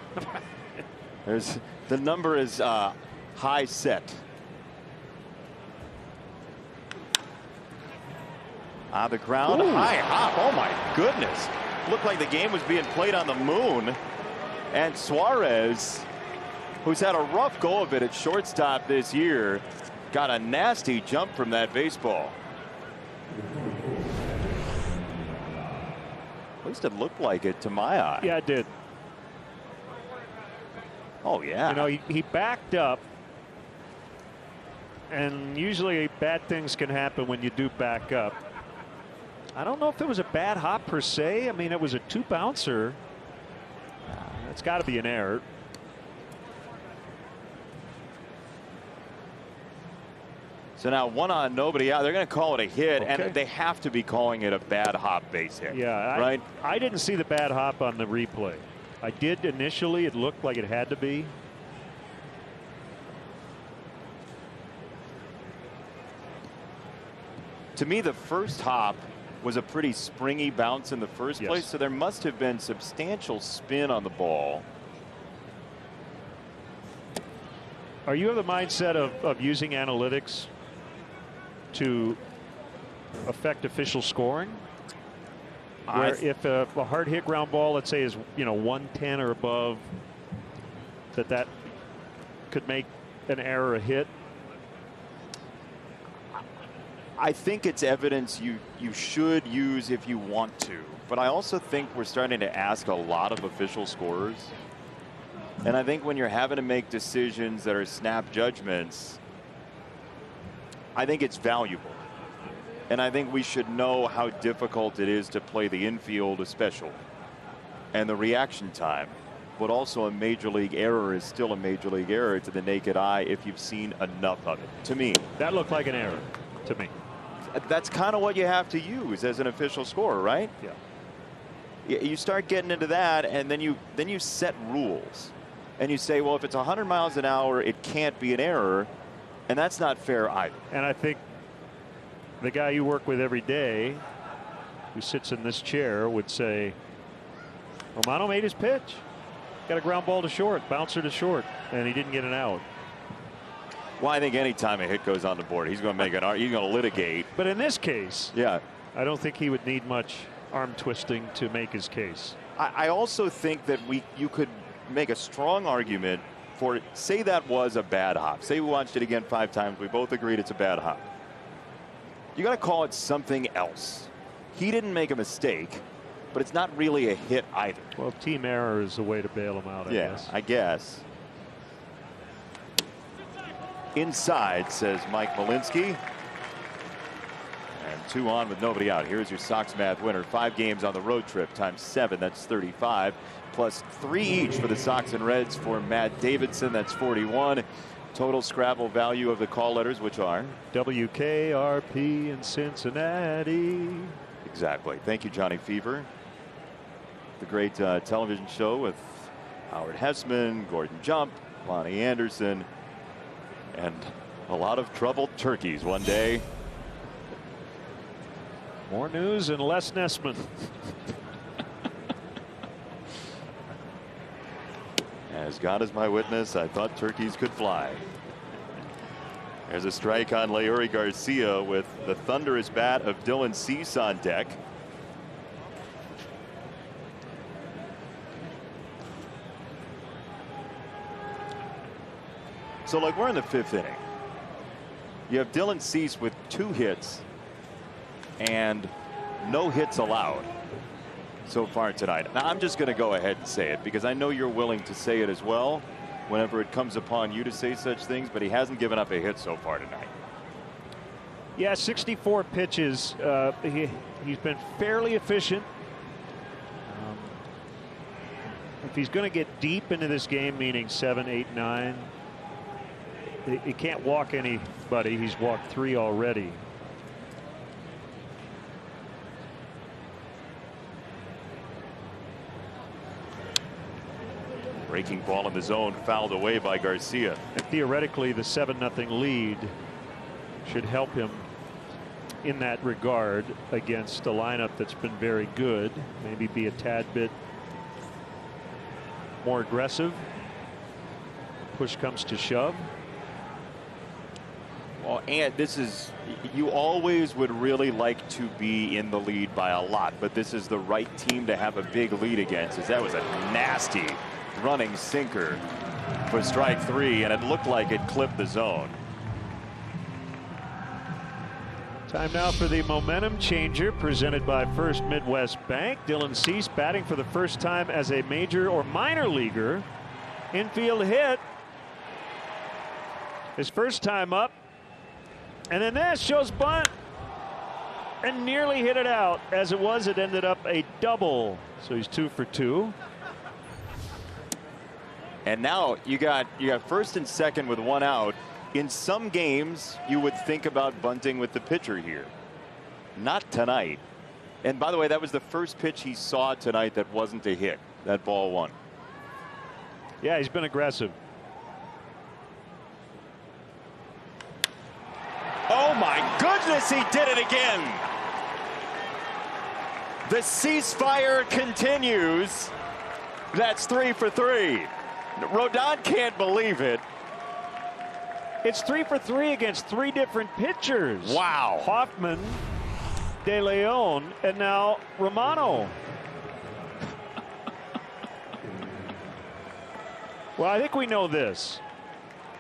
The number is high set. On the ground, high hop. Oh my goodness! Looked like the game was being played on the moon. And Suarez, who's had a rough go of it at shortstop this year, got a nasty jump from that baseball. At least it looked like it to my eye. Yeah, it did. Oh yeah. You know, he backed up, and usually bad things can happen when you do back up. I don't know if it was a bad hop per se. I mean, it was a 2-bouncer. It's got to be an error. So now 1 on, nobody out. They're going to call it a hit, Okay. and they have to be calling it a bad hop base hit. Yeah, right. I didn't see the bad hop on the replay. I did initially. It looked like it had to be. To me, the first hop was a pretty springy bounce in the first place, so there must have been substantial spin on the ball. Are you of the mindset of using analytics to affect official scoring? Where if a hard hit ground ball, let's say, is 110 or above, that could make an error a hit? I think it's evidence you should use if you want to, but I also think we're starting to ask a lot of official scorers, and I think when you're having to make decisions that are snap judgments, I think it's valuable, and I think we should know how difficult it is to play the infield, especially, and the reaction time. But also, a major league error is still a major league error to the naked eye if you've seen enough of it. To me, that looked like an error to me. That's kind of what you have to use as an official scorer, right? Yeah. You start getting into that, and then you set rules. and you say, well, if it's 100 miles an hour, it can't be an error, and that's not fair either. And I think the guy you work with every day who sits in this chair would say, Romano made his pitch. Got a ground ball to short, bouncer to short, and he didn't get an out. Well, I think anytime a hit goes on the board, he's going to make he's going to litigate. But in this case, yeah, I don't think he would need much arm twisting to make his case. I also think that you could make a strong argument for, say that was a bad hop. Say we watched it again 5 times. We both agreed it's a bad hop. You got to call it something else. He didn't make a mistake, but it's not really a hit either. Well, team error is the way to bail him out, I guess. I guess. Inside, says Mike Malinsky. And 2 on with nobody out. Here's your Sox math winner. 5 games on the road trip times 7. That's 35. Plus 3 each for the Sox and Reds for Matt Davidson. That's 41. Total Scrabble value of the call letters, which are WKRP in Cincinnati. Exactly. Thank you, Johnny Fever. The great television show with Howard Hessman, Gordon Jump, Lonnie Anderson, and a lot of troubled turkeys one day. More news and less Nessman. As God is my witness, I thought turkeys could fly. There's a strike on Leury Garcia with the thunderous bat of Dylan Cease on deck. So, like, we're in the 5th inning. You have Dylan Cease with 2 hits and no hits allowed so far tonight. Now, I'm just going to go ahead and say it because I know you're willing to say it as well whenever it comes upon you to say such things, but he hasn't given up a hit so far tonight. Yeah, 64 pitches. He's been fairly efficient. If he's going to get deep into this game, meaning 7, 8, 9, he can't walk anybody. He's walked 3 already. Breaking ball in the zone, fouled away by Garcia. And theoretically, the 7-0 lead should help him in that regard against a lineup that's been very good. Maybe be a tad bit more aggressive. Push comes to shove. Well, and this is, you always would really like to be in the lead by a lot, but this is the right team to have a big lead against, as that was a nasty running sinker for strike 3, and it looked like it clipped the zone. Time now for the momentum changer presented by First Midwest Bank. Dylan Cease batting for the first time as a major or minor leaguer. Infield hit. His first time up. And then this shows bunt. And nearly hit it out. As it was, it ended up a double. So he's 2 for 2. And now you got first and second with 1 out. In some games, you would think about bunting with the pitcher here. Not tonight. And by the way, that was the first pitch he saw tonight that wasn't a hit. That ball 1. Yeah, he's been aggressive. Oh my goodness, he did it again. The ceasefire continues. That's 3 for 3. Rodon can't believe it. It's 3 for 3 against 3 different pitchers. Wow. Hoffman, De Leon, and now Romano. Well, I think we know this.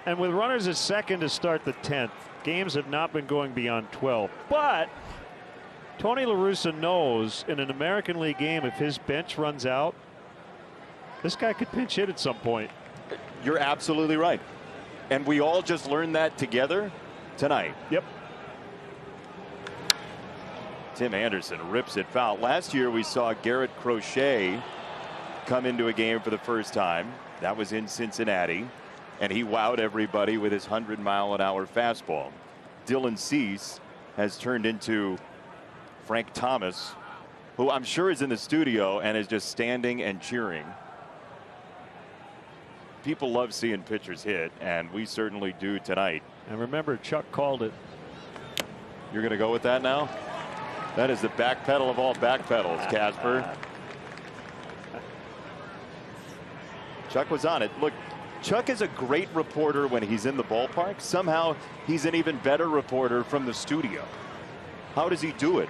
And with runners at second to start the 10th, games have not been going beyond 12. But Tony La Russa knows in an American League game, if his bench runs out, this guy could pinch hit at some point. You're absolutely right. And we all just learned that together tonight. Yep. Tim Anderson rips it foul. Last year we saw Garrett Crochet come into a game for the first time. That was in Cincinnati. And he wowed everybody with his 100-mile-an-hour fastball. Dylan Cease has turned into Frank Thomas, who I'm sure is in the studio and is just standing and cheering. people love seeing pitchers hit, and we certainly do tonight. And remember, Chuck called it. You're going to go with that now? That is the back pedal of all back pedals, Casper. Chuck was on it. Look, Chuck is a great reporter when he's in the ballpark. Somehow he's an even better reporter from the studio. How does he do it?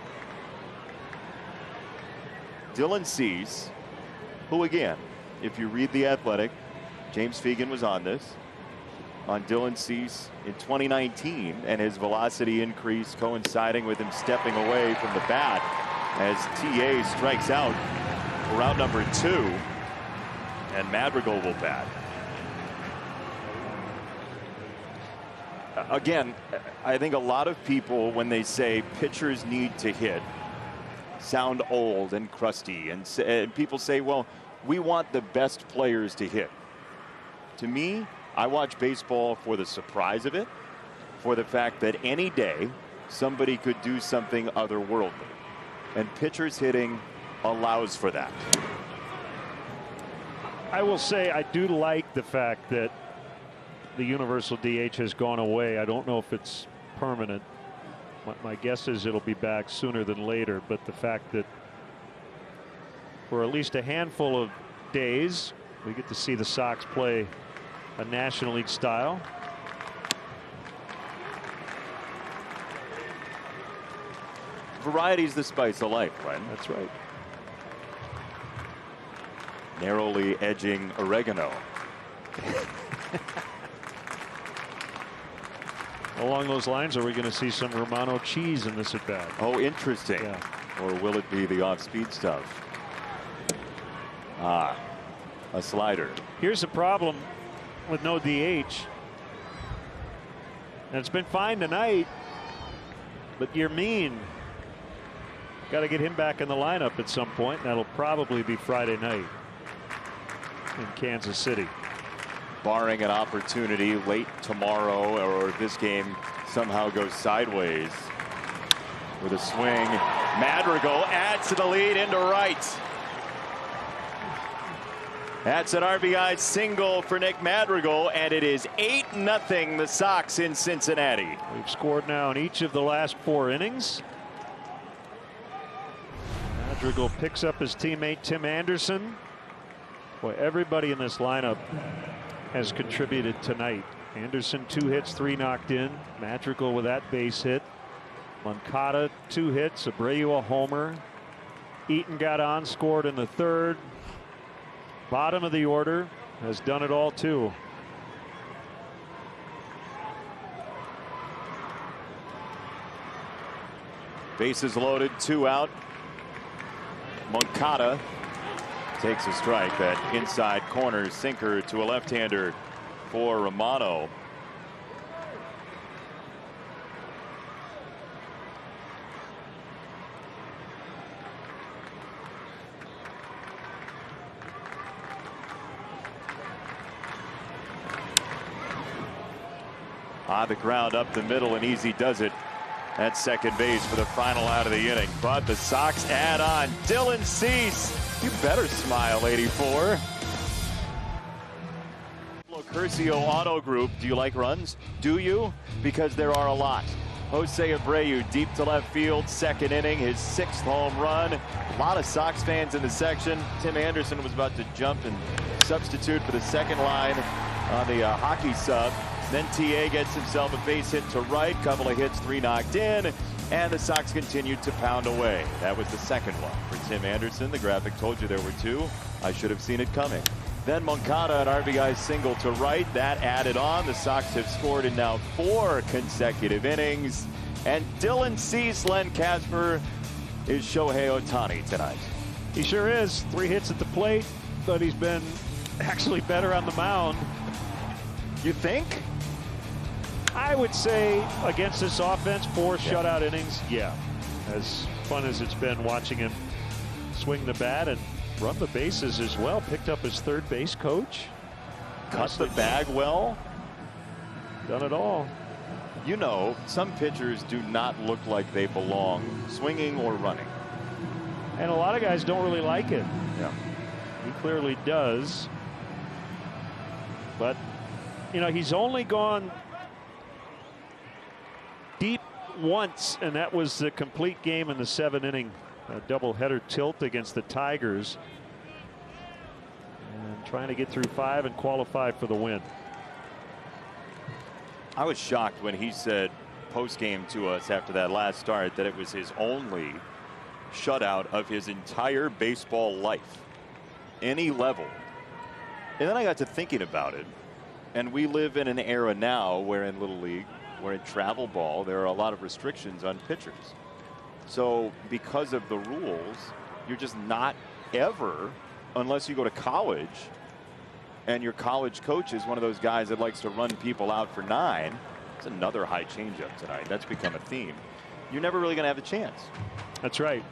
Dylan Cease, who again, if you read The Athletic, James Fegan was on this, on Dylan Cease in 2019, and his velocity increase coinciding with him stepping away from the bat as TA strikes out for round number 2, and Madrigal will bat. Again, I think a lot of people, when they say pitchers need to hit, sound old and crusty, and people say, well, we want the best players to hit. To me, I watch baseball for the surprise of it, for the fact that any day somebody could do something otherworldly, and pitchers hitting allows for that. I will say I do like the fact that the universal DH has gone away. I don't know if it's permanent. My guess is it'll be back sooner than later, but the fact that for at least a handful of days we get to see the Sox play a National League style. Variety's the spice of life, right? That's right. Narrowly edging oregano. Along those lines, are we going to see some Romano cheese in this at bat? Oh, interesting. Yeah. Or will it be the off-speed stuff? Ah, a slider. Here's the problem with no DH. And it's been fine tonight, but you're mean. Got to get him back in the lineup at some point. That'll probably be Friday night in Kansas City. Barring an opportunity late tomorrow, or this game somehow goes sideways with a swing. Madrigal adds to the lead into right. That's an RBI single for Nick Madrigal, and it is 8-0 the Sox in Cincinnati. We've scored now in each of the last 4 innings. Madrigal picks up his teammate Tim Anderson. Boy, everybody in this lineup has contributed tonight. Anderson 2 hits, 3 knocked in. Madrigal with that base hit. Moncada 2 hits, Abreu a homer. Eaton got on, scored in the 3rd. Bottom of the order has done it all too. Bases loaded, 2 out. Moncada takes a strike. That inside corner sinker to a left-hander for Romano. On the ground up the middle, and easy does it at second base for the final out of the inning. But the Sox add on Dylan Cease. You better smile, 84. Curcio Auto Group. Do you like runs? Do you? Because there are a lot. Jose Abreu deep to left field, second inning, his 6th home run. A lot of Sox fans in the section. Tim Anderson was about to jump and substitute for the second line on the hockey sub. Then TA gets himself a base hit to right, couple of hits, 3 knocked in, and the Sox continued to pound away. That was the second one for Tim Anderson. The graphic told you there were 2. I should have seen it coming. Then Moncada, an RBI single to right, that added on. The Sox have scored in now 4 consecutive innings. And Dylan Cease, Len Casper, is Shohei Ohtani tonight. He sure is. 3 hits at the plate, but he's been actually better on the mound. You think? I would say against this offense, 4 shutout innings. Yeah, as fun as it's been watching him swing the bat and run the bases as well. Picked up his third base coach. Cut the bag well. Done it all. You know, some pitchers do not look like they belong swinging or running. And a lot of guys don't really like it. Yeah. He clearly does. But, you know, he's only gone deep once, and that was the complete game in the 7-inning doubleheader tilt against the Tigers. And trying to get through 5 and qualify for the win. I was shocked when he said post-game to us after that last start that it was his only shutout of his entire baseball life, any level. And then I got to thinking about it, and we live in an era now where in Little League, where in travel ball, there are a lot of restrictions on pitchers. So because of the rules, you're just not ever, unless you go to college and your college coach is one of those guys that likes to run people out for 9. It's another high changeup tonight. That's become a theme. You're never really going to have a chance. That's right.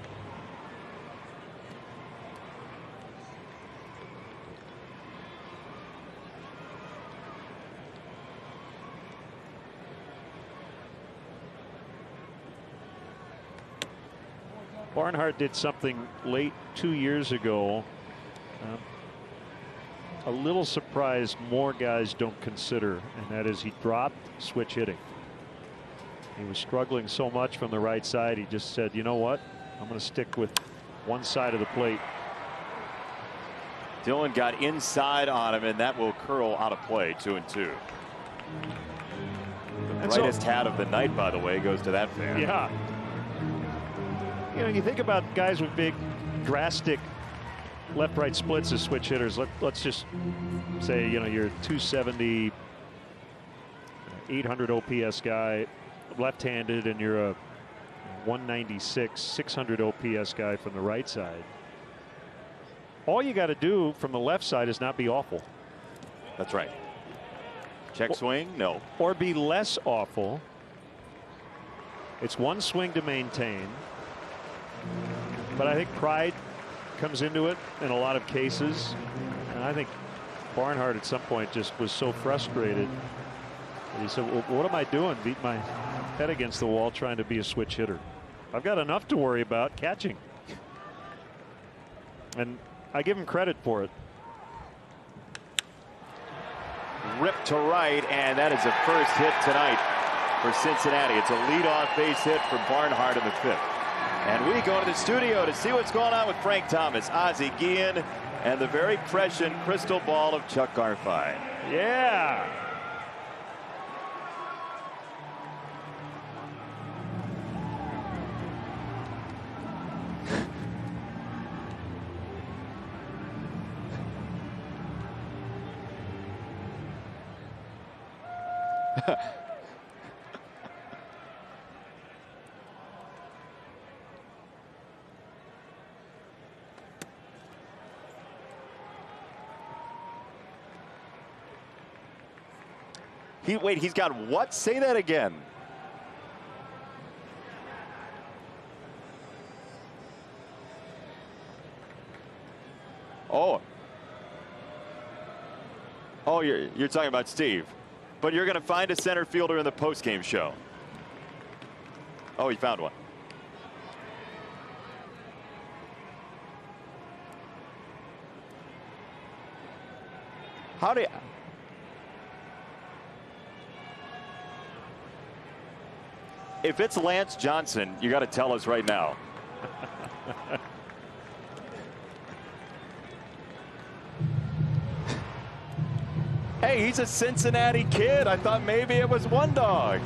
Barnhart did something late 2 years ago. A little surprised more guys don't consider, and that is he dropped switch hitting. He was struggling so much from the right side, he just said, you know what, I'm going to stick with one side of the plate. Dillon got inside on him, and that will curl out of play. 2-2. The brightest hat of the night, by the way, goes to that fan. Yeah. You know, you think about guys with big, drastic left-right splits as switch hitters. Let's just say, you know, you're a 270, 800 OPS guy, left-handed, and you're a 196, 600 OPS guy from the right side. All you got to do from the left side is not be awful. That's right. Check swing, no. Or be less awful. It's one swing to maintain. But I think pride comes into it in a lot of cases. And I think Barnhart at some point just was so frustrated that he said, well, what am I doing? Beat my head against the wall trying to be a switch hitter. I've got enough to worry about catching. And I give him credit for it. Ripped to right, and that is the first hit tonight for Cincinnati. It's a leadoff base hit for Barnhart in the 5th. And we go to the studio to see what's going on with Frank Thomas, Ozzie Guillen, and the very prescient crystal ball of Chuck Garfien. Yeah. Wait, he's got what? Say that again. Oh. Oh, you're talking about Steve. But you're going to find a center fielder in the postgame show. Oh, he found one. How do you... If it's Lance Johnson, you got to tell us right now. Hey, he's a Cincinnati kid. I thought maybe it was one dog.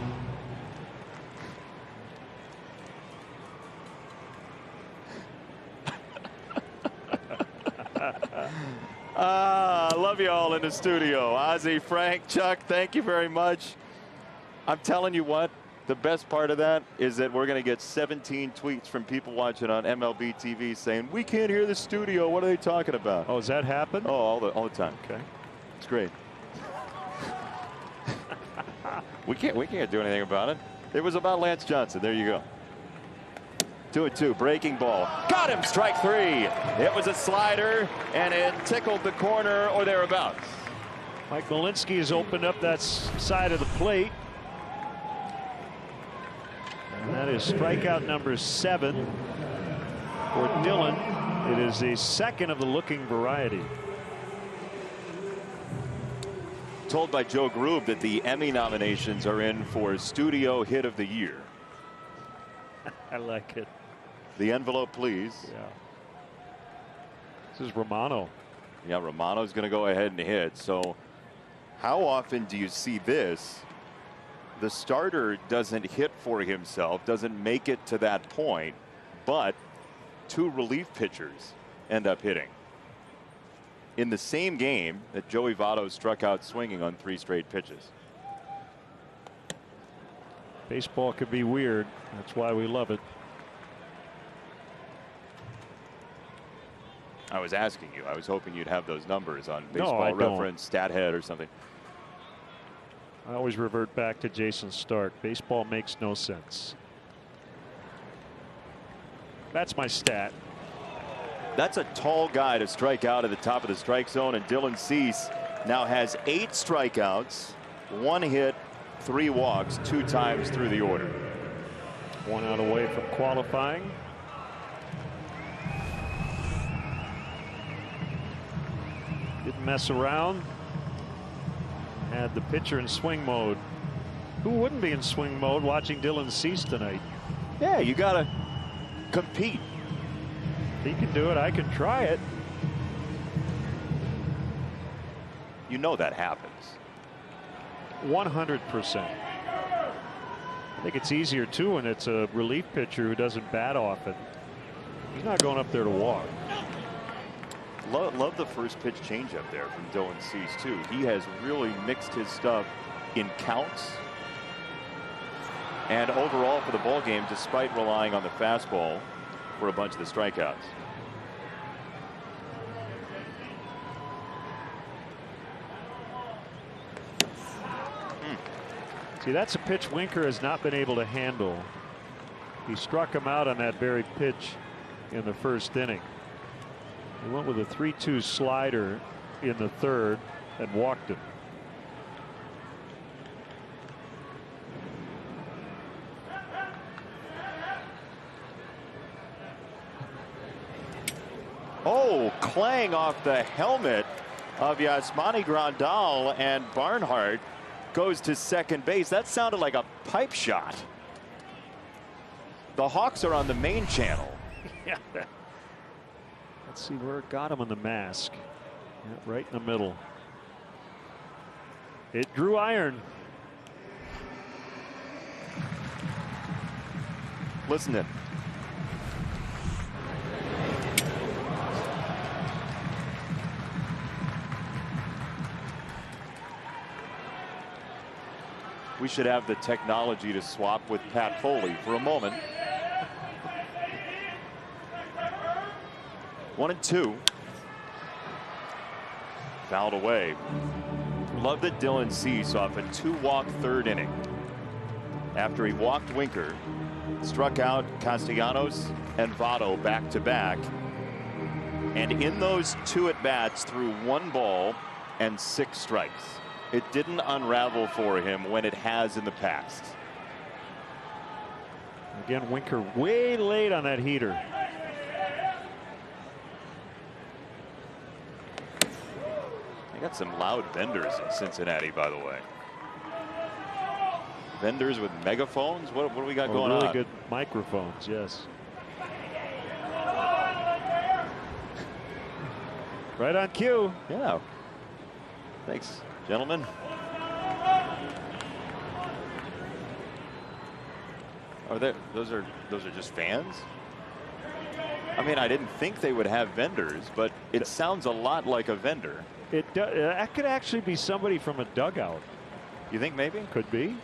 I love you all in the studio. Ozzie, Frank, Chuck, thank you very much. I'm telling you what. The best part of that is that we're going to get 17 tweets from people watching on MLB TV saying, we can't hear the studio. What are they talking about? Oh, does that happen? Oh, all the time. Okay. It's great. we can't do anything about it. It was about Lance Johnson. There you go. 2-2, breaking ball. Got him, strike 3. It was a slider, and it tickled the corner or thereabouts. Mike Malinsky has opened up that side of the plate. And that is strikeout number 7 for Dillon. It is the second of the looking variety. told by Joe Grube that the Emmy nominations are in for Studio Hit of the Year. I like it. The envelope, please. Yeah. This is Romano. Yeah, Romano's going to go ahead and hit. So how often do you see this? The starter doesn't hit for himself, doesn't make it to that point, but two relief pitchers end up hitting. In the same game that Joey Votto struck out swinging on 3 straight pitches. Baseball could be weird. That's why we love it. I was asking you. I was hoping you'd have those numbers on Baseball No, I Reference, StatHead, or something. I always revert back to Jason Stark. Baseball makes no sense. That's my stat. That's a tall guy to strike out at the top of the strike zone, and Dylan Cease now has 8 strikeouts, 1 hit, 3 walks, 2 times through the order. 1 out away from qualifying. Didn't mess around. Had the pitcher in swing mode. Who wouldn't be in swing mode watching Dylan Cease tonight? Yeah, you got to compete. He can do it. I can try it. You know that happens. 100%. I think it's easier too when it's a relief pitcher who doesn't bat often. He's not going up there to walk. Love the first pitch changeup there from Dylan Cease too. He has really mixed his stuff in counts and overall for the ball game, despite relying on the fastball for a bunch of the strikeouts. See, that's a pitch Winker has not been able to handle. He struck him out on that very pitch in the first inning. He went with a 3-2 slider in the third and walked him. Oh, clang off the helmet of Yasmani Grandal, and Barnhart goes to second base. That sounded like a pipe shot. The Hawks are on the main channel. Yeah. Let's see where it got him on the mask. Yeah, right in the middle. It drew iron. Listen in. We should have the technology to swap with Pat Foley for a moment. 1-2. Fouled away. Love that Dylan Cease off a 2-walk third inning. After he walked Winker, struck out Castellanos and Votto back to back. And in those 2 at-bats threw 1 ball and 6 strikes. It didn't unravel for him when it has in the past. Again, Winker way late on that heater. They got some loud vendors in Cincinnati, by the way. Vendors with megaphones? What do we got going really on? Good microphones, yes. Right on cue. Yeah. Thanks, gentlemen. Are there those are just fans? I mean, I didn't think they would have vendors, but it sounds a lot like a vendor. That could actually be somebody from a dugout. You think maybe? Could be.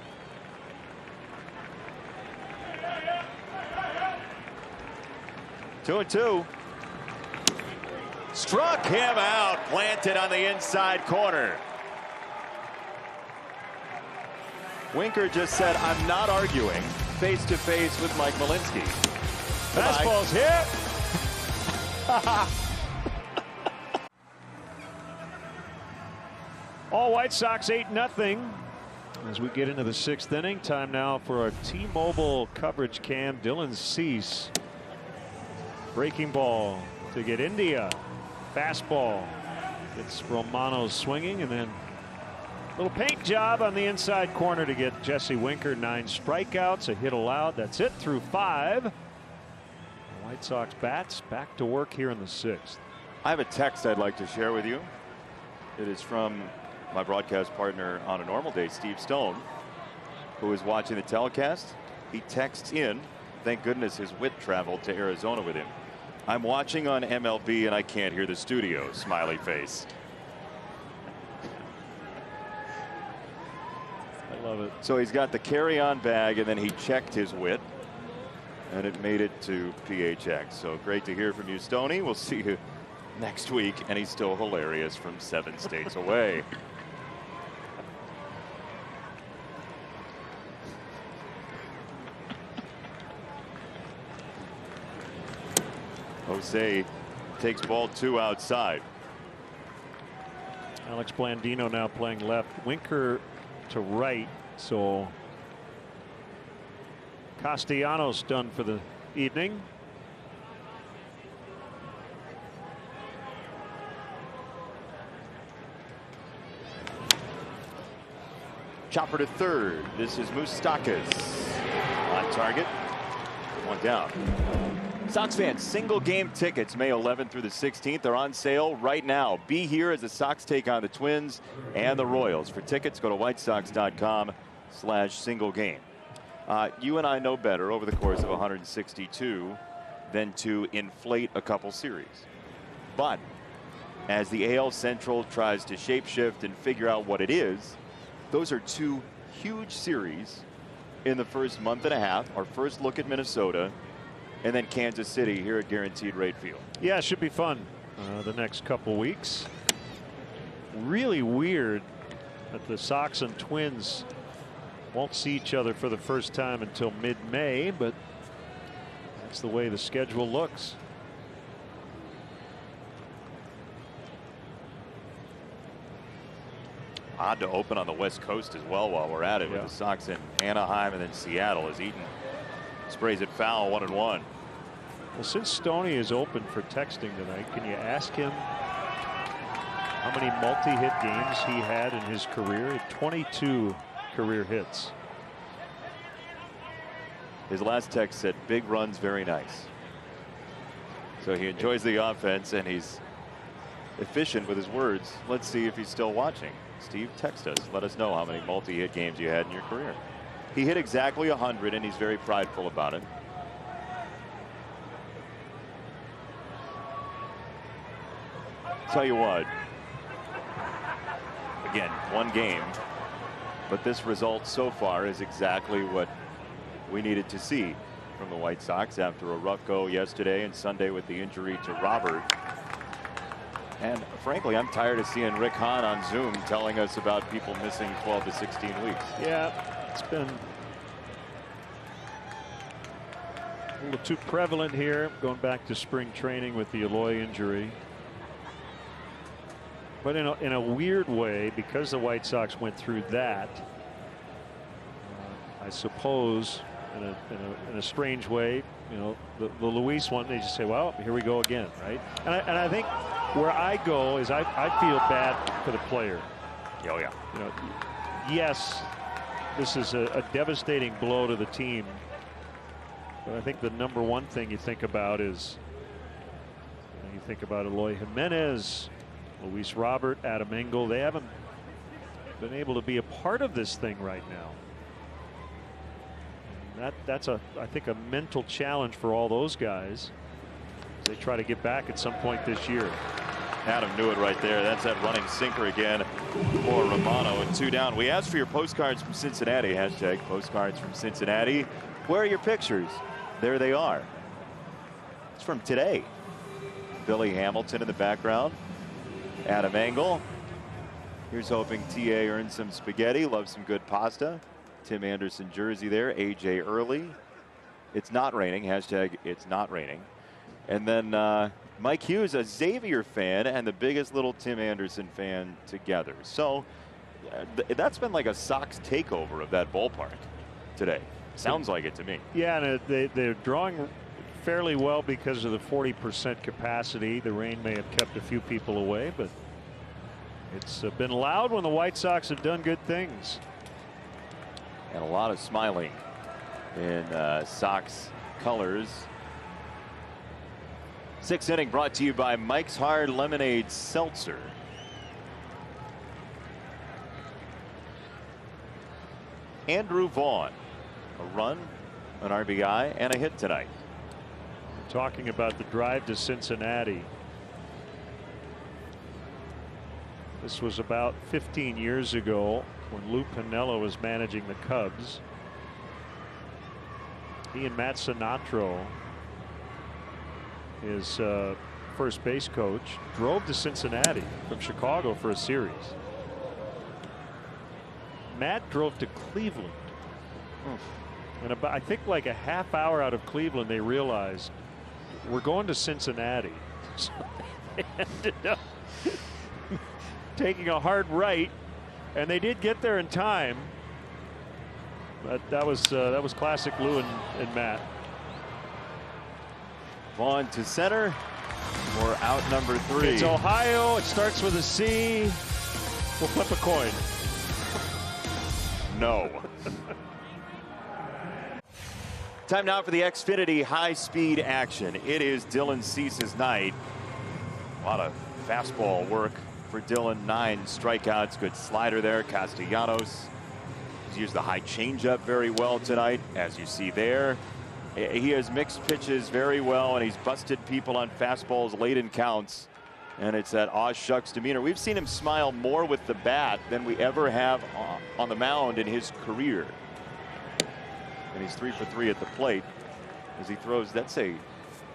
Two and two. Struck him out, planted on the inside corner. Winker just said, I'm not arguing, face to face with Mike Malinsky. Fastball's hit. All White Sox 8-0 as we get into the 6th inning. Time now for our T-Mobile coverage cam. Dylan Cease. Breaking ball to get India. Fastball. It's Romano swinging, and then Little paint job on the inside corner to get Jesse Winker 9 strikeouts, a hit allowed. That's it through 5. The White Sox bats back to work here in the 6th. I have a text I'd like to share with you. It is from my broadcast partner on a normal day, Steve Stone, who is watching the telecast. He texts in, thank goodness his wit traveled to Arizona with him. I'm watching on MLB and I can't hear the studio, smiley face. I love it. So he's got the carry-on bag and then he checked his wit and it made it to PHX. So great to hear from you, Stoney. We'll see you next week. And he's still hilarious from 7 states away. Jose takes ball 2 outside. Alex Blandino now playing left, Winker to right, so Castellanos done for the evening. Chopper to third. This is Moustakas on target. 1 down. Sox fans, single game tickets May 11th through the 16th are on sale right now. Be here as the Sox take on the Twins and the Royals. For tickets, go to whitesox.com/single game. You and I know better over the course of 162 than to inflate a couple series. But as the AL Central tries to shapeshift and figure out what it is, those are 2 huge series in the first month and a half. Our first look at Minnesota, and then Kansas City here at Guaranteed Rate Field. Yeah, it should be fun the next couple weeks. Really weird that the Sox and Twins won't see each other for the first time until mid-May, but that's the way the schedule looks. Odd to open on the West Coast as well while we're at it, with the Sox in Anaheim and then Seattle as Eaton sprays it foul, 1-1. Well, since Stoney is open for texting tonight, can you ask him how many multi-hit games he had in his career? 22 career hits. His last text said, big runs, very nice. So he enjoys the offense and he's efficient with his words. Let's see if he's still watching. Steve, text us. Let us know how many multi-hit games you had in your career. He hit exactly 100 and he's very prideful about it. Tell you what, again, 1 game, but this result so far is exactly what we needed to see from the White Sox after a rough go yesterday and Sunday with the injury to Robert. And frankly, I'm tired of seeing Rick Hahn on Zoom telling us about people missing 12 to 16 weeks. Yeah, it's been a little too prevalent here, going back to spring training with the Eloy injury. But in a weird way, because the White Sox went through that, I suppose in a strange way, you know, the Luis one, they just say, well, here we go again, right? And I think where I go is I feel bad for the player. Oh yeah. You know, yes, this is a devastating blow to the team, but I think the number one thing you think about is, you think about Eloy Jimenez, Luis Robert, Adam Engel. They haven't been able to be a part of this thing right now. And that's I think a mental challenge for all those guys as they try to get back at some point this year. Adam knew it right there. That's that running sinker again for Romano, and 2 down. We asked for your postcards from Cincinnati. Hashtag postcards from Cincinnati. Where are your pictures? There they are. It's from today. Billy Hamilton in the background. Adam Engel. Here's hoping TA earns some spaghetti. Loves some good pasta. Tim Anderson jersey there. AJ Early. It's not raining. Hashtag it's not raining. And then Mike Hughes, a Xavier fan and the biggest little Tim Anderson fan together. So that's been like a Sox takeover of that ballpark today. Sounds like it to me. Yeah, and they're drawing fairly well because of the 40% capacity. The rain may have kept a few people away, but It's been loud when the White Sox have done good things. And a lot of smiling in Sox colors. Sixth inning brought to you by Mike's Hard Lemonade Seltzer. Andrew Vaughn, a run, an RBI, and a hit tonight. Talking about the drive to Cincinnati. This was about 15 years ago when Lou Piniella was managing the Cubs. He and Matt Sinatro, his first base coach, drove to Cincinnati from Chicago for a series. Matt drove to Cleveland. And about, I think like a half hour out of Cleveland, they realized we're going to Cincinnati. So they ended up taking a hard right, and they did get there in time. But that was classic Lou and Matt. Vaughn to center for out number 3. It's Ohio. It starts with a C. We'll flip a coin. No. Time now for the Xfinity high-speed action. It is Dylan Cease's night. A lot of fastball work for Dylan. 9 strikeouts. Good slider there. Castellanos. He's used the high changeup very well tonight, as you see there. He has mixed pitches very well, and he's busted people on fastballs late in counts. And it's that aw shucks demeanor. We've seen him smile more with the bat than we ever have on the mound in his career. And he's 3 for 3 at the plate as he throws, that's a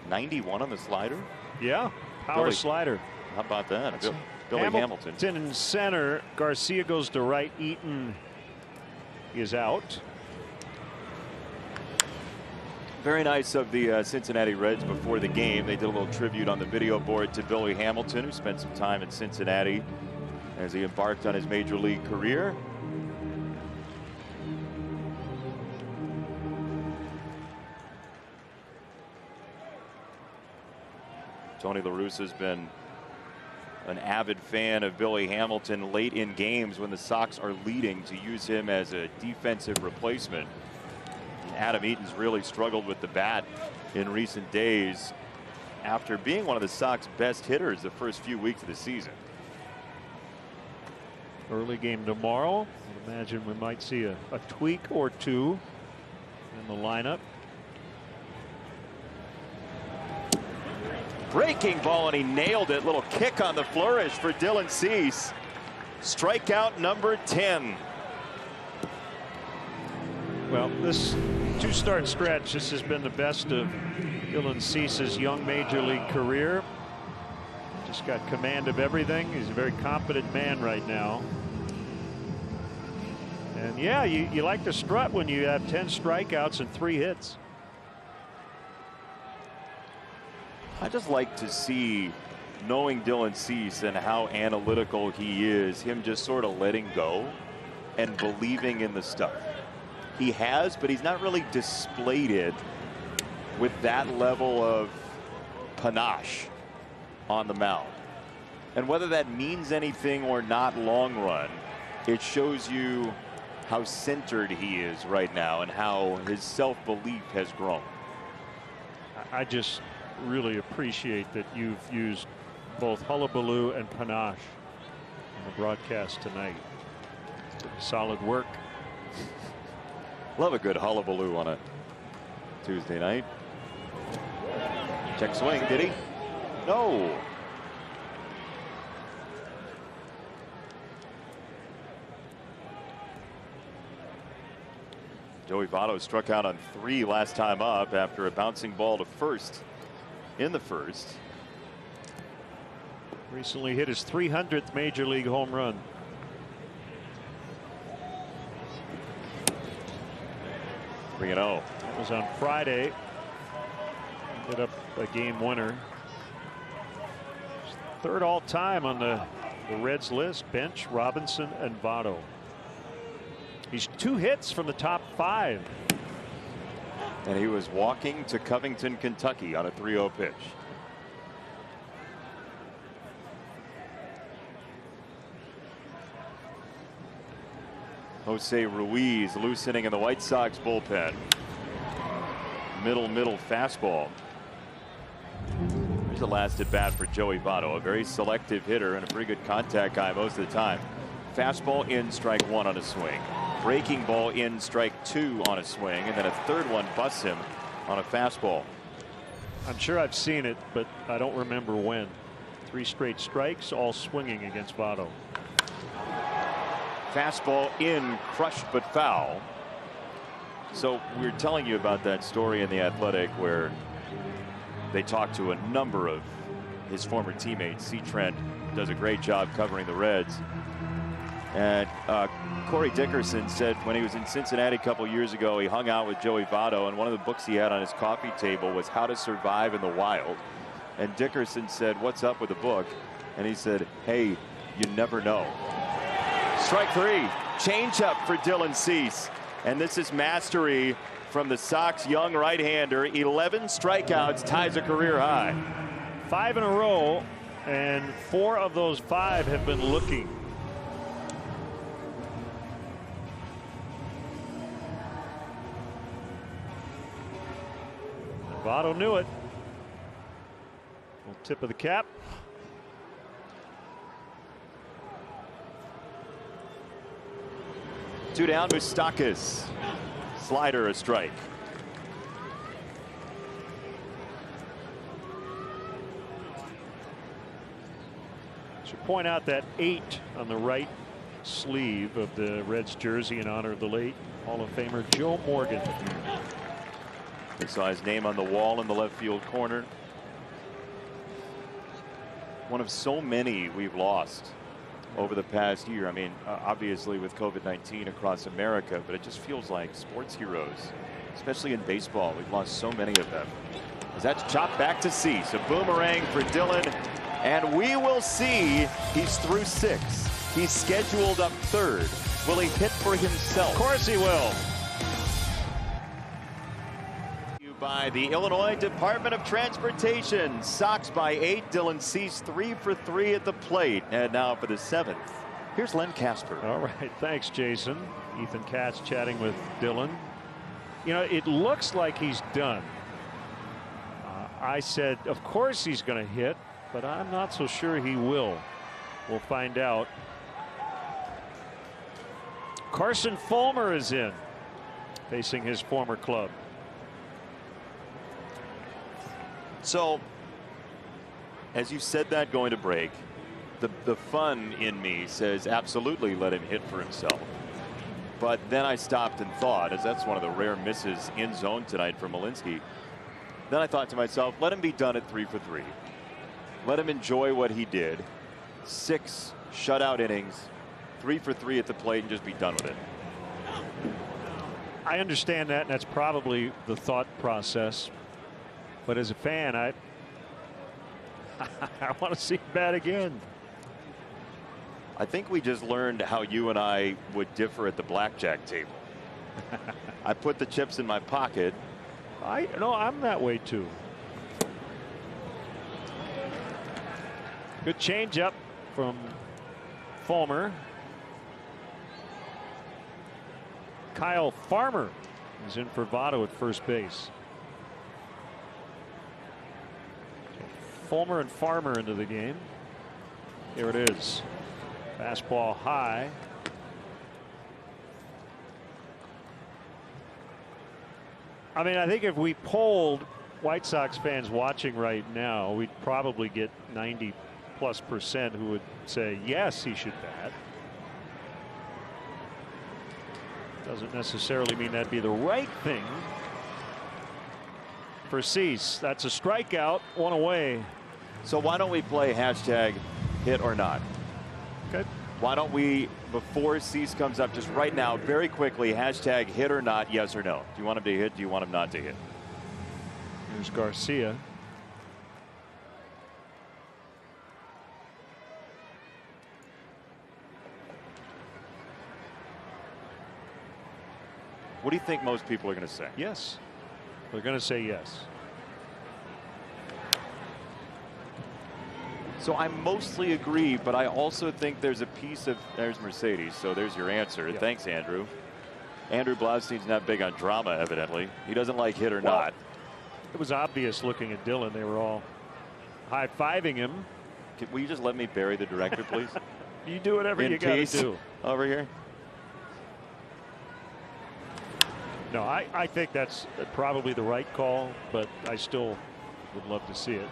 91 on the slider. Yeah, power slider. How about that? Billy Hamilton. In center. Garcia goes to right. Eaton is out. Very nice of the Cincinnati Reds before the game. They did a little tribute on the video board to Billy Hamilton, who spent some time in Cincinnati as he embarked on his major league career. Tony La Russa has been an avid fan of Billy Hamilton late in games when the Sox are leading to use him as a defensive replacement. Adam Eaton's really struggled with the bat in recent days after being one of the Sox best hitters the first few weeks of the season. Early game tomorrow. I imagine we might see a tweak or two in the lineup. Breaking ball, and he nailed it. Little kick on the flourish for Dylan Cease. Strikeout number 10. Well, this 2-start stretch, this has been the best of Dylan Cease's young major league career. Just got command of everything. He's a very competent man right now. And yeah, you like to strut when you have 10 strikeouts and 3 hits. I just like to see, knowing Dylan Cease and how analytical he is, him just sort of letting go and believing in the stuff. He has, but he's not really displayed it with that level of panache on the mound. And whether that means anything or not long run, it shows you how centered he is right now and how his self-belief has grown. I just really appreciate that you've used both hullabaloo and panache in the broadcast tonight. Solid work. Love a good hullabaloo on a Tuesday night. Check swing, did he? No. Joey Votto struck out on 3 last time up after a bouncing ball to first in the first. Recently hit his 300th major league home run. Bring it on. It was on Friday. Hit up a game winner. Third all time on the Reds list. Bench, Robinson, and Votto. He's 2 hits from the top 5. And he was walking to Covington, Kentucky on a 3-0 pitch. Jose Ruiz loosening in the White Sox bullpen. Middle fastball. Here's the last at bat for Joey Votto, a very selective hitter and a pretty good contact guy most of the time. Fastball in, strike one on a swing. Breaking ball in, strike two on a swing, and then a third one busts him on a fastball. I'm sure I've seen it, but I don't remember when. 3 straight strikes, all swinging against Votto. Fastball in, crushed but foul. So we were telling you about that story in The Athletic where they talked to a number of his former teammates. C. Trent does a great job covering the Reds. And Corey Dickerson said when he was in Cincinnati a couple years ago, he hung out with Joey Votto, and one of the books he had on his coffee table was How to Survive in the Wild. And Dickerson said, "What's up with the book?" And he said, "Hey, you never know." Strike three, changeup for Dylan Cease. And this is mastery from the Sox young right-hander. 11 strikeouts, ties a career high. 5 in a row, and 4 of those 5 have been looking. Votto knew it. Little tip of the cap. Two down, Moustakas. Slider, a strike. Should point out that 8 on the right sleeve of the Reds jersey in honor of the late Hall of Famer Joe Morgan. We saw his name on the wall in the left field corner. One of so many we've lost over the past year. I mean, obviously with COVID-19 across America, but it just feels like sports heroes, especially in baseball. We've lost so many of them. As that's chopped back to Cease. A boomerang for Dylan, and we will see. He's through 6. He's scheduled up 3rd. Will he hit for himself? Of course he will. By the Illinois Department of Transportation. Sox by 8. Dylan Cease 3 for 3 at the plate. And now for the 7th. Here's Len Casper. All right. Thanks, Jason. Ethan Katz chatting with Dylan. You know, it looks like he's done. I said, of course he's going to hit, but I'm not so sure he will. We'll find out. Carson Fulmer is in, facing his former club. So, as you said that going to break, the fun in me says absolutely let him hit for himself. But then I stopped and thought, as that's one of the rare misses in zone tonight for Malinsky. Then I thought to myself, let him be done at 3 for 3. Let him enjoy what he did. 6 shutout innings, 3 for 3 at the plate, and just be done with it. I understand that, and that's probably the thought process. But as a fan, I want to see him bat again. I think we just learned how you and I would differ at the blackjack table. I put the chips in my pocket. I'm that way too. Good changeup from Fulmer. Kyle Farmer is in for Votto at first base. Fulmer and Farmer into the game. Here it is. Fastball high. I mean, I think if we polled White Sox fans watching right now, we'd probably get 90+% who would say yes, he should bat. Doesn't necessarily mean that'd be the right thing for Cease. That's a strikeout, 1 away. So why don't we play hashtag hit or not? Okay. Why don't we, before Cease comes up, just right now, very quickly, hashtag hit or not, yes or no? Do you want him to hit? Do you want him not to hit? Here's Garcia. What do you think most people are going to say? Yes. They're going to say yes. So I mostly agree, but I also think there's a piece of, there's Mercedes, so there's your answer. Yeah. Thanks, Andrew. Andrew Blaustein's not big on drama, evidently. He doesn't like hit or not. It was obvious looking at Dylan. They were all high-fiving him. Will you just let me bury the director, please? You do whatever you got to do. Over here. No, I think that's probably the right call, but I still would love to see it.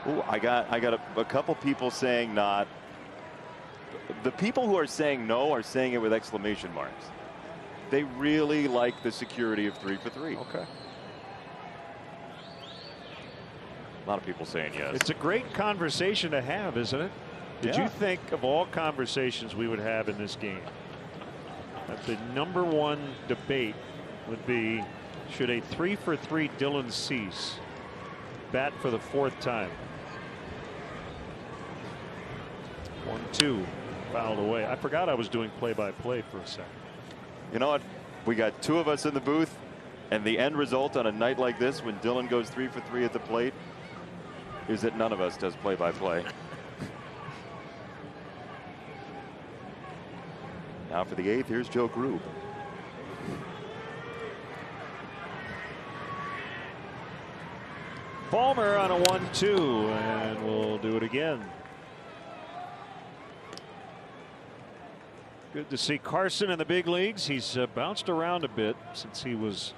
Ooh, I got a couple people saying not. The people who are saying no are saying it with exclamation marks. They really like the security of 3 for 3. Okay. A lot of people saying yes. It's a great conversation to have, isn't it? Did you think of all conversations we would have in this game, that the #1 debate would be, should a 3 for 3 Dylan Cease bat for the 4th time? 1-2 fouled away. I forgot I was doing play-by-play for a second. You know what? We got 2 of us in the booth, and the end result on a night like this, when Dylan goes 3 for 3 at the plate, is that none of us does play-by-play. Now for the 8th, here's Joe Grube. Palmer on a 1-2, and we'll do it again. Good to see Carson in the big leagues. He's bounced around a bit since he was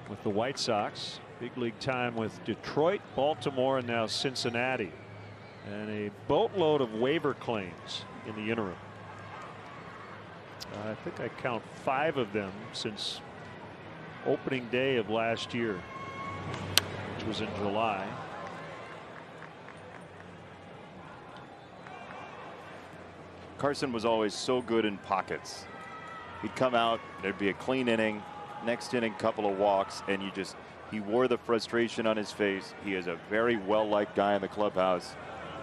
with the White Sox. Big league time with Detroit, Baltimore, and now Cincinnati. And a boatload of waiver claims in the interim. I think I count 5 of them since opening day of last year, which was in July. Carson was always so good in pockets. He'd come out, there'd be a clean inning, next inning couple of walks, and he wore the frustration on his face. He is a very well-liked guy in the clubhouse.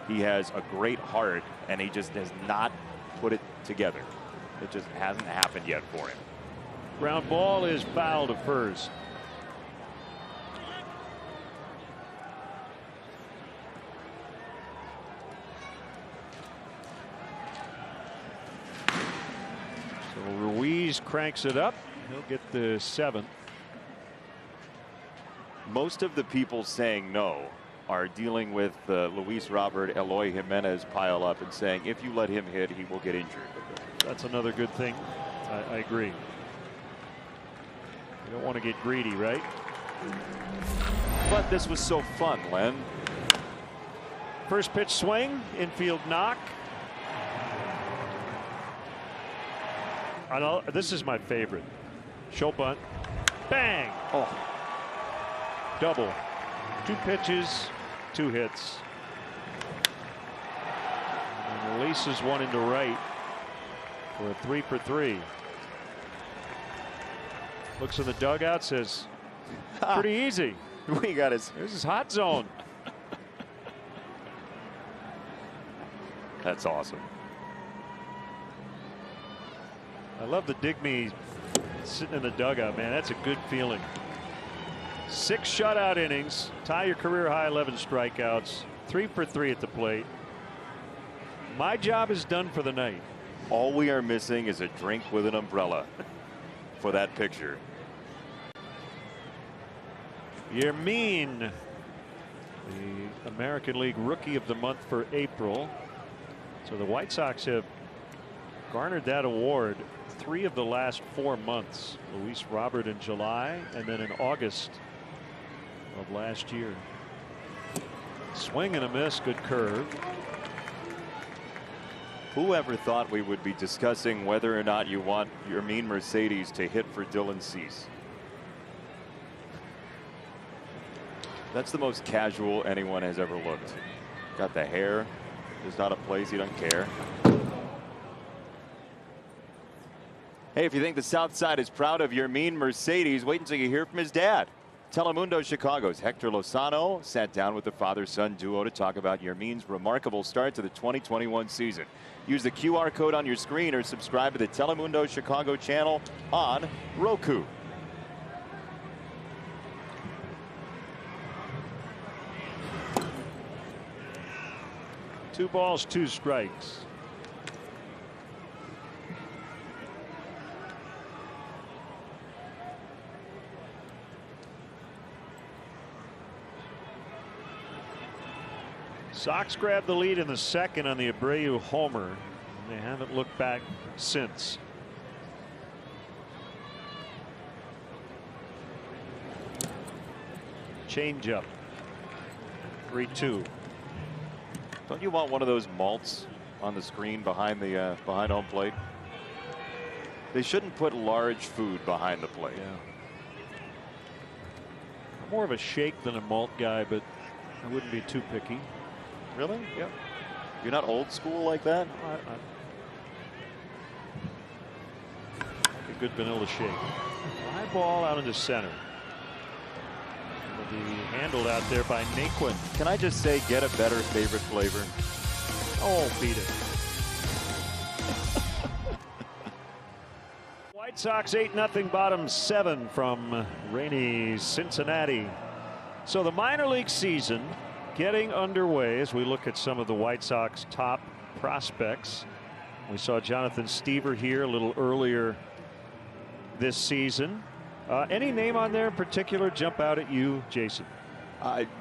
He has a great heart, and he just has not put it together. It just hasn't happened yet for him. Ground ball is foul to first. So Ruiz cranks it up. He'll get the 7th. Most of the people saying no are dealing with Luis Robert, Eloy Jimenez pile up and saying if you let him hit, he will get injured. That's another good thing. I agree. You don't want to get greedy, right? But this was so fun, Len. First pitch swing, infield knock. This is my favorite. Show bunt. Bang! Oh. Double. 2 pitches, 2 hits. And releases one into right for a 3 for 3. Looks in the dugout, says, pretty easy. We got his. This is hot zone. That's awesome. I love the Digby sitting in the dugout, man. That's a good feeling. 6 shutout innings, tie your career high 11 strikeouts, 3 for 3 at the plate. My job is done for the night. All we are missing is a drink with an umbrella for that picture. You're mean. The American League Rookie of the Month for April. So the White Sox have garnered that award 3 of the last 4 months. Luis Robert in July and then in August of last year. Swing and a miss, good curve. Whoever thought we would be discussing whether or not you want your mean Mercedes to hit for Dylan Cease? That's the most casual anyone has ever looked. Got the hair. There's not a place he doesn't care. Hey, if you think the South Side is proud of your mean Mercedes, wait until you hear from his dad. Telemundo Chicago's Hector Lozano sat down with the father-son duo to talk about Yermin's remarkable start to the 2021 season. Use the QR code on your screen or subscribe to the Telemundo Chicago channel on Roku. 2 balls, 2 strikes. Sox grabbed the lead in the second on the Abreu homer. They haven't looked back since. Changeup. 3-2. Don't you want one of those malts on the screen behind the behind home plate? They shouldn't put large food behind the plate. Yeah. I'm more of a shake than a malt guy, but I wouldn't be too picky. Really? Yep. You're not old school like that? A good vanilla shake. Fly ball out into center. Will be handled out there by Naquin. Can I just say, get a better favorite flavor? Oh, beat it. White Sox 8-0 bottom 7 from rainy Cincinnati. So the minor league season getting underway as we look at some of the White Sox top prospects. We saw Jonathan Stever here a little earlier this season. Any name on there in particular jump out at you, Jason?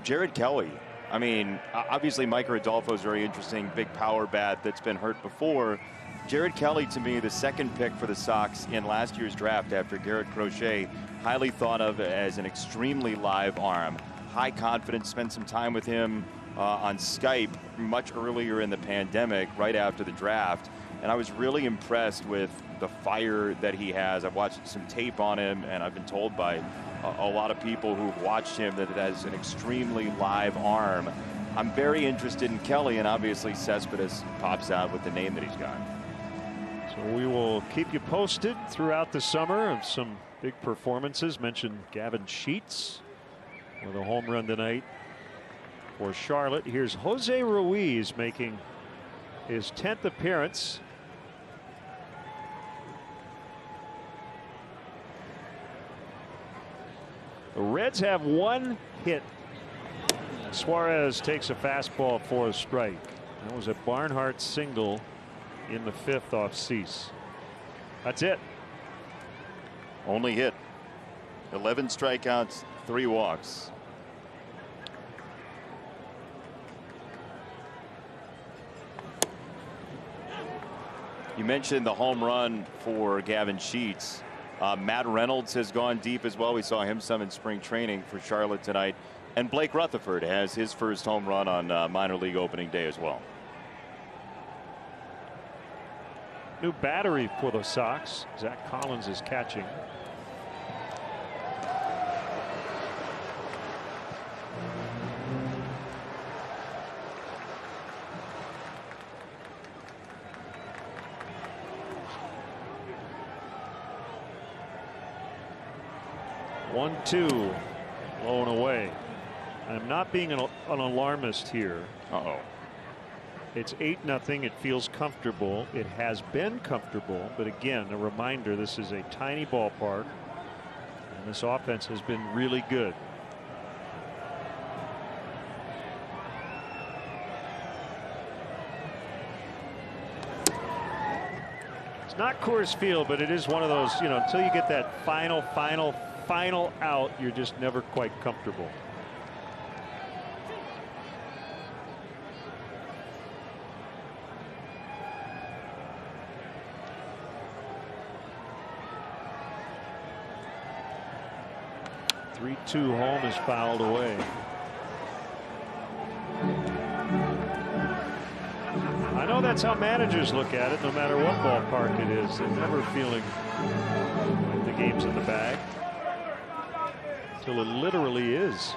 Jared Kelly. I mean, obviously Mike Rodolfo is very interesting, big power bat that's been hurt before. Jared Kelly, to me, the second pick for the Sox in last year's draft after Garrett Crochet, highly thought of as an extremely live arm. High confidence, spent some time with him on Skype much earlier in the pandemic, right after the draft. And I was really impressed with the fire that he has. I've watched some tape on him, and I've been told by a lot of people who've watched him that it has an extremely live arm. I'm very interested in Kelly, and obviously Cespedes pops out with the name that he's got. So we will keep you posted throughout the summer of some big performances. Mentioned Gavin Sheets with a home run tonight for Charlotte. Here's Jose Ruiz making his 10th appearance. The Reds have 1 hit. Suarez takes a fastball for a strike. That was a Barnhart single in the 5th off Cease. That's it. Only hit. 11 strikeouts, 3 walks. You mentioned the home run for Gavin Sheets. Matt Reynolds has gone deep as well. We saw him some in spring training for Charlotte tonight. And Blake Rutherford has his first home run on minor league opening day as well. New battery for the Sox. Zach Collins is catching. One, two, low and away. I'm not being an alarmist here. It's 8-0. It feels comfortable. It has been comfortable, but again, a reminder, this is a tiny ballpark, and this offense has been really good. It's not Coors Field, but it is one of those, you know, until you get that final out, you're just never quite comfortable. The 3-2 home is fouled away. I know that's how managers look at it, no matter what ballpark it is. They're never feeling like the game's in the bag until it literally is.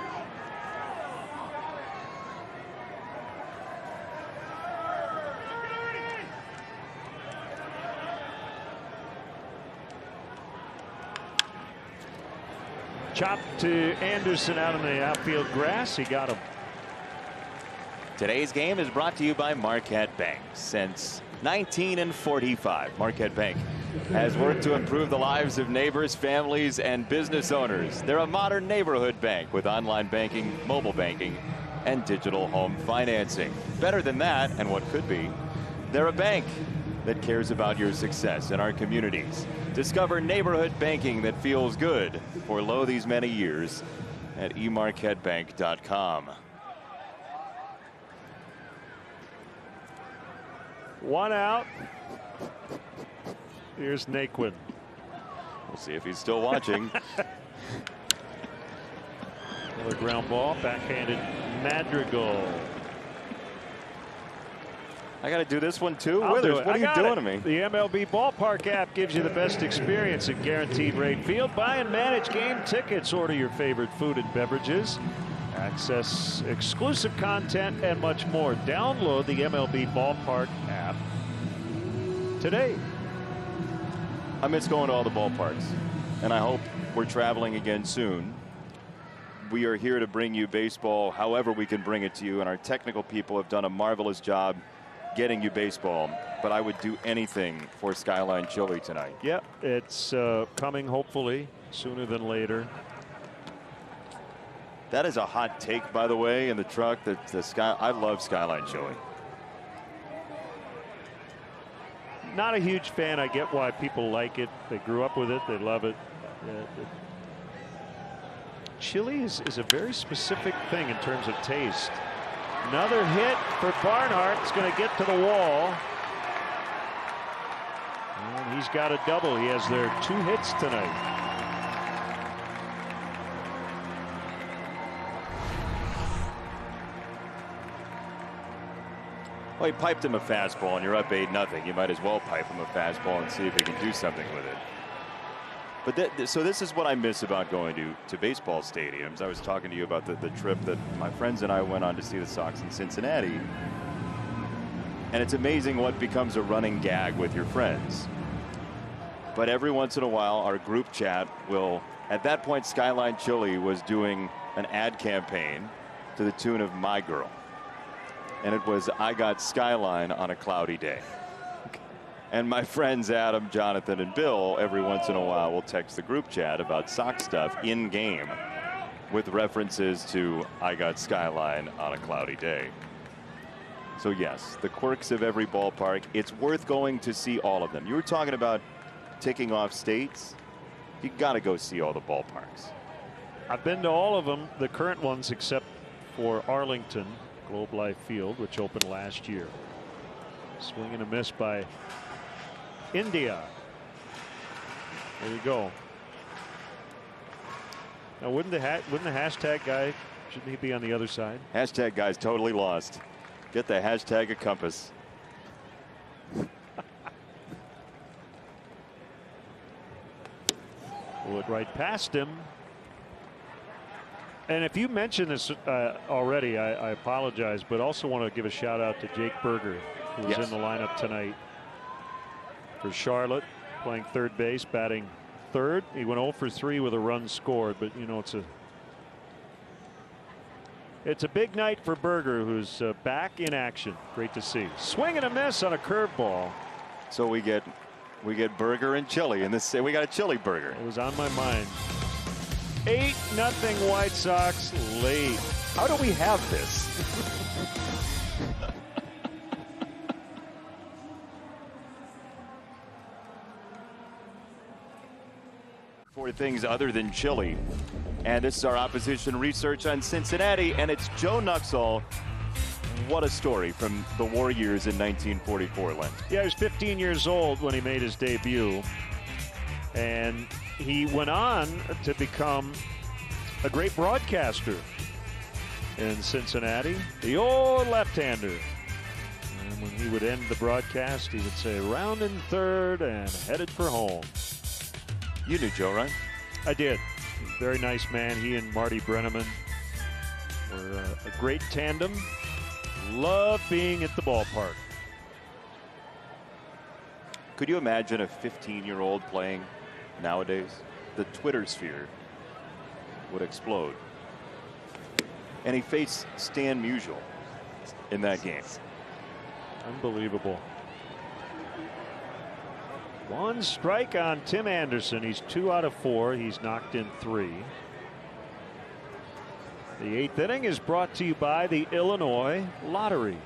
Chop to Anderson out on the outfield grass. He got him. Today's game is brought to you by Marquette Bank. Since 1945, Marquette Bank has worked to improve the lives of neighbors, families, and business owners. They're a modern neighborhood bank with online banking, mobile banking, and digital home financing. Better than that, and what could be, they're a bank that cares about your success in our communities. Discover neighborhood banking that feels good for lo these many years at emarquettebank.com. One out. Here's Naquin. We'll see if he's still watching. Another ground ball, backhanded Madrigal. I got to do this one too. I'll Withers, do it. what are you doing to me? The MLB Ballpark app gives you the best experience at Guaranteed Rate Field. Buy and manage game tickets. Order your favorite food and beverages. Access exclusive content and much more. Download the MLB Ballpark app today. I miss going to all the ballparks, and I hope we're traveling again soon. We are here to bring you baseball however we can bring it to you, and our technical people have done a marvelous job getting you baseball, but I would do anything for Skyline Chili tonight. Yep, it's coming hopefully sooner than later. That is a hot take, by the way, in the truck. I love Skyline Chili. Not a huge fan. I get why people like it. They grew up with it. They love it. Chili is a very specific thing in terms of taste. Another hit for Barnhart. It's going to get to the wall. And he's got a double. He has their 2 hits tonight. Well, he piped him a fastball, and you're up 8-0. You might as well pipe him a fastball and see if he can do something with it. But so this is what I miss about going to baseball stadiums. I was talking to you about the trip that my friends and I went on to see the Sox in Cincinnati. And it's amazing what becomes a running gag with your friends. But every once in a while, our group chat will, at that point, Skyline Chili was doing an ad campaign to the tune of My Girl. And it was, I got Skyline on a cloudy day. And my friends Adam, Jonathan, and Bill every once in a while will text the group chat about Sox stuff in game with references to I got Skyline on a cloudy day. So yes, the quirks of every ballpark. It's worth going to see all of them. You were talking about ticking off states. You got to go see all the ballparks. I've been to all of them, the current ones, except for Arlington Globe Life Field, which opened last year. Swing and a miss by India. There you go. Now, wouldn't the hashtag guy, shouldn't he be on the other side? Hashtag guy's totally lost. Get the hashtag a compass. Blew it right past him. And if you mentioned this already, I apologize, but also want to give a shout out to Jake Berger, who was in the lineup tonight for Charlotte, playing third base, batting third. He went 0 for 3 with a run scored, but you know, it's a big night for Berger, who's back in action. Great to see. Swing and a miss on a curveball. So we get Berger and Chili in this. We got a Chili burger. It was on my mind. 8-0 White Sox late. How do we have this? For things other than chili. And this is our opposition research on Cincinnati, and it's Joe Nuxhall. What a story from the war years in 1944, Len. Yeah, he was 15 years old when he made his debut. And he went on to become a great broadcaster in Cincinnati, the old left-hander. And when he would end the broadcast, he would say, round in third and headed for home. You knew Joe, right? I did. Very nice man. He and Marty Brenneman were a great tandem. Love being at the ballpark. Could you imagine a 15-year-old playing nowadays? The Twitter sphere would explode. And he faced Stan Musial in that game. Unbelievable. 1 strike on Tim Anderson. He's 2 out of 4. He's knocked in 3. The eighth inning is brought to you by the Illinois Lottery.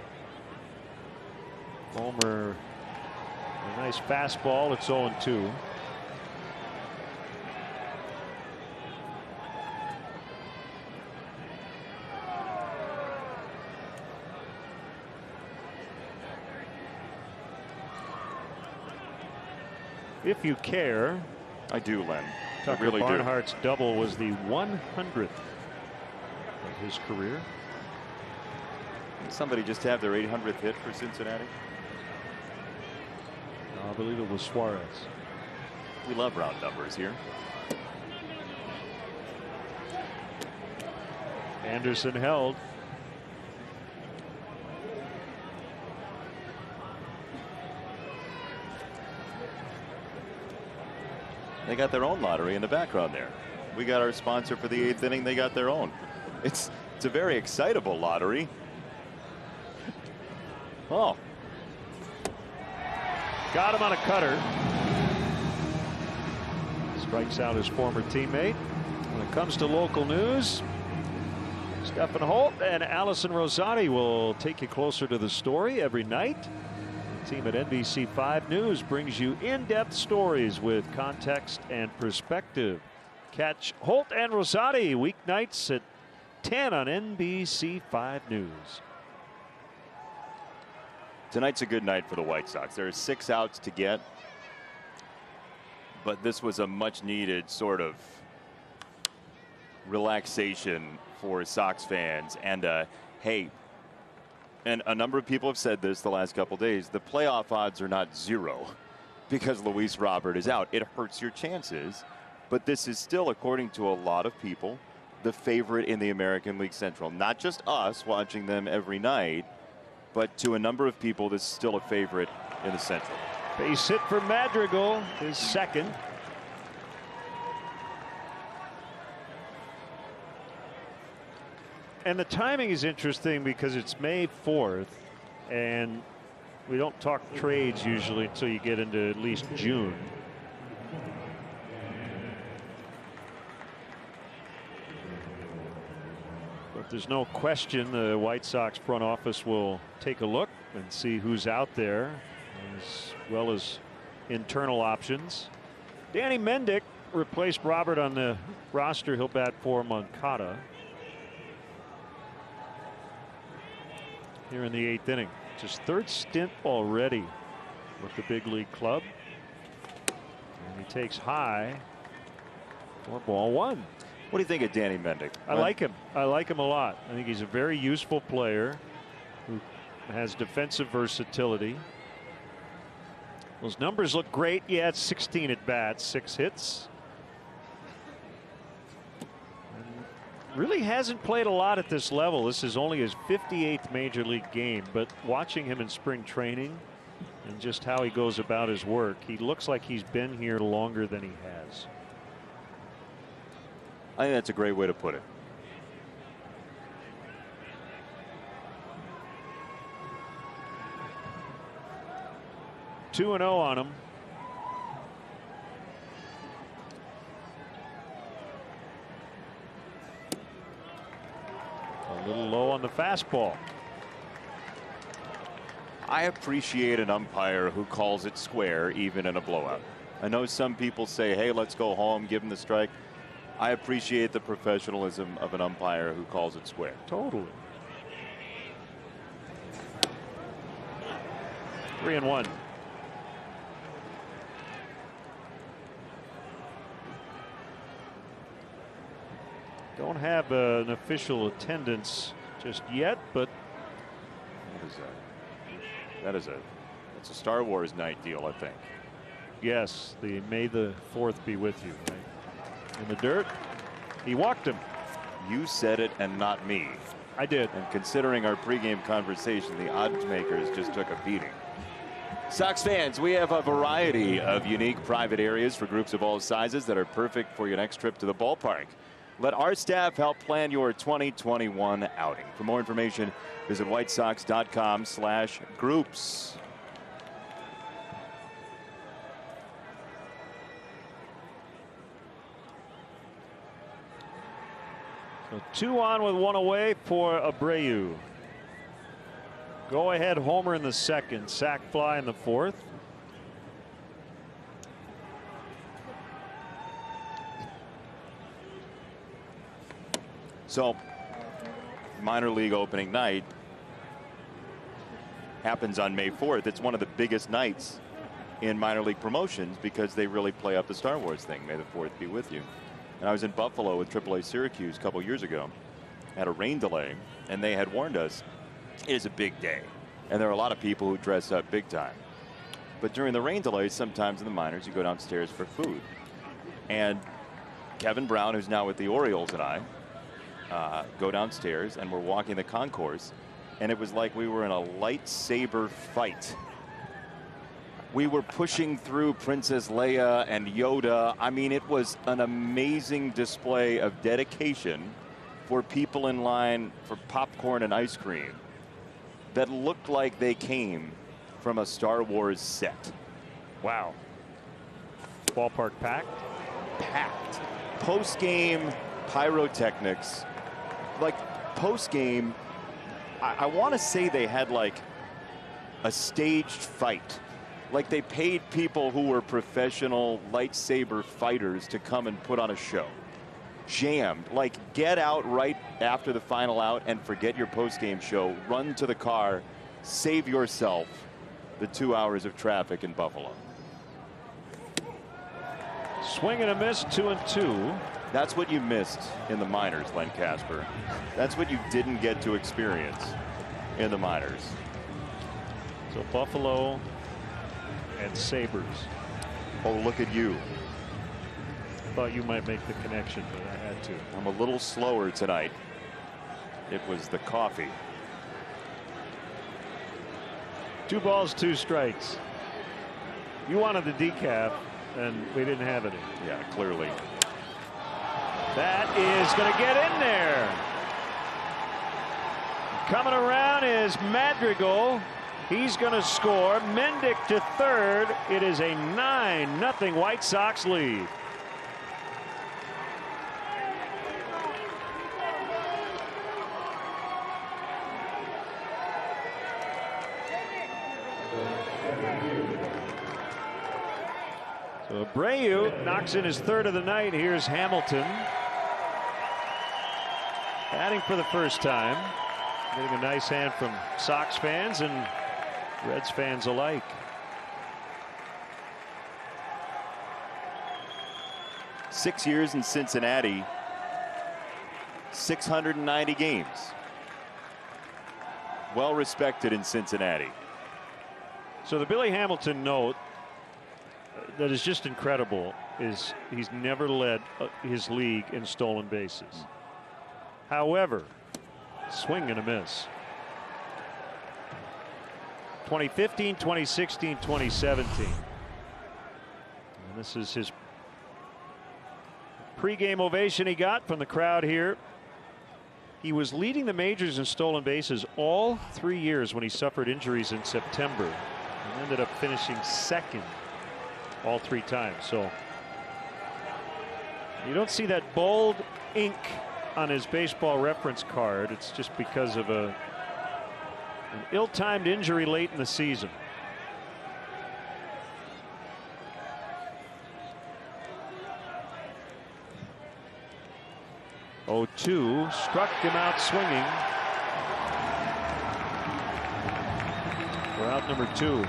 Homer, a nice fastball. It's 0-2. If you care, I do, Len. Tucker I really Barnhart's double was the 100th of his career. Did somebody just have their 800th hit for Cincinnati? I believe it was Suarez. We love round numbers here. Anderson held. They got their own lottery in the background there. We got our sponsor for the eighth inning. They got their own. It's a very excitable lottery. Oh. Got him on a cutter. Strikes out his former teammate. When it comes to local news, Stephen Holt and Allison Rosati will take you closer to the story every night. The team at NBC 5 News brings you in-depth stories with context and perspective. Catch Holt and Rosati weeknights at 10 on NBC 5 News. Tonight's a good night for the White Sox. There are 6 outs to get, but this was a much needed sort of relaxation for Sox fans. And hey, and a number of people have said this the last couple days, the playoff odds are not 0 because Luis Robert is out. It hurts your chances, but this is still, according to a lot of people, the favorite in the American League Central. Not just us watching them every night, but to a number of people, this is still a favorite in the Central. Base hit for Madrigal, his second. And the timing is interesting because it's May 4th, and we don't talk trades usually until you get into at least June. But there's no question the White Sox front office will take a look and see who's out there, as well as internal options. Danny Mendick replaced Robert on the roster. He'll bat for Moncada here in the 8th inning. It's his 3rd stint already with the big league club. And he takes high for ball 1. What do you think of Danny Mendick? I like him. I like him a lot. I think he's a very useful player who has defensive versatility. Those numbers look great. Yeah, it's 16 at bats, 6 hits. Really hasn't played a lot at this level. This is only his 58th major league game, but watching him in spring training and just how he goes about his work, he looks like he's been here longer than he has. I think that's a great way to put it. Two and 0 on him. A little low on the fastball. I appreciate an umpire who calls it square even in a blowout. I know some people say, hey, let's go home, give him the strike. I appreciate the professionalism of an umpire who calls it square. Totally. 3-1. Don't have an official attendance just yet, but that's a Star Wars night deal, I think. Yes, the May the 4th be with you. Right? In the dirt, he walked him. You said it and not me. I did. And considering our pregame conversation, the odds makers just took a beating. Sox fans, we have a variety of unique private areas for groups of all sizes that are perfect for your next trip to the ballpark. Let our staff help plan your 2021 outing. For more information, visit whitesox.com/groups. So 2 on with 1 away for Abreu. Go ahead homer in the second, sac fly in the fourth. So minor league opening night happens on May 4th. It's one of the biggest nights in minor league promotions because they really play up the Star Wars thing. May the 4th be with you. And I was in Buffalo with AAA Syracuse a couple years ago. Had a rain delay, and they had warned us it is a big day. And there are a lot of people who dress up big time. But during the rain delays, sometimes in the minors, you go downstairs for food. And Kevin Brown, who's now with the Orioles, and I go downstairs, and we're walking the concourse, and it was like we were in a lightsaber fight. We were pushing through Princess Leia and Yoda. I mean, it was an amazing display of dedication for people in line for popcorn and ice cream that looked like they came from a Star Wars set. Wow. Ballpark packed? Packed. Post-game pyrotechnics. Like, post-game, I want to say they had like a staged fight. Like they paid people who were professional lightsaber fighters to come and put on a show. Jammed. Like, get out right after the final out and forget your post-game show. Run to the car. Save yourself the 2 hours of traffic in Buffalo. Swing and a miss, 2-2. That's what you missed in the minors, Len Casper. That's what you didn't get to experience in the minors. So Buffalo and Sabres. Oh, look at you. Thought you might make the connection, but I had to. I'm a little slower tonight. It was the coffee. 2 balls, 2 strikes. You wanted the decaf, and we didn't have any. Yeah, clearly. That is going to get in there. Coming around is Madrigal. He's going to score. Mendick to third. It is a 9-0 White Sox lead. So Abreu knocks in his third of the night. Here's Hamilton. Batting for the first time. Getting a nice hand from Sox fans and Reds fans alike. Six years in Cincinnati. 690 games. Well respected in Cincinnati. So the Billy Hamilton note that is just incredible is he's never led his league in stolen bases. However, swing and a miss. 2015, 2016, 2017. And this is his pregame ovation he got from the crowd here. He was leading the majors in stolen bases all 3 years when he suffered injuries in September and ended up finishing second all 3 times. So you don't see that bold ink on his baseball reference card. It's just because of an ill-timed injury late in the season. Oh, 2 struck him out swinging for out number 2.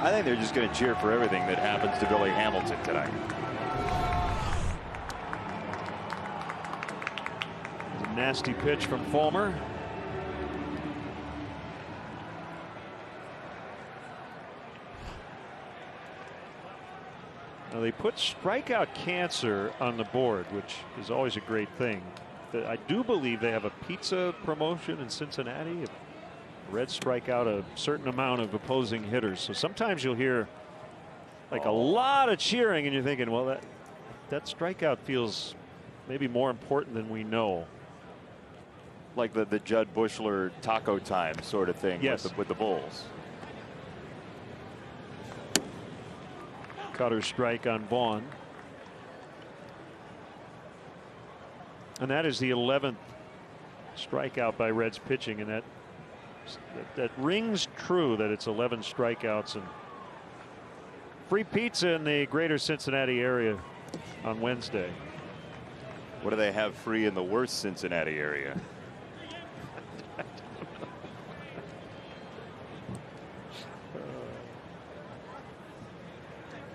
I think they're just going to cheer for everything that happens to Billy Hamilton tonight. A nasty pitch from Fulmer. Now they put strikeout cancer on the board, which is always a great thing. I do believe they have a pizza promotion in Cincinnati. Reds strike out a certain amount of opposing hitters. So sometimes you'll hear like a lot of cheering and you're thinking, well, that strikeout feels maybe more important than we know. Like the Judd Bushler taco time sort of thing. Yes. With the Bulls. Cutter strike on Vaughn. And that is the 11th strikeout by Reds pitching, and that rings true that it's 11 strikeouts. And free pizza in the greater Cincinnati area on Wednesday. What do they have free in the worst Cincinnati area?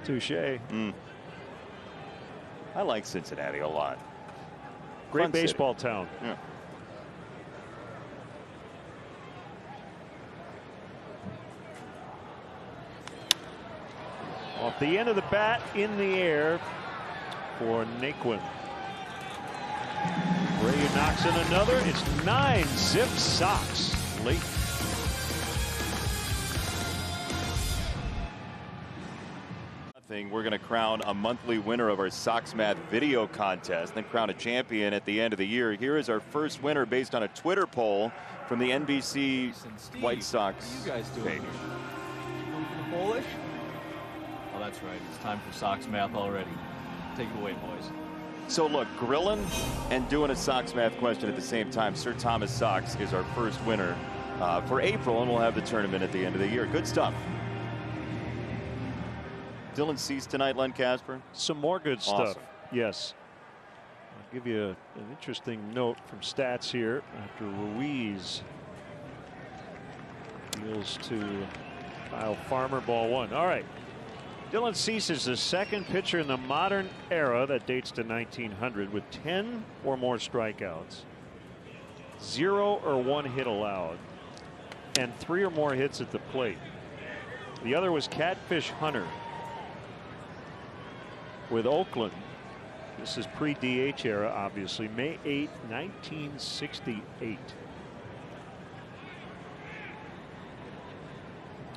Touche. I like Cincinnati a lot. Great Fun baseball city. town. Yeah. Off the end of the bat, in the air for Naquin. Bray knocks in another. It's 9-zip Sox late. We're going to crown a monthly winner of our Sox Math video contest, then crown a champion at the end of the year. Here is our first winner based on a Twitter poll from the NBC White Sox What are you guys doing? page. Going for the Polish? Oh, that's right. It's time for Sox Math already. Take it away, boys. So look, grilling and doing a Sox Math question at the same time. Sir Thomas Sox is our first winner for April, and we'll have the tournament at the end of the year. Good stuff. Dylan Cease tonight, Len Casper. Some more good stuff. Awesome. Yes. I'll give you an interesting note from stats here after Ruiz deals to Kyle Farmer, ball one. All right. Dylan Cease is the second pitcher in the modern era that dates to 1900 with 10 or more strikeouts, 0 or 1 hit allowed, and 3 or more hits at the plate. The other was Catfish Hunter with Oakland. This is pre-DH era, obviously. May 8, 1968.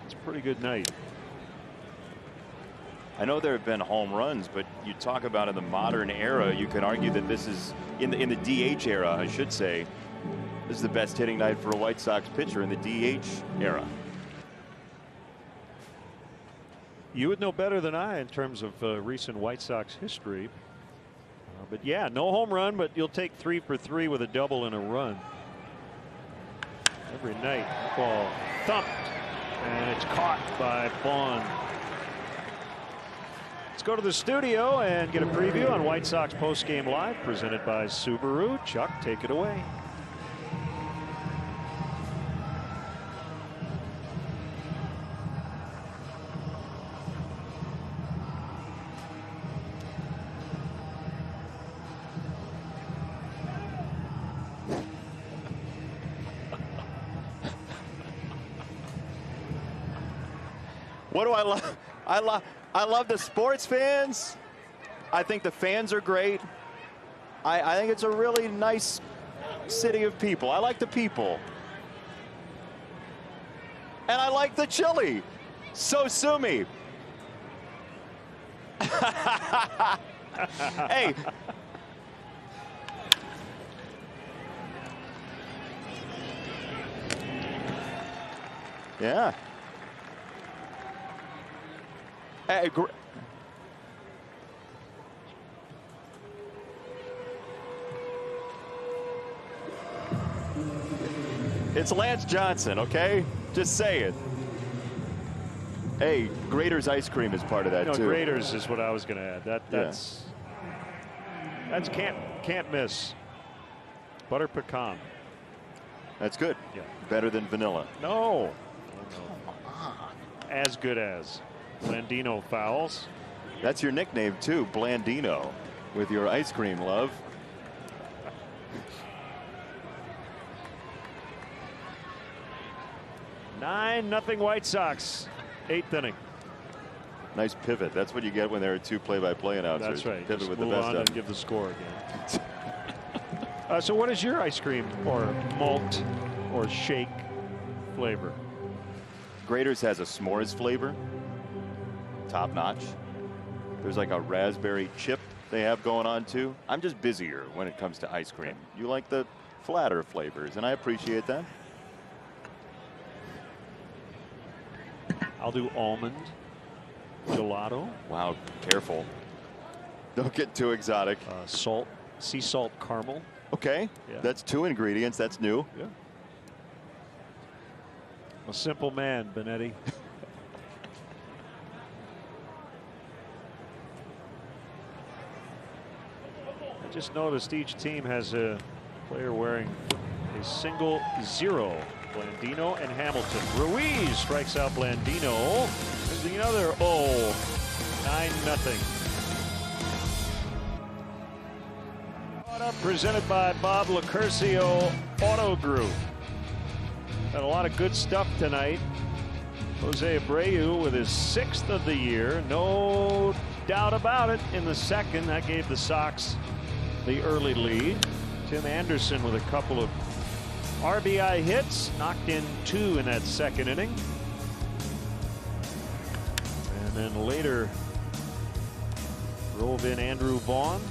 It's a pretty good night. I know there have been home runs, but you talk about in the modern era, you can argue that this is in the DH era, I should say. This is the best hitting night for a White Sox pitcher in the DH era. You would know better than I in terms of recent White Sox history. But yeah, no home run, but you'll take 3 for 3 with a double and a run. Every night, ball thumped, and it's caught by Vaughn. Let's go to the studio and get a preview on White Sox Postgame Live, presented by Subaru. Chuck, take it away. What do I love? I love the sports fans. I think the fans are great. I think it's a really nice city of people. I like the people. And I like the chili. So sue me. Hey. Yeah. Hey, it's Lance Johnson, okay? Just say it. Hey, Grater's ice cream is part of that too. Grater's is what I was going to add. That's can't miss. Butter pecan. That's good. Yeah. Better than vanilla. No. As good as. Blandino fouls. That's your nickname too, Blandino, with your ice cream love. Nothing White Sox. 8th inning. Nice pivot. That's what you get when there are 2 play-by-play announcers. That's right. Pivot Just with the move best on of and them. give the score again. So what is your ice cream or malt or shake flavor? Grater's has a s'mores flavor. Top notch. There's like a raspberry chip they have going on too. I'm just busier when it comes to ice cream. You like the flatter flavors, and I appreciate that. I'll do almond gelato. Wow, careful. Don't get too exotic. Sea salt caramel. Okay, Yeah. that's 2 ingredients. That's new. Yeah. A simple man, Benetti. I just noticed each team has a player wearing a single 0. Blandino and Hamilton. Ruiz strikes out Blandino. There's another 9-0. Presented by Bob Lacurcio Auto Group. Had a lot of good stuff tonight. Jose Abreu with his 6th of the year. No doubt about it. In the second, that gave the Sox the early lead. Tim Anderson with a couple of RBI hits. Knocked in 2 in that second inning. And then later drove in Andrew Vaughn.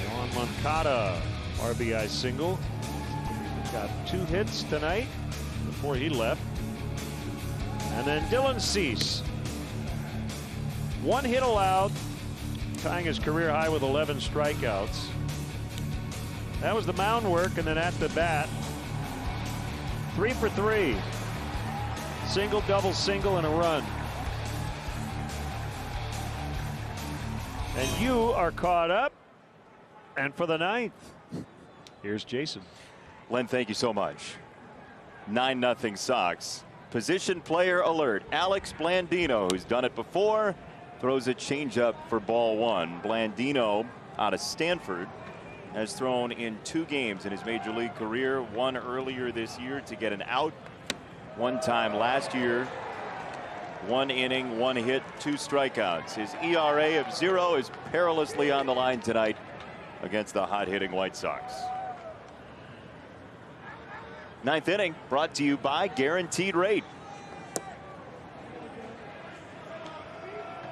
John Moncada, RBI single. Got 2 hits tonight before he left. And then Dylan Cease. 1 hit allowed, tying his career high with 11 strikeouts. That was the mound work, and then at the bat, 3 for 3. Single, double, single, and a run. And you are caught up. And for the 9th, here's Jason. Len, thank you so much. 9-0 Sox. Position player alert. Alex Blandino, who's done it before, throws a changeup for ball 1. Blandino, out of Stanford, has thrown in 2 games in his major league career. 1 earlier this year to get an out. 1 time last year. 1 inning, 1 hit, 2 strikeouts. His ERA of 0 is perilously on the line tonight against the hot-hitting White Sox. 9th inning brought to you by Guaranteed Rate.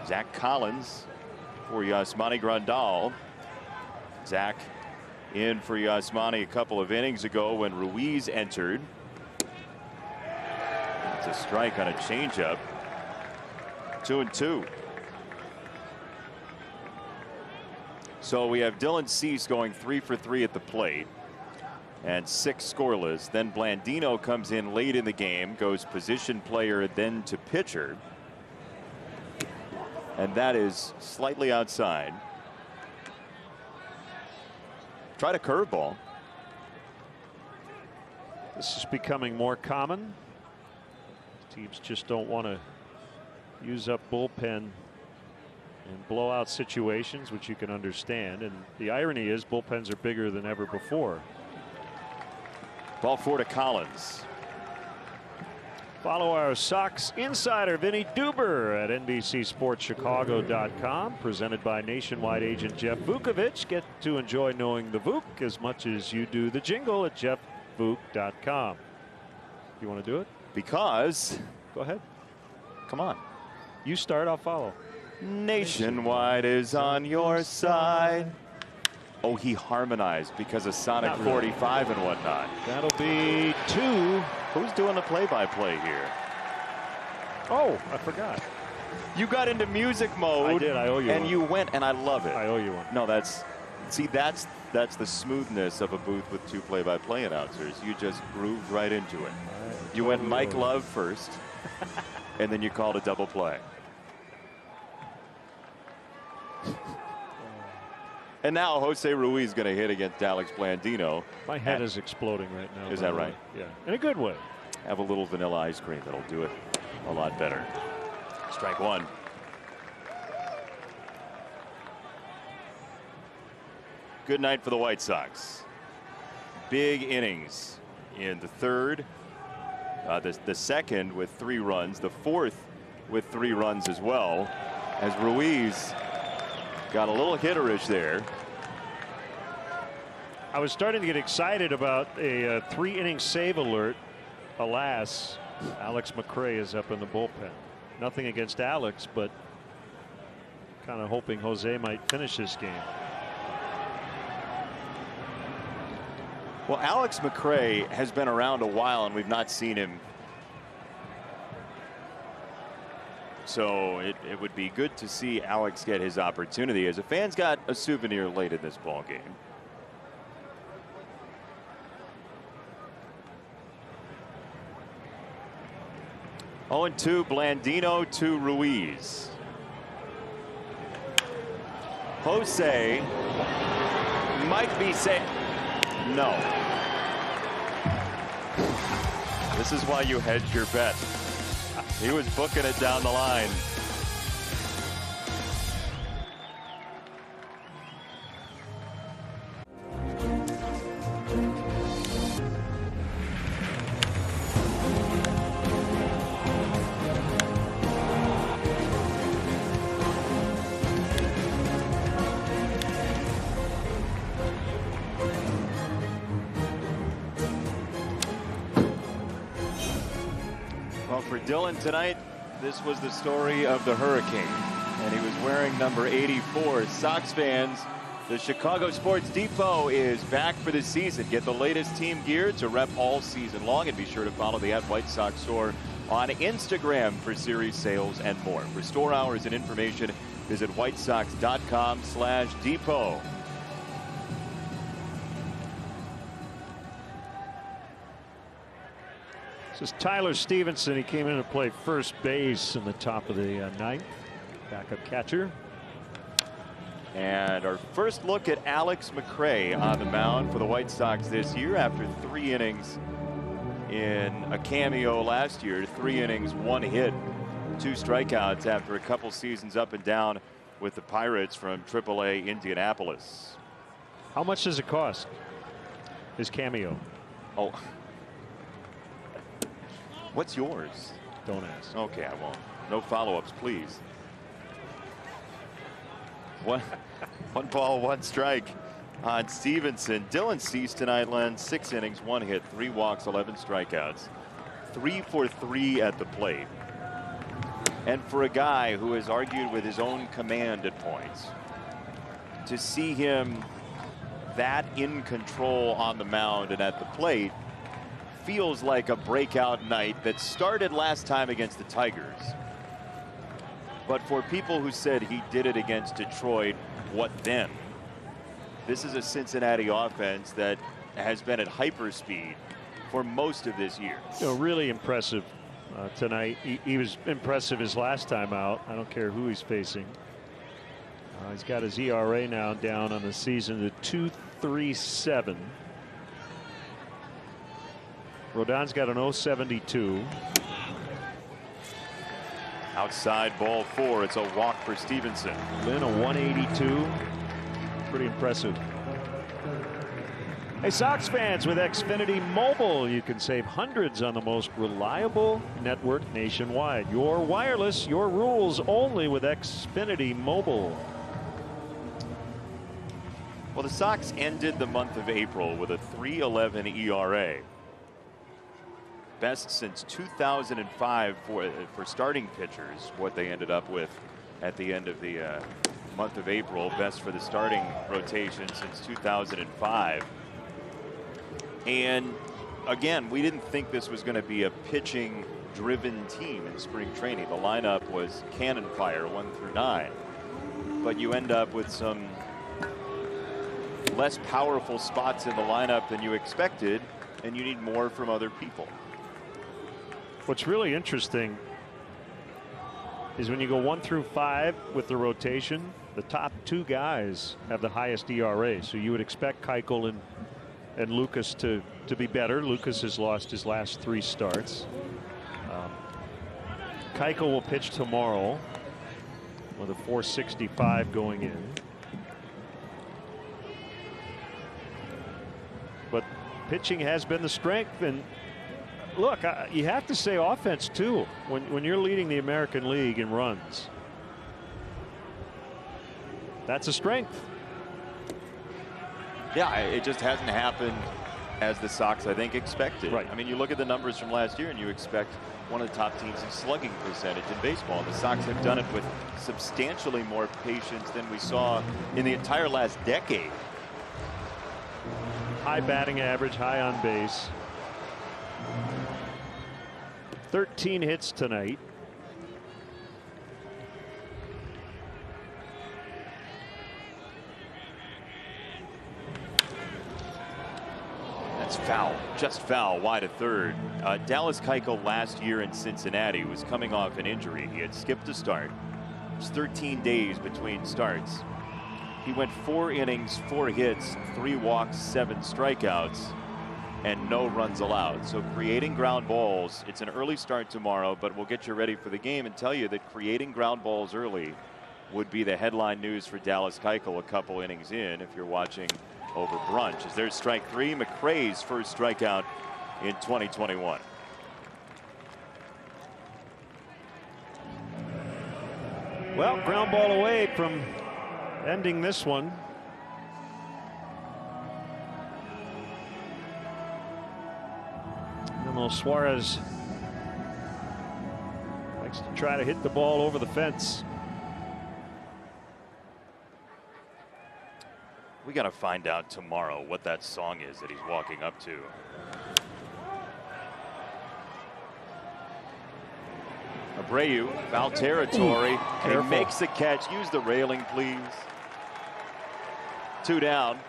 Zach Collins for Yasmani Grandal. Zach in for Yasmani a couple of innings ago when Ruiz entered. It's a strike on a changeup. 2-2. So we have Dylan Cease going 3 for 3 at the plate and 6 scoreless. Then Blandino comes in late in the game, goes position player, then to pitcher. And that is slightly outside. Tried a curveball. This is becoming more common. Teams just don't want to use up bullpen in blowout situations, which you can understand. And the irony is bullpens are bigger than ever before. Ball 4 to Collins. Follow our Sox insider Vinny Duber at NBCSportsChicago.com. Presented by nationwide agent Jeff Vukovich. Get to enjoy knowing the Vuk as much as you do the jingle at JeffVuk.com. You want to do it? Because. Go ahead. Come on. You start, I'll follow. Nationwide is on your side. Oh, he harmonized because of Sonic 45 and whatnot. That'll be 2. Who's doing the play-by-play here? Oh, I forgot. You got into music mode. I did. I owe you and one. you went, and I love it. I owe you one. No, that's the smoothness of a booth with 2 play-by-play announcers. You just grooved right into it. You went Mike Love first, and then you called a double play. And now Jose Ruiz going to hit against Alex Blandino. My head is exploding right now. Is that right? Yeah, in a good way. Have a little vanilla ice cream. That'll do it a lot better. Strike 1. Good night for the White Sox. Big innings in the 3rd. The 2nd with 3 runs. The 4th with 3 runs as well. As Ruiz got a little hitterish there. I was starting to get excited about a 3-inning save alert. Alas, Alex McRae is up in the bullpen. Nothing against Alex, but kind of hoping Jose might finish this game. Well, Alex McRae has been around a while, and we've not seen him So it would be good to see Alex get his opportunity, as a fan's got a souvenir late in this ball game. Oh, and 2 Blandino to Ruiz. Jose might be safe. No. This is why you hedge your bet. He was booking it down the line. Well, for Dylan tonight, this was the story of the Hurricane, and he was wearing number 84. Sox fans, the Chicago Sports Depot is back for the season. Get the latest team gear to rep all season long, and be sure to follow the @White Sox store on Instagram for series sales and more. For store hours and information, visit whitesox.com/depot. This is Tyler Stevenson. He came in to play first base in the top of the ninth. Backup catcher. And our first look at Alex McRae on the mound for the White Sox this year after 3 innings in a cameo last year. 3 innings, 1 hit, 2 strikeouts after a couple seasons up and down with the Pirates from AAA Indianapolis. How much does it cost? His cameo. Oh. What's yours? Don't ask. Okay, I won't. No follow-ups, please. 1 ball, 1 strike on Stevenson. Dylan Cease tonight, Len. 6 innings, 1 hit, 3 walks, 11 strikeouts. 3 for 3 at the plate. And for a guy who has argued with his own command at points, to see him that in control on the mound and at the plate feels like a breakout night that started last time against the Tigers. But for people who said he did it against Detroit, what then? This is a Cincinnati offense that has been at hyperspeed for most of this year. Really impressive tonight. He was impressive his last time out. I don't care who he's facing. He's got his ERA now down on the season to 2.37. Rodon's got an 0.72. Outside ball 4. It's a walk for Stevenson. Lynn a 182. Pretty impressive. Hey, Sox fans, with Xfinity Mobile, you can save hundreds on the most reliable network nationwide. Your wireless, your rules only with Xfinity Mobile. Well, the Sox ended the month of April with a 3.11 ERA. Best since 2005 for starting pitchers, what they ended up with at the end of the month of April. Best for the starting rotation since 2005. And again, we didn't think this was going to be a pitching driven team in spring training. The lineup was cannon fire 1 through 9, but you end up with some less powerful spots in the lineup than you expected, and you need more from other people. What's really interesting is when you go 1 through 5 with the rotation, the top 2 guys have the highest ERA. So you would expect Keuchel and Lucas to be better. Lucas has lost his last 3 starts. Keuchel will pitch tomorrow with a 4.65 going in. But pitching has been the strength, and look, you have to say offense too when you're leading the American League in runs. That's a strength. Yeah, it just hasn't happened as the Sox, I think, expected. Right. I mean, you look at the numbers from last year and you expect one of the top teams in slugging percentage in baseball. The Sox have done it with substantially more patience than we saw in the entire last decade. High batting average, high on base. 13 hits tonight. That's foul, just foul, wide of third. Dallas Keuchel last year in Cincinnati was coming off an injury. He had skipped a start. It was 13 days between starts. He went 4 innings, 4 hits, 3 walks, 7 strikeouts, and no runs allowed. So creating ground balls, it's an early start tomorrow, but we'll get you ready for the game and tell you that creating ground balls early would be the headline news for Dallas Keuchel a couple innings in if you're watching over brunch. As there's strike 3, McRae's first strikeout in 2021. Well, ground ball away from ending this one. And Suarez likes to try to hit the ball over the fence. We got to find out tomorrow what that song is that he's walking up to. Abreu, foul territory, and he makes the catch. Use the railing, please. 2 down.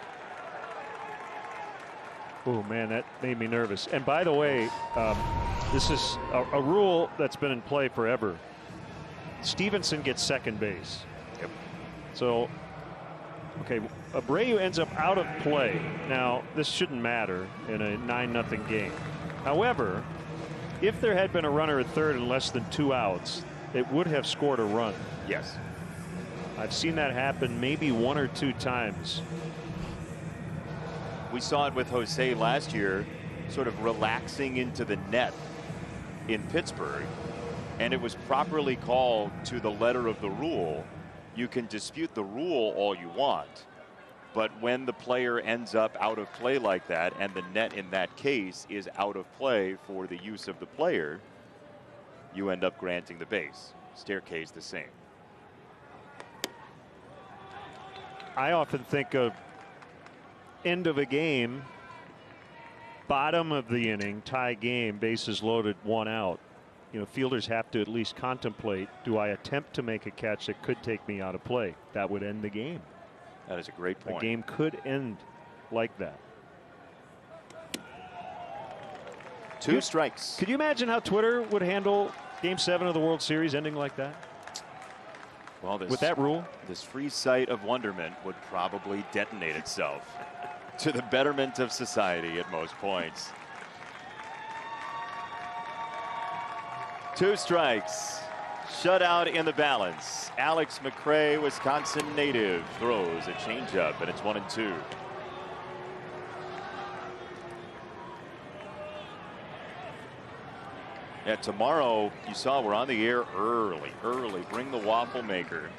Oh, man, that made me nervous. And by the way, this is a rule that's been in play forever. Stevenson gets second base. Yep. So, okay, Abreu ends up out of play. Now, this shouldn't matter in a 9-0 game. However, if there had been a runner at third and less than 2 outs, it would have scored a run. Yes. I've seen that happen maybe 1 or 2 times. We saw it with Jose last year, sort of relaxing into the net in Pittsburgh, and it was properly called to the letter of the rule. You can dispute the rule all you want, but when the player ends up out of play like that, and the net in that case is out of play for the use of the player, you end up granting the base. Staircase the same. I often think of end of a game, bottom of the inning, tie game, bases loaded, 1 out. You know, fielders have to at least contemplate, do I attempt to make a catch that could take me out of play? That would end the game. That is a great point. The game could end like that. 2 strikes. Could you imagine how Twitter would handle Game 7 of the World Series ending like that? Well, with that rule, this free sight of wonderment would probably detonate itself to the betterment of society at most points. 2 strikes. Shutout in the balance. Alex McRae, Wisconsin native, throws a changeup, and it's 1-2. Yeah, tomorrow, you saw we're on the air early. Bring the waffle maker.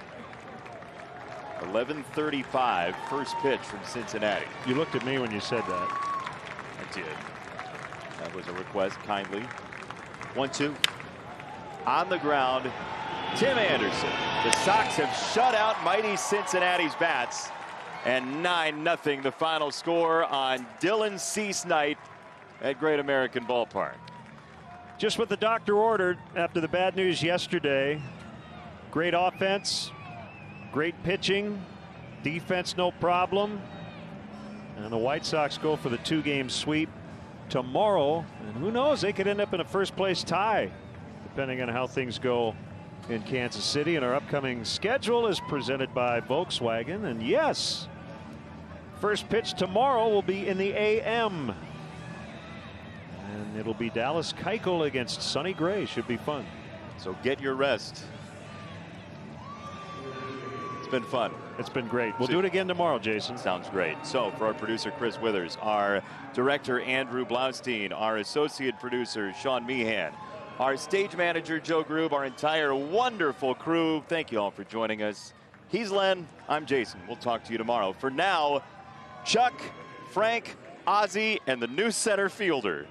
11:35, first pitch from Cincinnati. You looked at me when you said that. I did. That was a request, kindly. 1-2. On the ground, Tim Anderson. The Sox have shut out mighty Cincinnati's bats. And 9-0 the final score on Dylan Cease night at Great American Ballpark. Just what the doctor ordered after the bad news yesterday. Great offense, great pitching, defense no problem. And the White Sox go for the 2-game sweep tomorrow. And who knows, they could end up in a first-place tie, depending on how things go in Kansas City. And our upcoming schedule is presented by Volkswagen. And yes, first pitch tomorrow will be in the AM. And it'll be Dallas Keuchel against Sonny Gray. Should be fun. So get your rest. It's been fun. It's been great. We'll do it again tomorrow, Jason. Sounds great. So for our producer, Chris Withers, our director, Andrew Blaustein, our associate producer, Sean Meehan, our stage manager, Joe Grube, our entire wonderful crew, thank you all for joining us. He's Len. I'm Jason. We'll talk to you tomorrow. For now, Chuck, Frank, Ozzie, and the new center fielder.